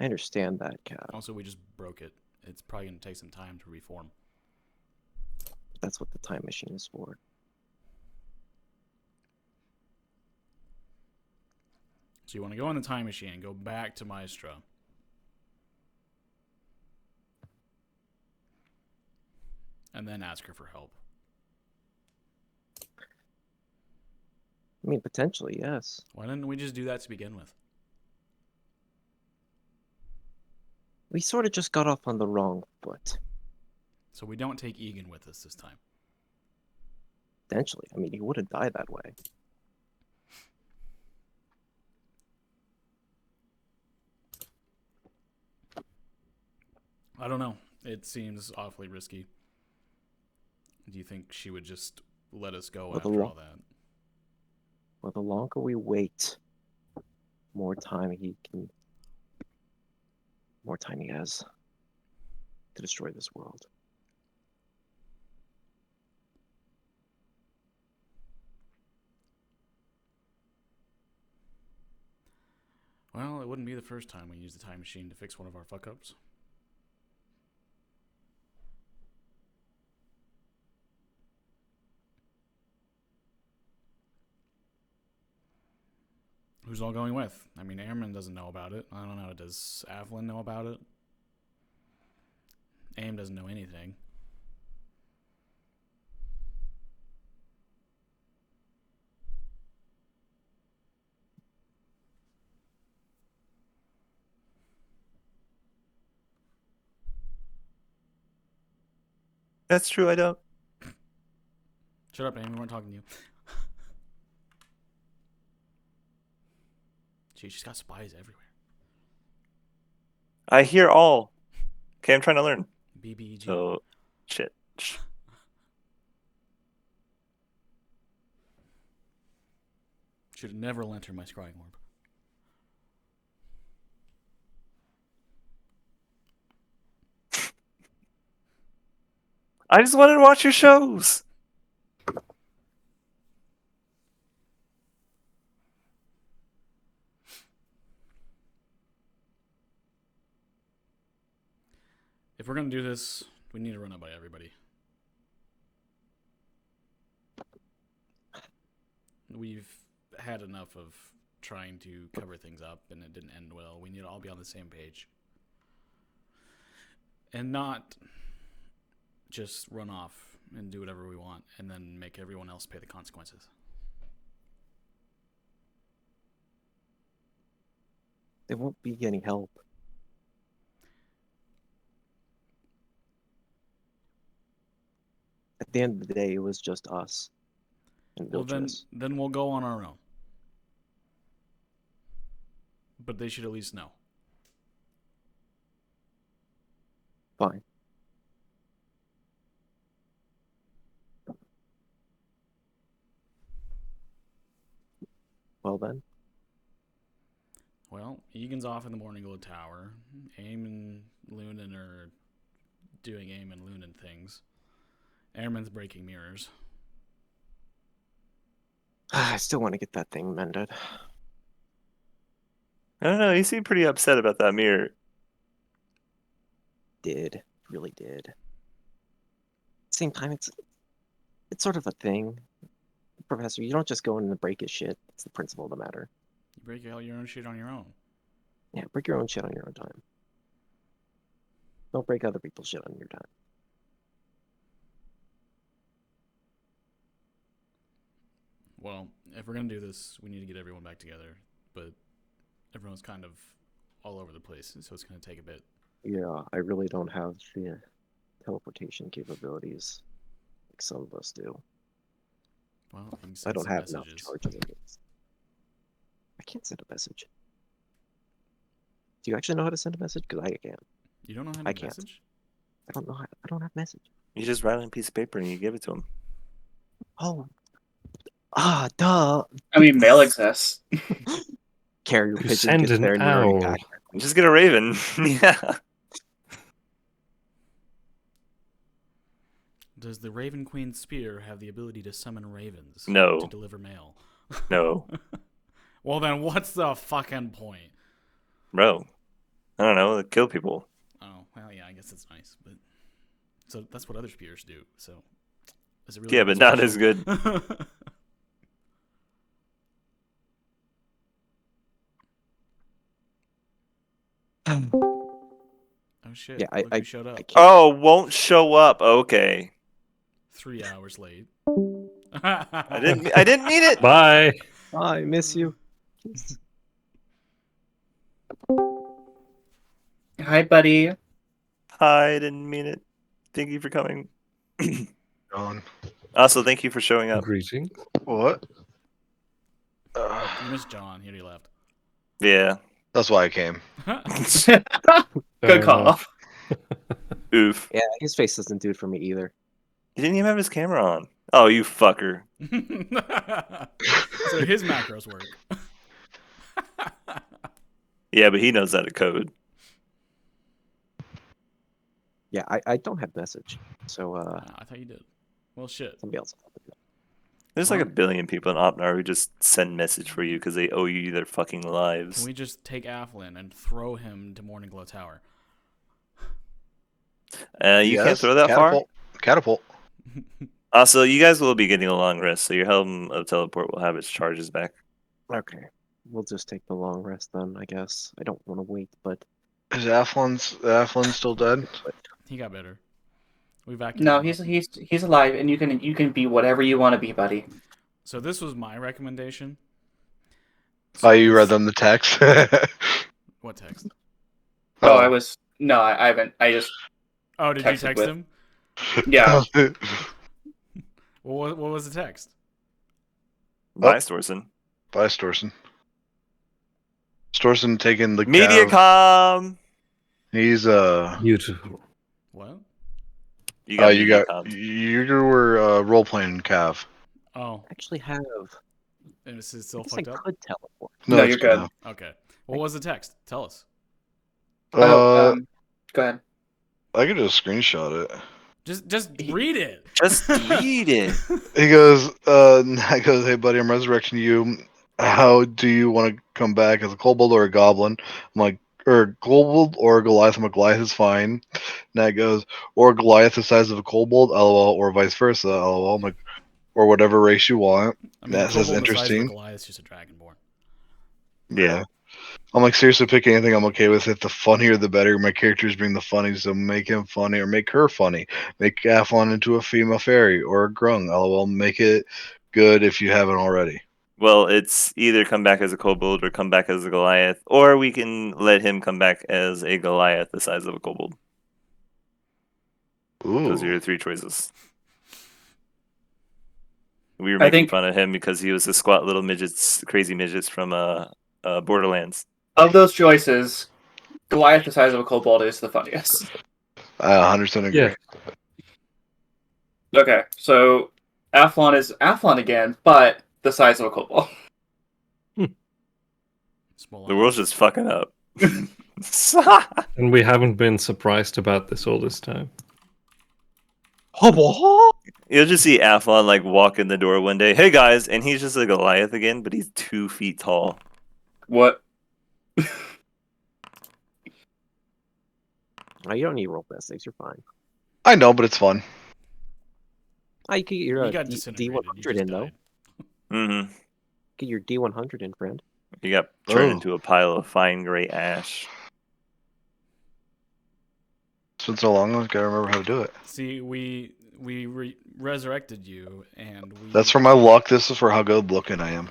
understand that, Cap. Also, we just broke it. It's probably going to take some time to reform. That's what the time machine is for. So you want to go in the time machine and go back to Maestro. And then ask her for help. I mean, potentially, yes. Why didn't we just do that to begin with? We sort of just got off on the wrong foot. So we don't take Egan with us this time. Potentially. I mean, he wouldn't die that way. I don't know. It seems awfully risky. Do you think she would just let us go Well, after all that? Well, the longer we wait, more time he has to destroy this world. Well, it wouldn't be the first time we used the time machine to fix one of our fuck-ups. Who's all going with? I mean, Airman doesn't know about it. I don't know. Does Avalon know about it? AIM doesn't know anything. That's true, I don't. Shut up, AIM. We weren't talking to you. She's got spies everywhere. I hear all. Okay, I'm trying to learn. BBG. So, shit. Should have never lent her my scrying orb. I just wanted to watch your shows. If we're going to do this, we need to run it by everybody. We've had enough of trying to cover things up, and it didn't end well. We need to all be on the same page. And not just run off and do whatever we want, and then make everyone else pay the consequences. There won't be any help. At the end of the day, it was just us and Well, Viltress. then we'll go on our own. But they should at least know. Fine. Well then. Well, Egan's off in the Morning Glow Tower. AIM and Lunan are doing AIM and Lunan things. Airman's breaking mirrors. I still want to get that thing mended. I don't know. You seem pretty upset about that mirror. Really did. Same time, it's sort of a thing. Professor, you don't just go in and break his shit. It's the principle of the matter. You break all your own shit on your own. Yeah, break your own shit on your own time. Don't break other people's shit on your time. Well, if we're going to do this, we need to get everyone back together. But everyone's kind of all over the place, so it's going to take a bit. Yeah, I really don't have the teleportation capabilities like some of us do. Well, you can I send don't some have enough messages. charges in this. I can't send a message. Do you actually know how to send a message? Because I can't. You don't know how to I can't. message? I don't know how. I don't have message. You just write on a piece of paper and you give it to him. Oh. Duh. I mean, mail exists. Carrier You pigeon send gets an there and you're already owl. back. Just get a raven. Yeah. Does the Raven Queen spear have the ability to summon ravens? No. To deliver mail? No. Well, then what's the fucking point? Bro. I don't know, kill people. Oh, well, yeah, I guess it's nice, but so that's what other spears do. So is it really Yeah, that but not as special? good. Oh shit! Yeah, Look who showed I up. can't. Oh, won't show up. Okay. 3 hours late. I didn't mean it. Bye. I miss you. Jeez. Hi, buddy. Hi, I didn't mean it. Thank you for coming. Gone. Also, thank you for showing up. Greeting. What? You missed John. He already left. Yeah. That's why I came. Good call. enough. Oof. Yeah, his face doesn't do it for me either. He didn't even have his camera on. Oh, you fucker. So his macros work. Yeah, but he knows how to code. Yeah, I don't have message, so I thought you did. Well, shit. somebody else. There's like a billion people in Opnar who just send message for you because they owe you their fucking lives. Can we just take Aflin and throw him to Morning Glow Tower? You can't throw that far? Catapult. Also, you guys will be getting a long rest, so your Helm of Teleport will have its charges back. Okay, we'll just take the long rest then. I guess I don't want to wait, but Is Aflin still dead? He got better. We No, vacuumed him up. he's alive, and you can be whatever you want to be, buddy. So this was my recommendation. Oh, you this- read them the text? What text? Oh, I haven't. I just Oh, did you Texted text with- him? yeah. What was the text? Bye, Storson. Bye, Storson. Storson taking the Cav. MediaCom! He's Beautiful. What? You got you got MediaCom. you were role playing Cav. Oh, I actually have. and is it I still guess I fucked up? could teleport. No, it's you're good. now. Okay. What was the text? Tell us. Go ahead. I could just screenshot it. Just read it. Just read it. He goes, hey buddy, I'm resurrecting you. How do you want to come back as a kobold or a goblin? I'm like, or a kobold or a Goliath. I'm like, Goliath is fine. Nat goes, or Goliath the size of a kobold, lol, or vice versa, lol. I'm like, or whatever race you want. I mean, That says Kobold the size of a interesting. Goliath's just a dragonborn. Yeah. I'm like, seriously, pick anything. I'm okay with it. The funnier, the better. My characters bring the funny, so make him funny or make her funny. Make Athlon into a female fairy or a grung. LOL. Make it good if you haven't already. Well, it's either come back as a kobold or come back as a Goliath, or we can let him come back as a Goliath the size of a kobold. Those are Ooh. your three choices. We were I making think- fun of him because he was the squat little midgets, crazy midgets from Borderlands. Of those choices, Goliath the size of a kobold is the funniest. I 100% agree. Yeah. Okay, so Athlon is Athlon again, but the size of a kobold. Small The world's eyes. just fucking up. And we haven't been surprised about this all this time. You'll just see Athlon like walk in the door one day. Hey guys, and he's just a Goliath again, but he's 2 feet tall. What? Oh, you don't need roll best you're fine. I know, but it's fun. Oh, you could get your You got D disintegrated. You D100 just in though. died. Mm-hmm. Get your D100 in, friend. He got turned Oh. into a pile of fine gray ash. It's been so long, I gotta remember how to do it. See, we resurrected you, and we. That's for my luck. This is for how good looking I am.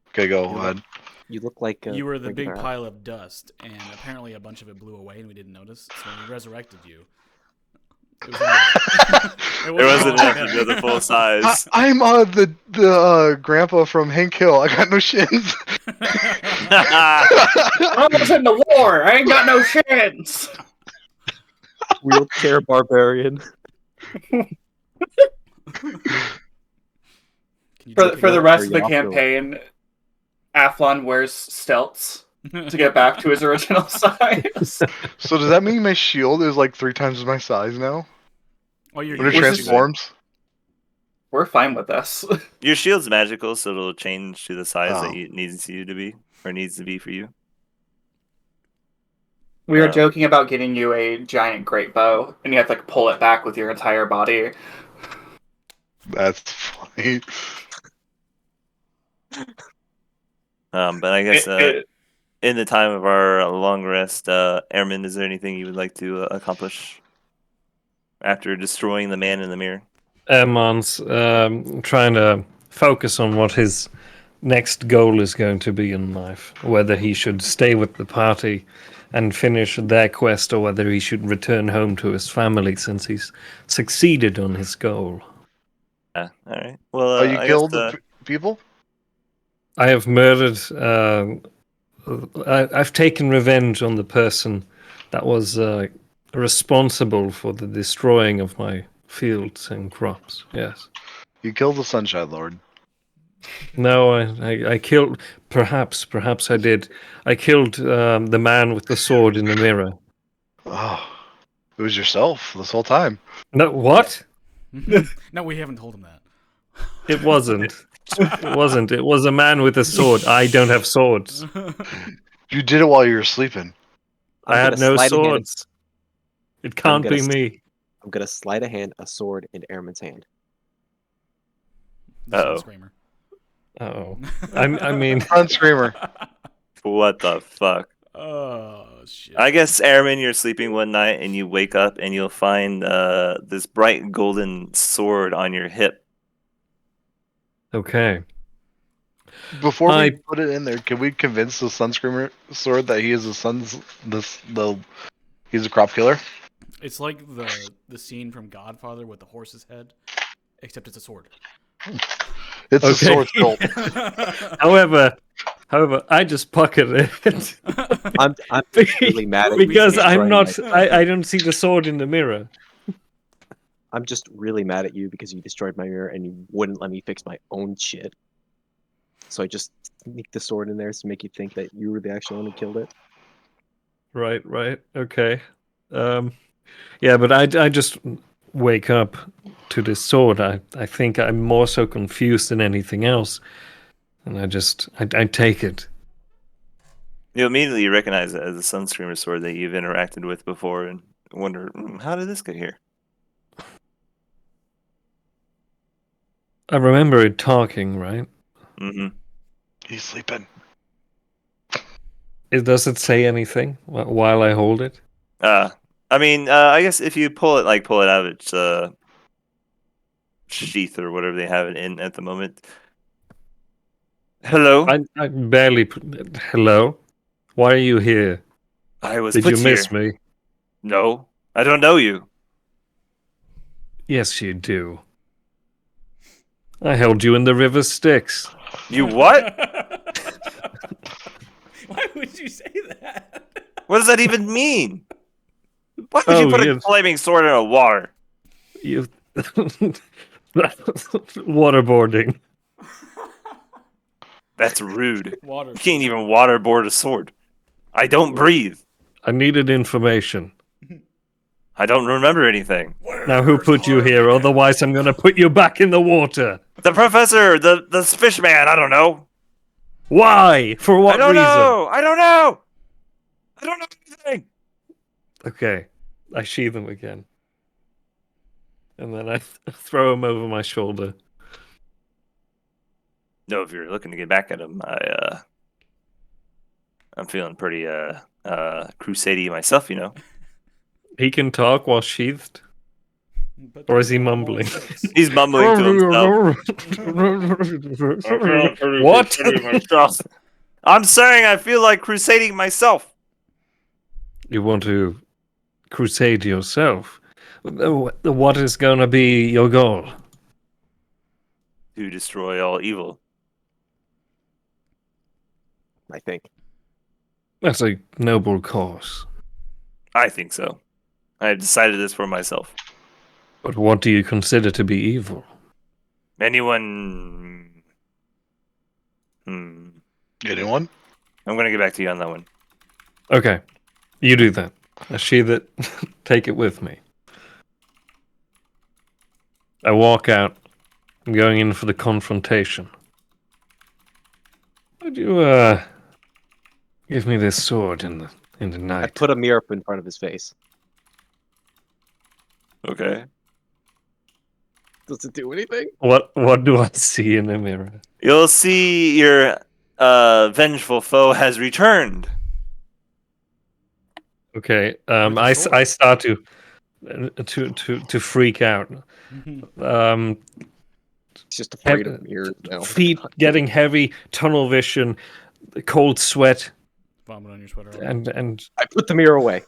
Okay, go You ahead. You look like a You were the big regular- pile of dust, and apparently a bunch of it blew away, and we didn't notice. So when we resurrected you, it was It wasn't enough to go the full size. I'm the grandpa from Hank Hill. I got no shins. I was in the war. I ain't got no shins. wheelchair barbarian. Can you For take the it? rest of the Yasuo. campaign, Athlon wears stelts to get back to his original size. So does that mean my shield is like 3 times my size now? Oh, you're When it Which is- transforms? We're fine with this. Your shield's magical, so it'll change to the size Oh. that it needs you to be, or needs to be for you. We were Oh. joking about getting you a giant great bow, and you have to like pull it back with your entire body. That's funny. But I guess It- in the time of our long rest, Airman, is there anything you would like to accomplish after destroying the man in the mirror? Erman's trying to focus on what his next goal is going to be in life. Whether he should stay with the party and finish their quest, or whether he should return home to his family since he's succeeded on his goal. All right. Well, Oh, you I guess killed the people? I have murdered. I've taken revenge on the person that was responsible for the destroying of my fields and crops. Yes. You killed the Sunshine Lord. No, I killed. Perhaps I did. I killed the man with the sword in the mirror. Oh, it was yourself this whole time. No, what? No, we haven't told him that. It wasn't. It wasn't. It was a man with a sword. I don't have swords. You did it while you were sleeping. I had no swords. It can't be me. I'm gonna slide a sword into Airman's hand. The Sun Uh-oh. Screamer. Oh, I mean, Sun Screamer. What the fuck? Oh shit. I guess, Airman, you're sleeping one night and you wake up and you'll find this bright golden sword on your hip. okay. Before we I- put it in there, can we convince the Sun Screamer sword that he is he's a crop killer? It's like the scene from Godfather with the horse's head, except it's a sword. It's a Okay. sword cult. However, I just pocketed it I'm really mad at you because for I'm destroying not. I don't see the sword in the mirror. I'm just really mad at you because you destroyed my mirror and you wouldn't let me fix my own shit. So I just sneaked the sword in there to make you think that you were the actual one who killed it. Right. Okay. Yeah, but I just wake up to this sword. I think I'm more so confused than anything else, and I take it. You immediately recognize it as a Sun Screamer sword that you've interacted with before and wonder, how did this get here? I remember it talking, right? Mm-hmm. He's sleeping. Does it say anything while I hold it? I mean, I guess if you pull it out of its sheath or whatever they have it in at the moment. Hello? I barely. Hello? Why are you here? I was Did put you miss here. me? No, I don't know you. Yes, you do. I held you in the river Styx. You what? Why would you say that? What does that even mean? Why would you Oh, put a yes. flaming sword in a water? You. Waterboarding. That's rude. Water. You can't even waterboard a sword. I don't breathe. I needed information. I don't remember anything. Now, who put you here? Otherwise, I'm going to put you back in the water. The professor, the fish man, I don't know. Why? For what I don't reason? know. I don't know. I don't know anything. Okay, I sheathe him again. And then I throw him over my shoulder. No, if you're looking to get back at him, I'm feeling pretty crusadey myself, you know. He can talk while sheathed? But Or is he they're all mumbling? words. He's mumbling to himself. What? Myself. I'm saying I feel like crusading myself. You want to crusade yourself? What is going to be your goal? To destroy all evil. I think. That's a noble cause. I think so. I have decided this for myself. But what do you consider to be evil? Anyone? Anyone? I'm gonna get back to you on that one. Okay, you do that. I sheathe it. Take it with me. I walk out. I'm going in for the confrontation. Would you give me this sword in in the I night. put a mirror up in front of his face. Okay. Does it do anything? What do I see in the mirror? You'll see your vengeful foe has returned. Okay. With a I sword. start to freak out. He's just afraid of mirrors now. Feet God getting damn. heavy, tunnel vision, cold sweat, Vomit on your sweater. and I put the mirror away.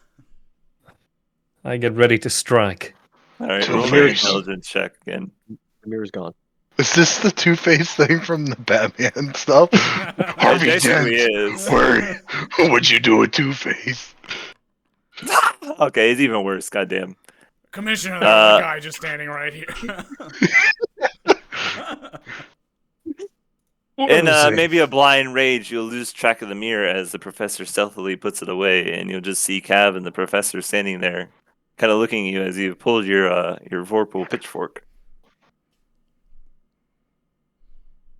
I get ready to strike. All right, Two roll an Face. intelligence check again. The mirror's gone. Is this the Two-Face thing from the Batman stuff? Harvey It basically Dent, is. what'd you do with Two-Face? Okay, it's even worse. Goddamn. Commissioner, there's Uh, a guy just standing right here. What In is it? maybe a blind rage, you'll lose track of the mirror as the professor stealthily puts it away, and you'll just see Cav and the professor standing there, kind of looking at you as you pulled your Vorpal pitchfork.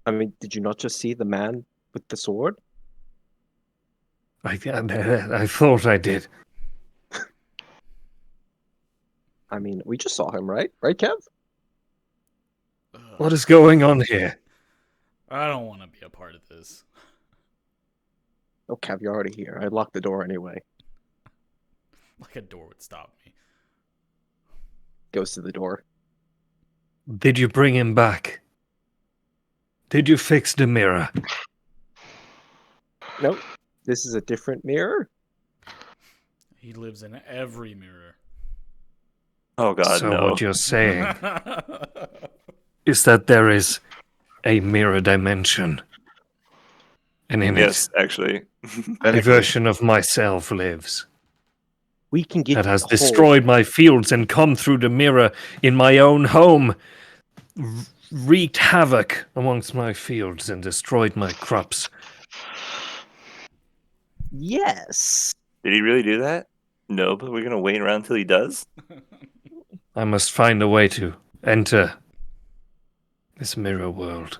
I mean, did you not just see the man with the sword? I thought I did. I mean, we just saw him, right? Right, Kev? What is going on here? I don't want to be a part of this. Oh, Kev, you're already here. I locked the door anyway. Like a door would stop me. Goes to the door. Did you bring him back? Did you fix the mirror? Nope. This is a different mirror. He lives in every mirror. Oh God, So no! what you're saying is that there is a mirror dimension, and in Yes, actually. it, a version of myself lives We can get that has hold- destroyed my fields and come through the mirror in my own home, wreaked havoc amongst my fields and destroyed my crops. Yes. Did he really do that? No, but we're gonna wait around until he does. I must find a way to enter this mirror world.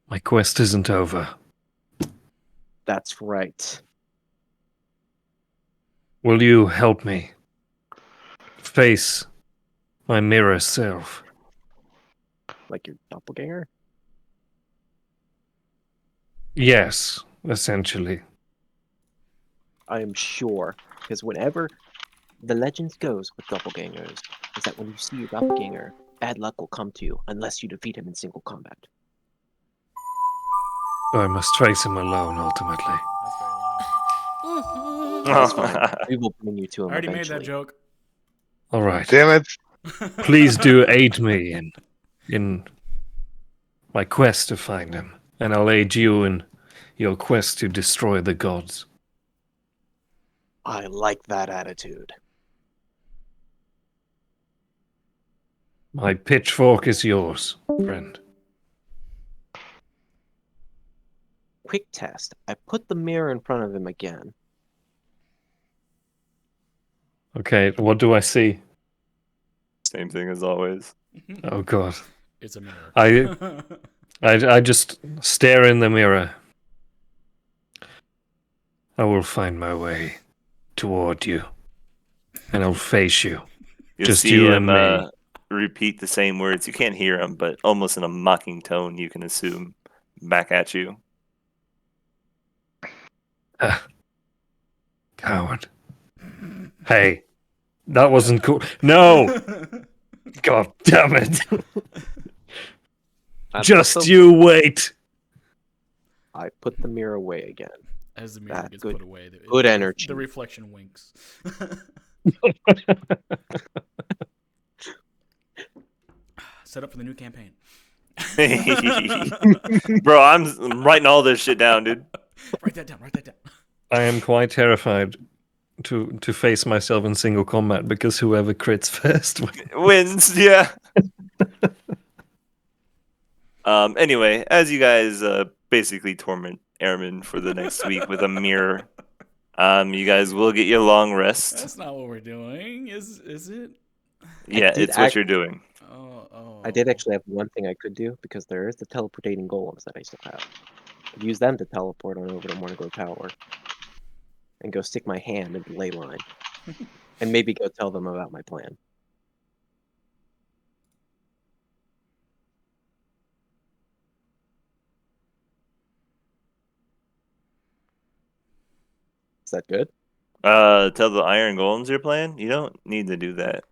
My quest isn't over. That's right. Will you help me face my mirror self? Like your doppelganger? Yes, essentially. I am sure. Because whenever the legends goes with doppelgangers, is that when you see your doppelganger, bad luck will come to you unless you defeat him in single combat. I must face him alone, ultimately. That's very loud. That's fine. We will bring you to I him already eventually. made that joke. All right. Damn it. Please do aid me in my quest to find him, and I'll aid you in your quest to destroy the gods. I like that attitude. My pitchfork is yours, friend. Quick test. I put the mirror in front of him again. Okay, what do I see? Same thing as always. Oh god. It's a mirror. I just stare in the mirror. I will find my way toward you, and I'll face you. You'll Just see you him and me. repeat the same words. You can't hear him, but almost in a mocking tone, you can assume back at you. Coward. Hey, that wasn't cool. No! God damn it. Just you wait. I put the mirror away again. As the mirror That gets good- put away, good energy. The reflection winks. Set up for the new campaign. Bro, I'm writing all this shit down, dude. Write that down. Write that down. I am quite terrified to face myself in single combat because whoever crits first Wins, yeah. Anyway, as you guys basically torment Airman for the next week with a mirror, you guys will get your long rest. That's not what we're doing, is it? Yeah, did it's what you're doing. Oh. I did actually have one thing I could do because there is the teleportating golems that I still have. Use them to teleport on over to Morning Tower. And go stick my hand in the ley line. And maybe go tell them about my plan. Is that good? Tell the Iron Golems your plan? You don't need to do that.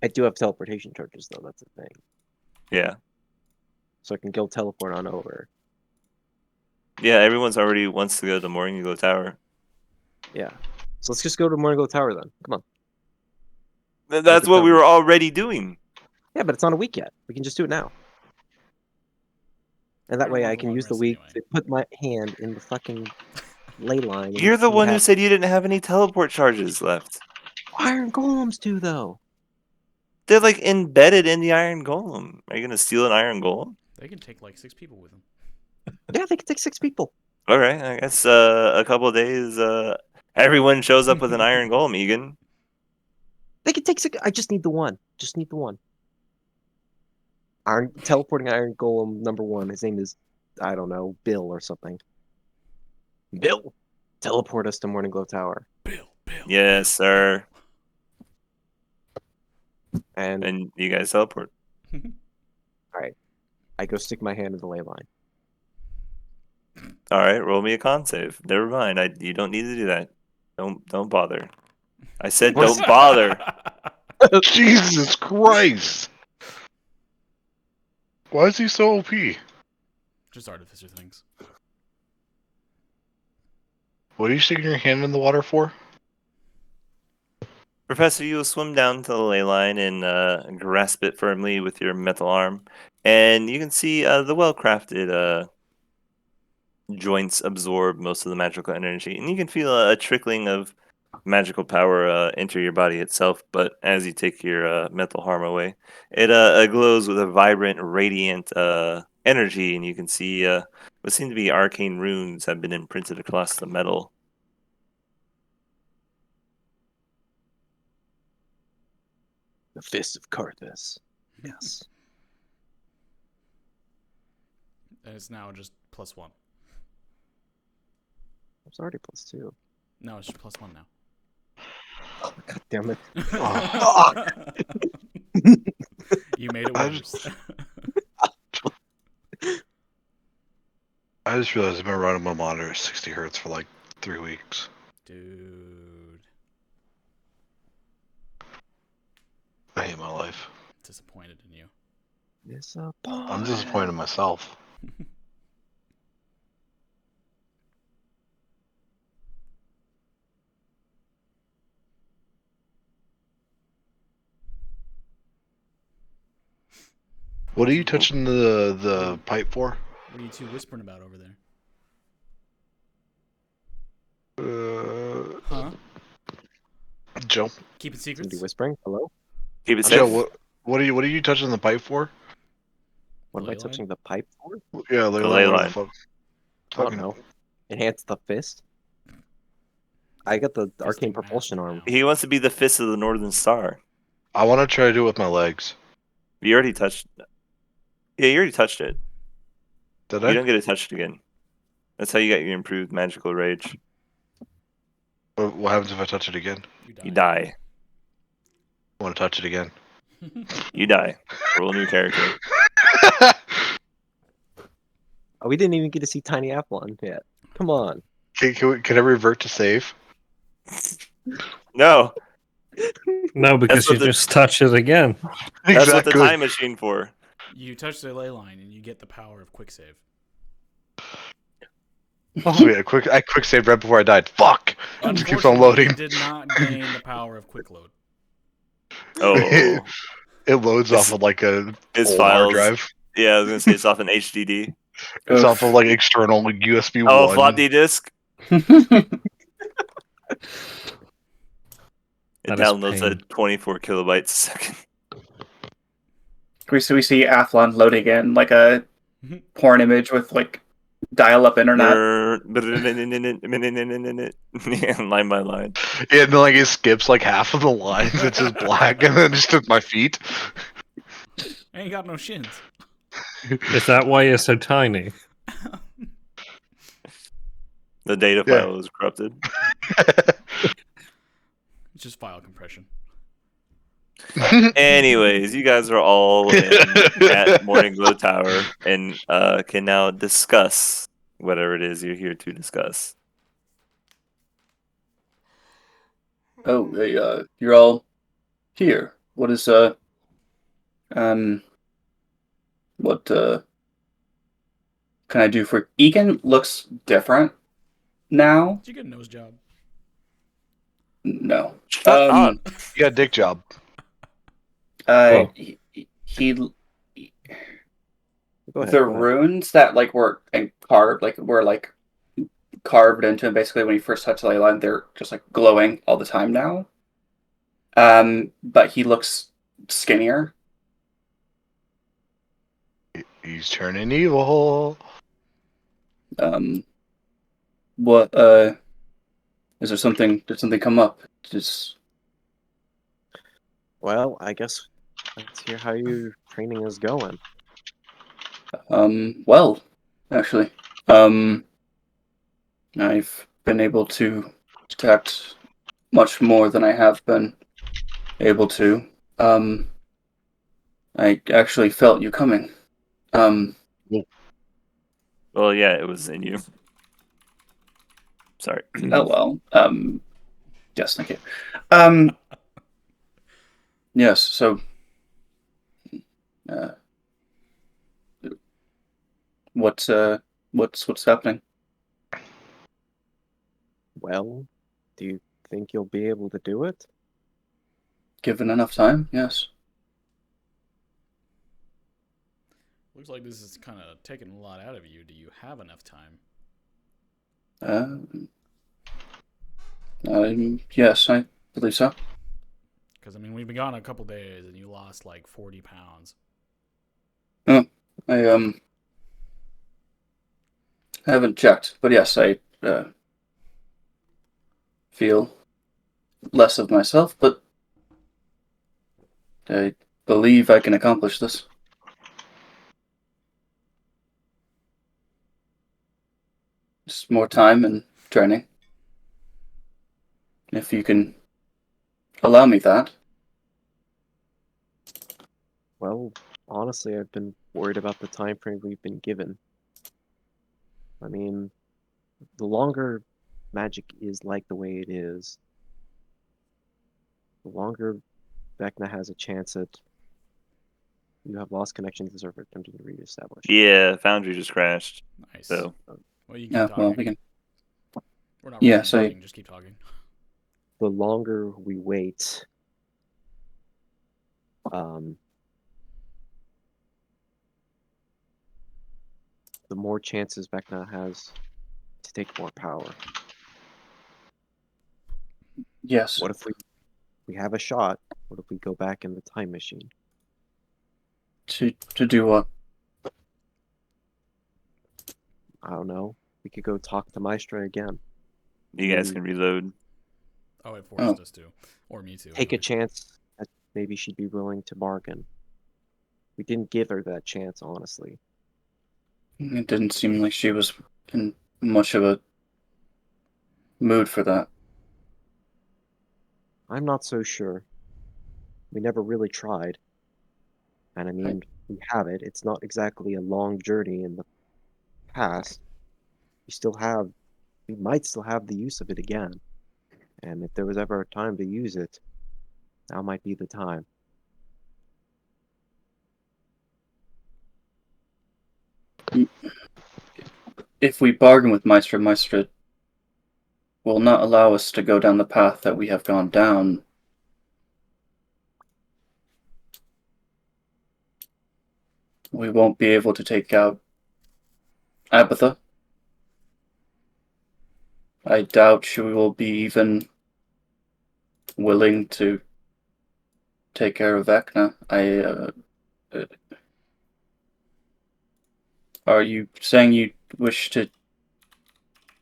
I do have teleportation charges, though. That's the thing. Yeah. So I can go teleport on over. Yeah, everyone's already wants to go to the Morning Glow Tower. Yeah. So let's just go to Morning Tower then. Come on. That's it what we done. were already doing. Yeah, but it's not a week yet. We can just do it now. And that don't way want I the can long use the rest week anyway. to put my hand in the fucking ley line. And You're the see what one who happens. said you didn't have any teleport charges left. Iron Golems do, though. They're like embedded in the Iron Golem. Are you gonna steal an Iron Golem? They can take like 6 people with them. Yeah, they can take 6 people. All right, I guess a couple of days. Everyone shows up with an Iron Golem. Egan. They can take 6. I just need the one. Just need the one. Teleporting Iron Golem number 1. His name is, I don't know, Bill or something. Bill, teleport us to Morning Glow Tower. Bill. Yes, sir. And And you guys teleport. I go stick my hand in the ley line. All right, roll me a con save. Never mind. You don't need to do that. Don't bother. I said don't bother. Jesus Christ! Why is he so OP? Just artificer things. What are you sticking your hand in the water for? Professor, you will swim down to the ley line and grasp it firmly with your metal arm, and you can see the well-crafted joints absorb most of the magical energy, and you can feel a trickling of magical power enter your body itself. But as you take your mental harm away, it glows with a vibrant, radiant energy, and you can see what seem to be arcane runes have been imprinted across the metal. The Fist of Karthus. Yes. And it's now just +1. It's already +2. No, it's just +1 now. Oh, God damn it. You made it I worse. I just realized I've been running my monitor at 60 hertz for like 3 weeks. Dude. I hate my life. Disappointed in you. I'm disappointed in myself. What are you touching the pipe for? What are you two whispering about over there? Huh? Joe. Keeping Somebody secrets? whispering? Hello? Keep it Joe, safe. what are you touching the pipe for? What am I Ley line? touching the pipe for? Yeah, The ley what the line. fuck? I don't know. Enhance the fist? I got the arcane Fisting propulsion master arm. now. He wants to be the fist of the Northern Star. I want to try to do it with my legs. You already touched. Yeah, you already touched it. Did You I? don't get to touch it again. That's how you got your improved magical rage. What happens if I touch it again? You die. I want to touch it again. You die. Roll a new character. Oh, we didn't even get to see Tiny Athlon yet. Come on. Can I revert to save? No, No, because what you the- just touch it again. that's what the Exactly. time machine for. You touch the ley line and you get the power of quick save. Sweet, I quick saved right before I died. Fuck! It just keeps on Unfortunately, loading. you did not gain the power of quick load. Oh, It loads It's- off of like a his old hard files. drive. Yeah, I was gonna say it's off an HDD. It's off of like external like USB Oh, 1. floppy disk. It That is downloads pain. at 24 kilobytes a second. We see Athlon loading in like a porn image with like dial-up internet. Line by line. Yeah, and then like it skips like half of the lines. It's just black, and then just took my feet. I ain't got no shins. Is that why you're so tiny? The data Yeah. file was corrupted. It's just file compression. Anyways, you guys are all in at Morning Glow Tower and can now discuss whatever it is you're here to discuss. Oh, hey, you're all here. What is um what can I do for Egan? Looks different now. Did you get a nose job? No. Shut up. You got a dick job. Oh. He Go ahead. the go ahead. runes that like were carved, like were like carved into him basically when he first touched the ley line, they're just like glowing all the time now. But he looks skinnier. He's turning evil. What is there something? Did something come up? Just Well, I guess let's hear how your training is going. well, actually, I've been able to detect much more than I have been able to. I actually felt you coming. Well, yeah, it was in you. Sorry. Oh well. Yes, thank you. Yes. So, uh, what's happening? Well, do you think you'll be able to do it? Given enough time, yes. Looks like this is kind of taking a lot out of you. Do you have enough time? Yes, I believe so. Because, I mean, we've been gone a couple days and you lost like 40 pounds. I haven't checked, but yes, I feel less of myself, but I believe I can accomplish this. Just more time and training. If you can allow me that. Well, honestly, I've been worried about the time frame we've been given. I mean, the longer magic is like the way it is, the longer Vecna has a chance at you have lost connection to the server attempting to reestablish. Yeah, Foundry just crashed. Nice. So Well, you keep Yeah, talking. well, we can. We're not Yeah, really so- ending, just keep talking. The longer we wait, the more chances Vecna has to take more power. Yes. What if we have a shot? What if we go back in the time machine? To do what? I don't know. We could go talk to Maestra again. you guys can reload. Oh, it forced us to. Or me to. Take a anyway. chance that maybe she'd be willing to bargain. We didn't give her that chance, honestly. It didn't seem like she was in much of a mood for that. I'm not so sure. We never really tried. And I mean, we have it. It's not exactly a long journey in the past. We might still have the use of it again. And if there was ever a time to use it, now might be the time. If we bargain with Maestra will not allow us to go down the path that we have gone down. We won't be able to take out Abatha. I doubt she will be even willing to take care of Vecna. Are you saying you wish to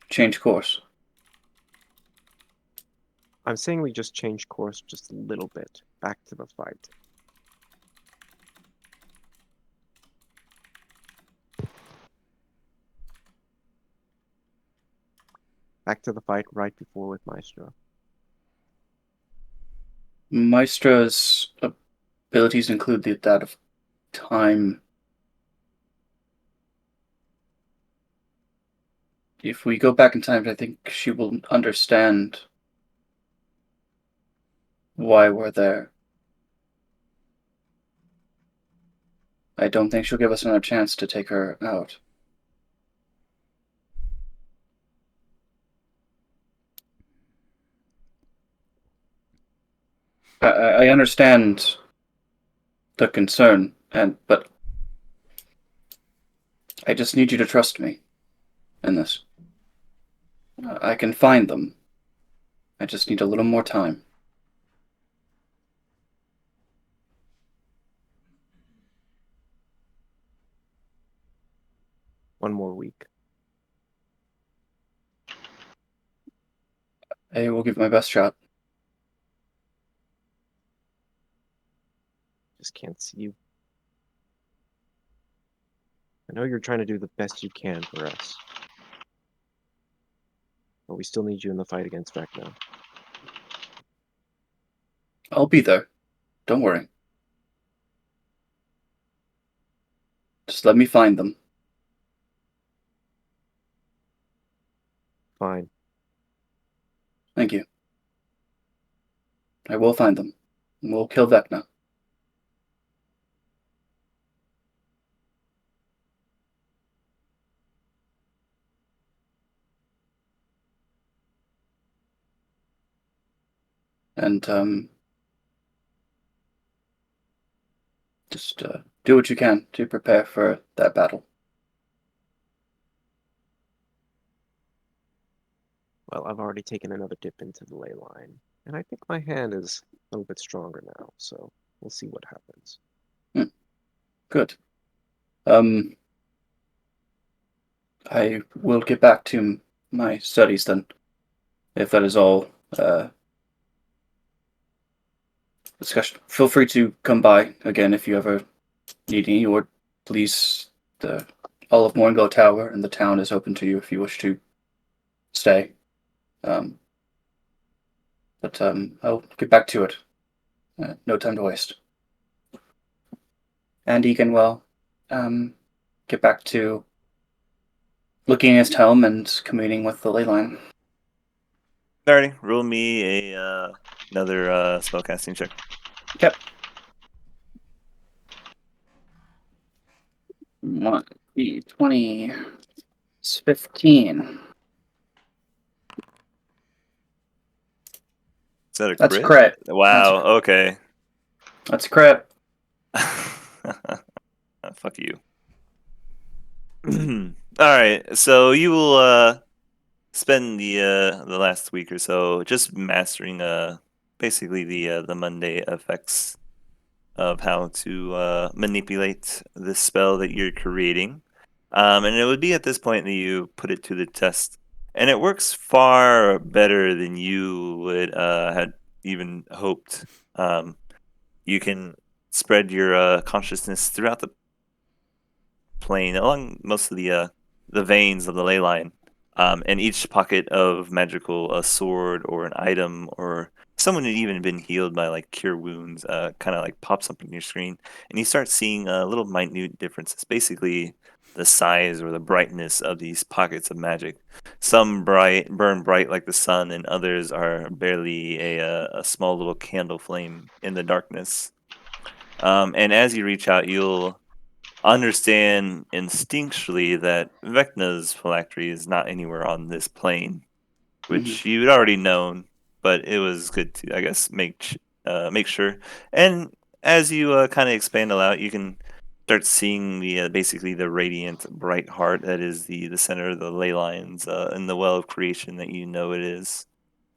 change course? I'm saying we just change course just a little bit. Back to the fight. back to the fight right before with Maestro. Maestro's abilities include that of time. If we go back in time, I think she will understand why we're there. I don't think she'll give us another chance to take her out. I understand the concern, but I just need you to trust me in this. I can find them. I just need a little more time. One more week. I will give my best shot. Just can't see you. I know you're trying to do the best you can for us. But we still need you in the fight against Vecna. I'll be there. Don't worry. Just let me find them. Fine. Thank you. I will find them. And we'll kill Vecna. And just do what you can to prepare for that battle. Well, I've already taken another dip into the ley line, and I think my hand is a little bit stronger now, so we'll see what happens. Good. I will get back to my studies then, if that is all discussion. Feel free to come by again if you ever need any, or please, the Olive Moringo Tower and the town is open to you if you wish to stay. But I'll get back to it. No time to waste. And Egan will get back to looking at his helm and communing with the ley line. Alrighty, roll me another spellcasting check. Yep. 20. It's 15. Is that a That's crit? crit. Wow, okay. That's crit. Fuck you. Alright, so you will spend the last week or so just mastering basically the Monday effects of how to manipulate this spell that you're creating. And it would be at this point that you put it to the test. And it works far better than you would had even hoped. You can spread your consciousness throughout the plane along most of the veins of the ley line. And each pocket of magical a sword or an item or someone who'd even been healed by like cure wounds kind of like pops up on your screen, and you start seeing little minute differences, basically the size or the brightness of these pockets of magic. Some burn bright like the sun, and others are barely a small little candle flame in the darkness. And as you reach out, you'll understand instinctually that Vecna's phylactery is not anywhere on this plane, which you'd already known, but it was good to, I guess, make sure. And as you kind of expand out, you can start seeing the basically the radiant, bright heart that is the center of the ley lines in the well of creation that you know it is.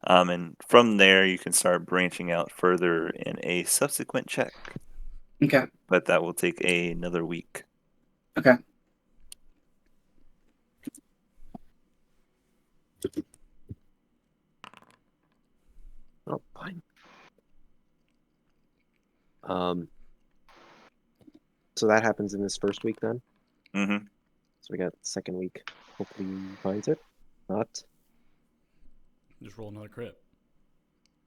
And from there, you can start branching out further in a subsequent check. Okay. But that will take another week. Okay. Oh, fine. So that happens in this first week then? Mm-hmm. So we got second week. Hopefully he finds it. Not. Just roll another crit.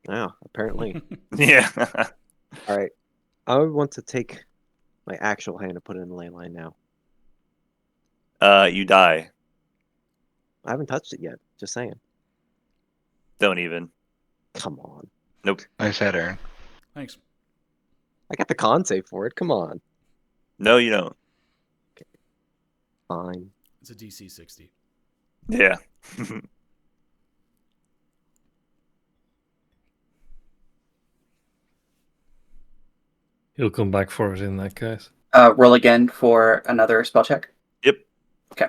Yeah, apparently. Yeah. All right. I would want to take my actual hand and put it in the ley line now. You die. I haven't touched it yet. Just saying. Don't even. Come on. Nope. Nice head, Aaron. Thanks. I got the con save for it. Come on. No, you don't. Fine. It's a DC 60. Yeah. He'll come back for it in that case. Roll again for another spell check. Yep. Okay.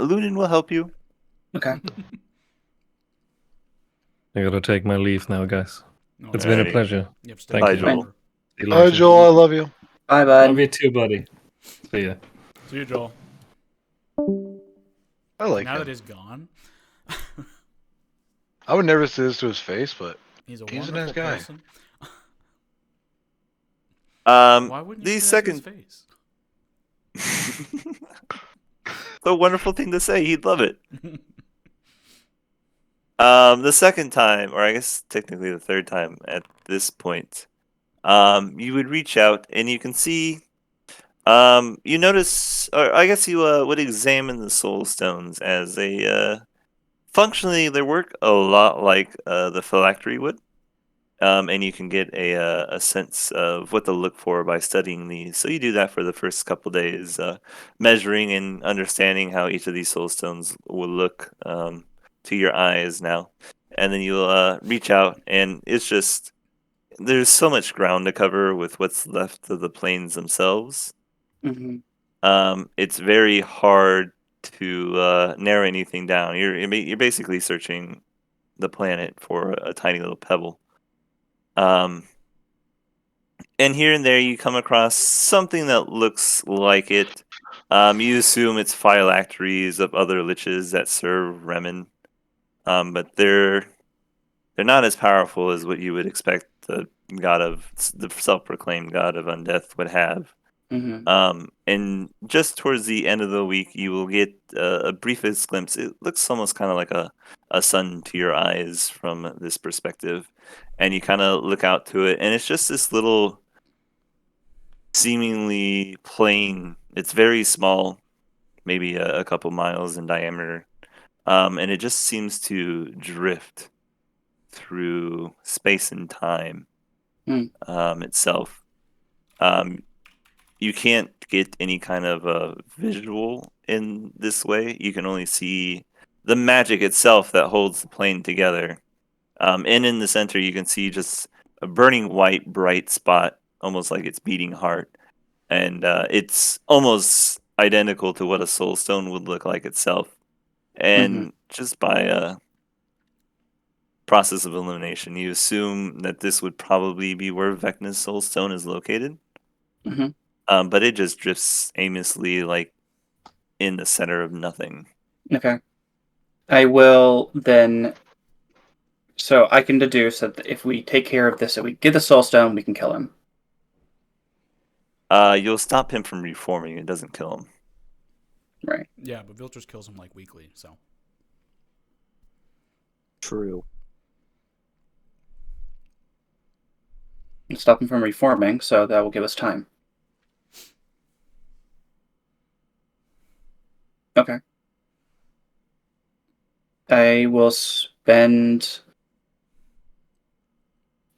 Lunin will help you. Okay. I gotta take my leave now, guys. No, It's been a Alrighty. pleasure. you have to Thank Bye, you. Joel. See you Hi, later. Joel. I love you. Bye, bud. Love you too, buddy. See ya. See you, Joel. I like Now him. that he's gone, I would never say this to his face, but he's a He's a wonderful nice guy. person. Why wouldn't you The say that to his second, face? the wonderful thing to say, he'd love it. The second time, or I guess technically the third time at this point, you would reach out and you can see, you notice, or I guess you would examine the soul stones as functionally they work a lot like the phylactery would. And you can get a sense of what to look for by studying these. So you do that for the first couple days, measuring and understanding how each of these soul stones will look to your eyes now. And then you'll reach out, and it's just there's so much ground to cover with what's left of the plains themselves. Hmm. It's very hard to narrow anything down. You're basically searching the planet for a tiny little pebble. Um, and here and there you come across something that looks like it. You assume it's phylacteries of other liches that serve Remen, but they're not as powerful as what you would expect the self-proclaimed god of undeath would have. Hmm. And just towards the end of the week, you will get a briefest glimpse. It looks almost kind of like a sun to your eyes from this perspective. And you kind of look out to it, and it's just this little, seemingly plain. It's very small, maybe a couple miles in diameter. And it just seems to drift through space and time itself. Um, you can't get any kind of a visual in this way. You can only see the magic itself that holds the plane together. And in the center, you can see just a burning white, bright spot, almost like it's beating heart. And it's almost identical to what a soul stone would look like itself. And just by a process of elimination, you assume that this would probably be where Vecna's soul stone is located. Hmm. But it just drifts aimlessly, like in the center of nothing. Okay. I will then. So I can deduce that if we take care of this, if we get the soul stone, we can kill him. You'll stop him from reforming. It doesn't kill him. Right. Yeah, but Vilters kills him like weekly, so. True. Stop him from reforming, so that will give us time. Okay. I will spend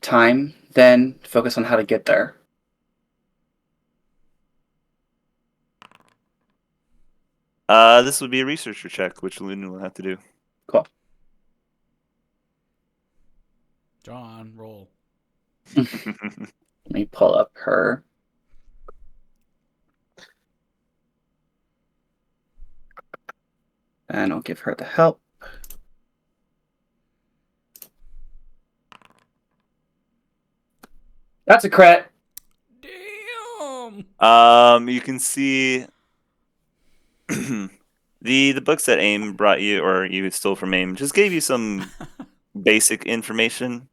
time then to focus on how to get there. This would be a researcher check, which Luna will have to do. Cool. John, roll. Let me pull up her. And I'll give her the help. That's a crit. Damn! You can see the books that AIM brought you, or you stole from AIM, just gave you some basic information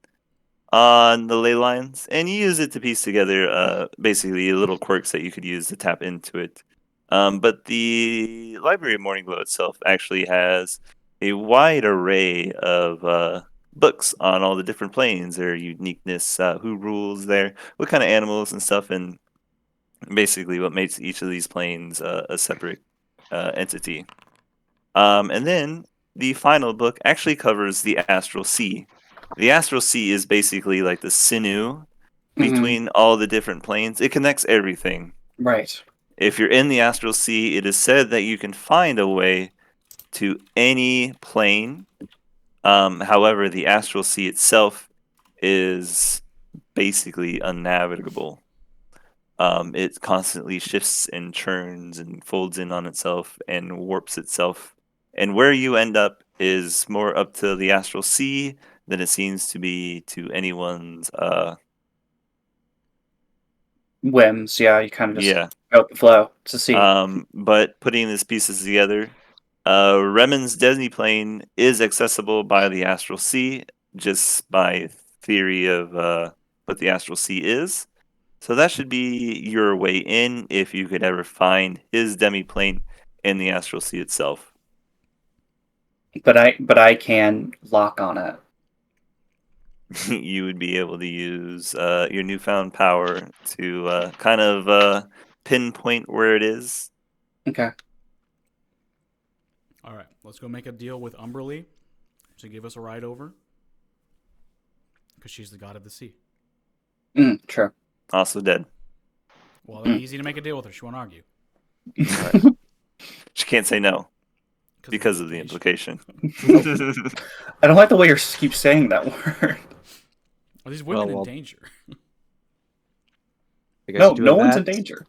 on the ley lines, and you use it to piece together basically little quirks that you could use to tap into it. But the Library of Morning Glow itself actually has a wide array of books on all the different planes, their uniqueness, who rules there, what kind of animals and stuff, and basically what makes each of these planes a separate entity. And then the final book actually covers the Astral Sea. The Astral Sea is basically like the sinew between all the different planes. It connects everything. Right. If you're in the Astral Sea, it is said that you can find a way to any plane. However, the Astral Sea itself is basically unnavigable. It constantly shifts and churns and folds in on itself and warps itself. And where you end up is more up to the Astral Sea than it seems to be to anyone's. Whims, yeah, you kind of just Yeah. go with the flow to see. But putting these pieces together, Remen's Disney plane is accessible by the Astral Sea, just by theory of what the Astral Sea is. So that should be your way in if you could ever find his demiplane in the Astral Sea itself. But I can lock on it. You would be able to use your newfound power to kind of pinpoint where it is. Okay. All right, let's go make a deal with Umberly to give us a ride over, because she's the god of the sea. Sure. Also dead. Well, it'll be easy to make a deal with her. She won't argue. She can't say no because of the implication. I don't like the way you keep saying that word. Are these women Well, in danger? I guess No, doing no one's in that, danger.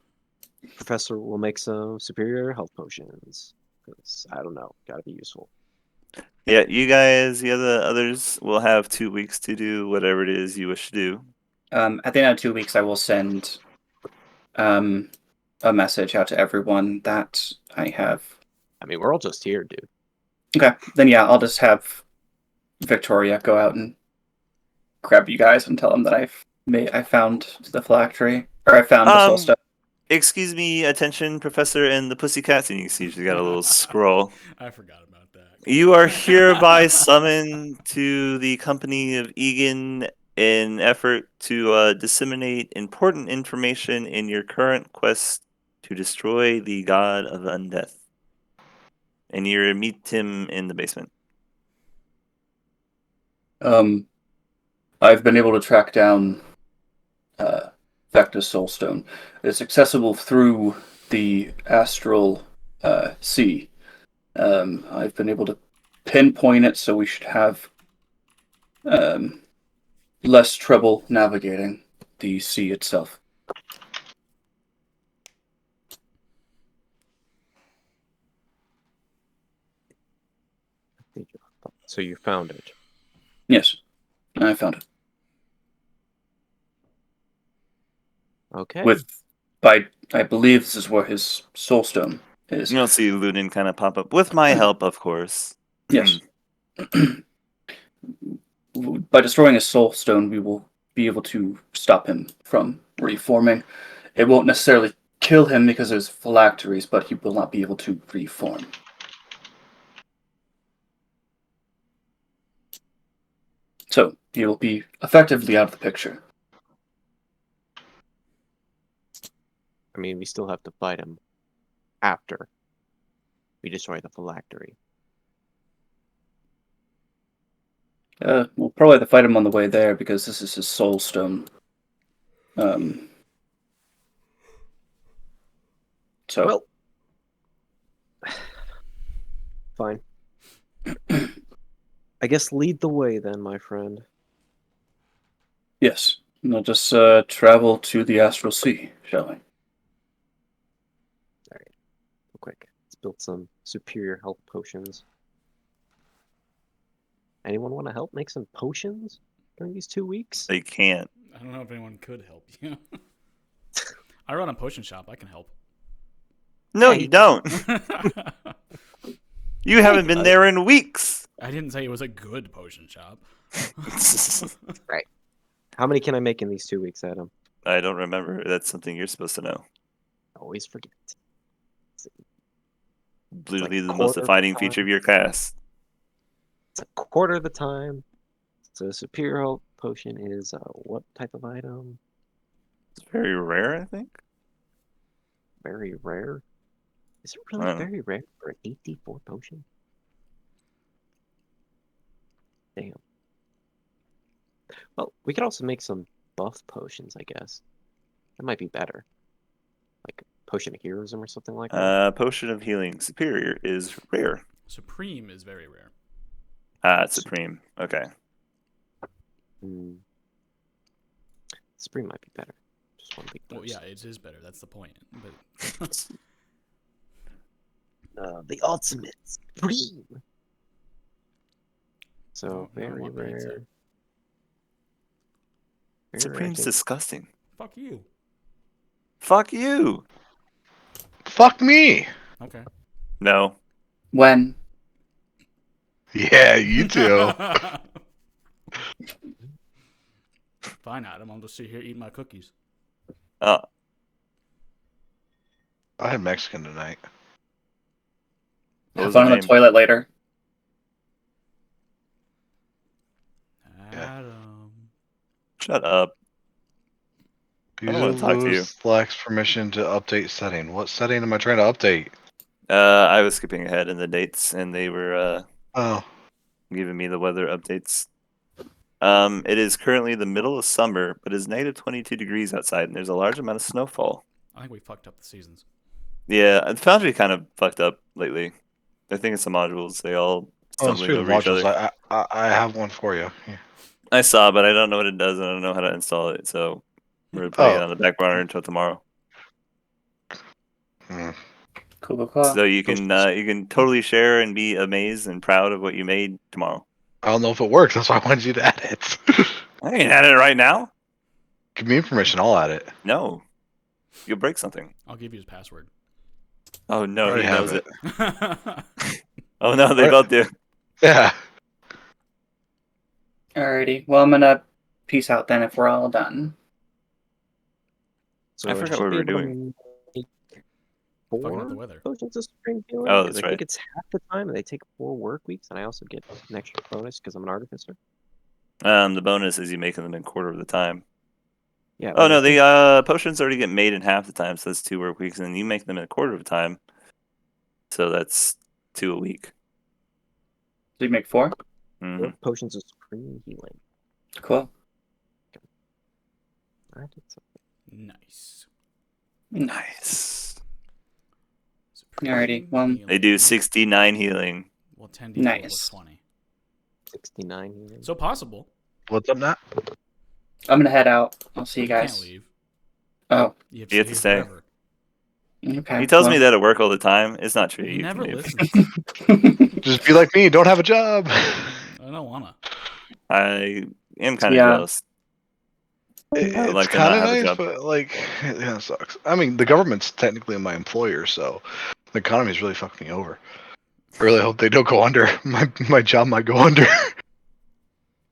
Professor will make some superior health potions. 'Cause, I don't know, gotta be useful. Yeah, you guys, the others will have 2 weeks to do whatever it is you wish to do. At the end of 2 weeks, I will send a message out to everyone that I have. I mean, we're all just here, dude. Okay, then yeah, I'll just have Victoria go out and grab you guys and tell them that I found the phylactery, or I found the soul stone. Excuse me, attention, Professor and the Pussycats, and you can see she's got a little scroll. I forgot about that. You are hereby summoned to the company of Egan in effort to disseminate important information in your current quest to destroy the god of undeath. And you meet him in the basement. I've been able to track down Vecta's soulstone. It's accessible through the astral sea. I've been able to pinpoint it, so we should have less trouble navigating the sea itself. So you found it. Yes, I found it. Okay. I believe this is where his soulstone is. You'll see Lunin kind of pop up with my help, of course. Yes. By destroying his soulstone, we will be able to stop him from reforming. It won't necessarily kill him because there's phylacteries, but he will not be able to reform. So he will be effectively out of the picture. I mean, we still have to fight him after we destroy the phylactery. We'll probably have to fight him on the way there because this is his soul stone. Well, fine. I guess lead the way then, my friend. Yes, we'll just travel to the astral sea, shall we? Alright, real quick. Let's build some superior health potions. Anyone want to help make some potions during these 2 weeks? They can't. I don't know if anyone could help you. I run a potion shop. I can help. No, you don't. You haven't been there in weeks. I didn't say it was a good potion shop. Right. How many can I make in these 2 weeks, Adam? I don't remember. That's something you're supposed to know. I always forget. literally the most quarter of the defining feature of time. your class. It's a quarter of the time. So superior health potion is what type of item? It's very rare, I think. Very rare. Is it I really don't know. very rare for an 8d4 potion? Damn. Well, we could also make some buff potions, I guess. That might be better. Like potion of heroism or something like that. Potion of healing superior is rare. Supreme is very rare. It's supreme. Okay. Supreme might be better. Just one big boost. Well, yeah, it is better. That's the point. But The ultimate Supreme. So No, I very want my answer. rare. Very rare, I Supreme's think. disgusting. fuck you. Fuck you. Fuck me. Okay. No. When? Yeah, you too. Fine, Adam. I'll just sit here eating my cookies. Oh, I had Mexican tonight. what Have was the fun on the name? toilet later. Yeah. Adam. Shut up. I don't want to talk to you. lacks permission to update setting. What setting am I trying to update? I was skipping ahead in the dates, and they were Oh, giving me the weather updates. It is currently the middle of summer, but it's negative 22 degrees outside, and there's a large amount of snowfall. I think we fucked up the seasons. Yeah, the Foundry kind of fucked up lately. I think it's the modules. They all stumbling speaking of over each modules, other. I have one for you. Yeah. I saw, but I don't know what it does, and I don't know how to install it. So we're putting it Oh. on the back burner until tomorrow. Hmm. Cool. So you can totally share and be amazed and proud of what you made tomorrow. I don't know if it works. That's why I wanted you to add it. I ain't at it right now. Give me permission. I'll add it. No, you'll break something. I'll give you his password. Oh I no, already he have knows it. it. Oh no, they Alright. both do. Yeah. Alrighty. Well, I'm gonna peace out then if we're all done. So I I forgot should what be we were able to doing. make Fucking up the 4 weather. potions of supreme healing. Oh, 'cause that's I right. think it's half the time, and they take 4 work weeks, and I also get an extra bonus because I'm an artificer. The bonus is you making them in quarter of the time. Yeah. Oh but no, I think- the potions already get made in half the time, so that's 2 work weeks, and you make them in a quarter of the time, so that's 2 a week. Did you make 4? Hmm. potions of supreme healing. Cool. I did something. Nice. Nice. Alrighty, well, They do 69 healing. Well, 10d4 Nice. plus 20. 69 healing. So possible. What's up, Nat? I'm gonna head out. I'll see you You can't guys. leave. Oh, You have You have to to stay here stay. forever. okay. He tells well. me that at work all the time. It's not true. He You never can leave. listens. Just be like me. Don't have a job. I don't wanna. I am kind of Yeah. jealous. It's like to kind not of have a nice, job. but like, it kind of sucks. I mean, the government's technically my employer, so the economy's really fucking me over. I really hope they don't go under. My job might go under.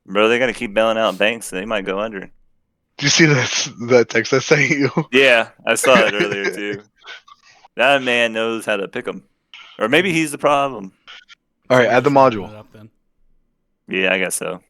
Bro, they got to keep bailing out banks. They might go under. Do you see that text I sent you? Yeah, I saw it earlier too. That man knows how to pick them. Or maybe he's the problem. All right, So we add the just open module. it up then. Yeah, I guess so.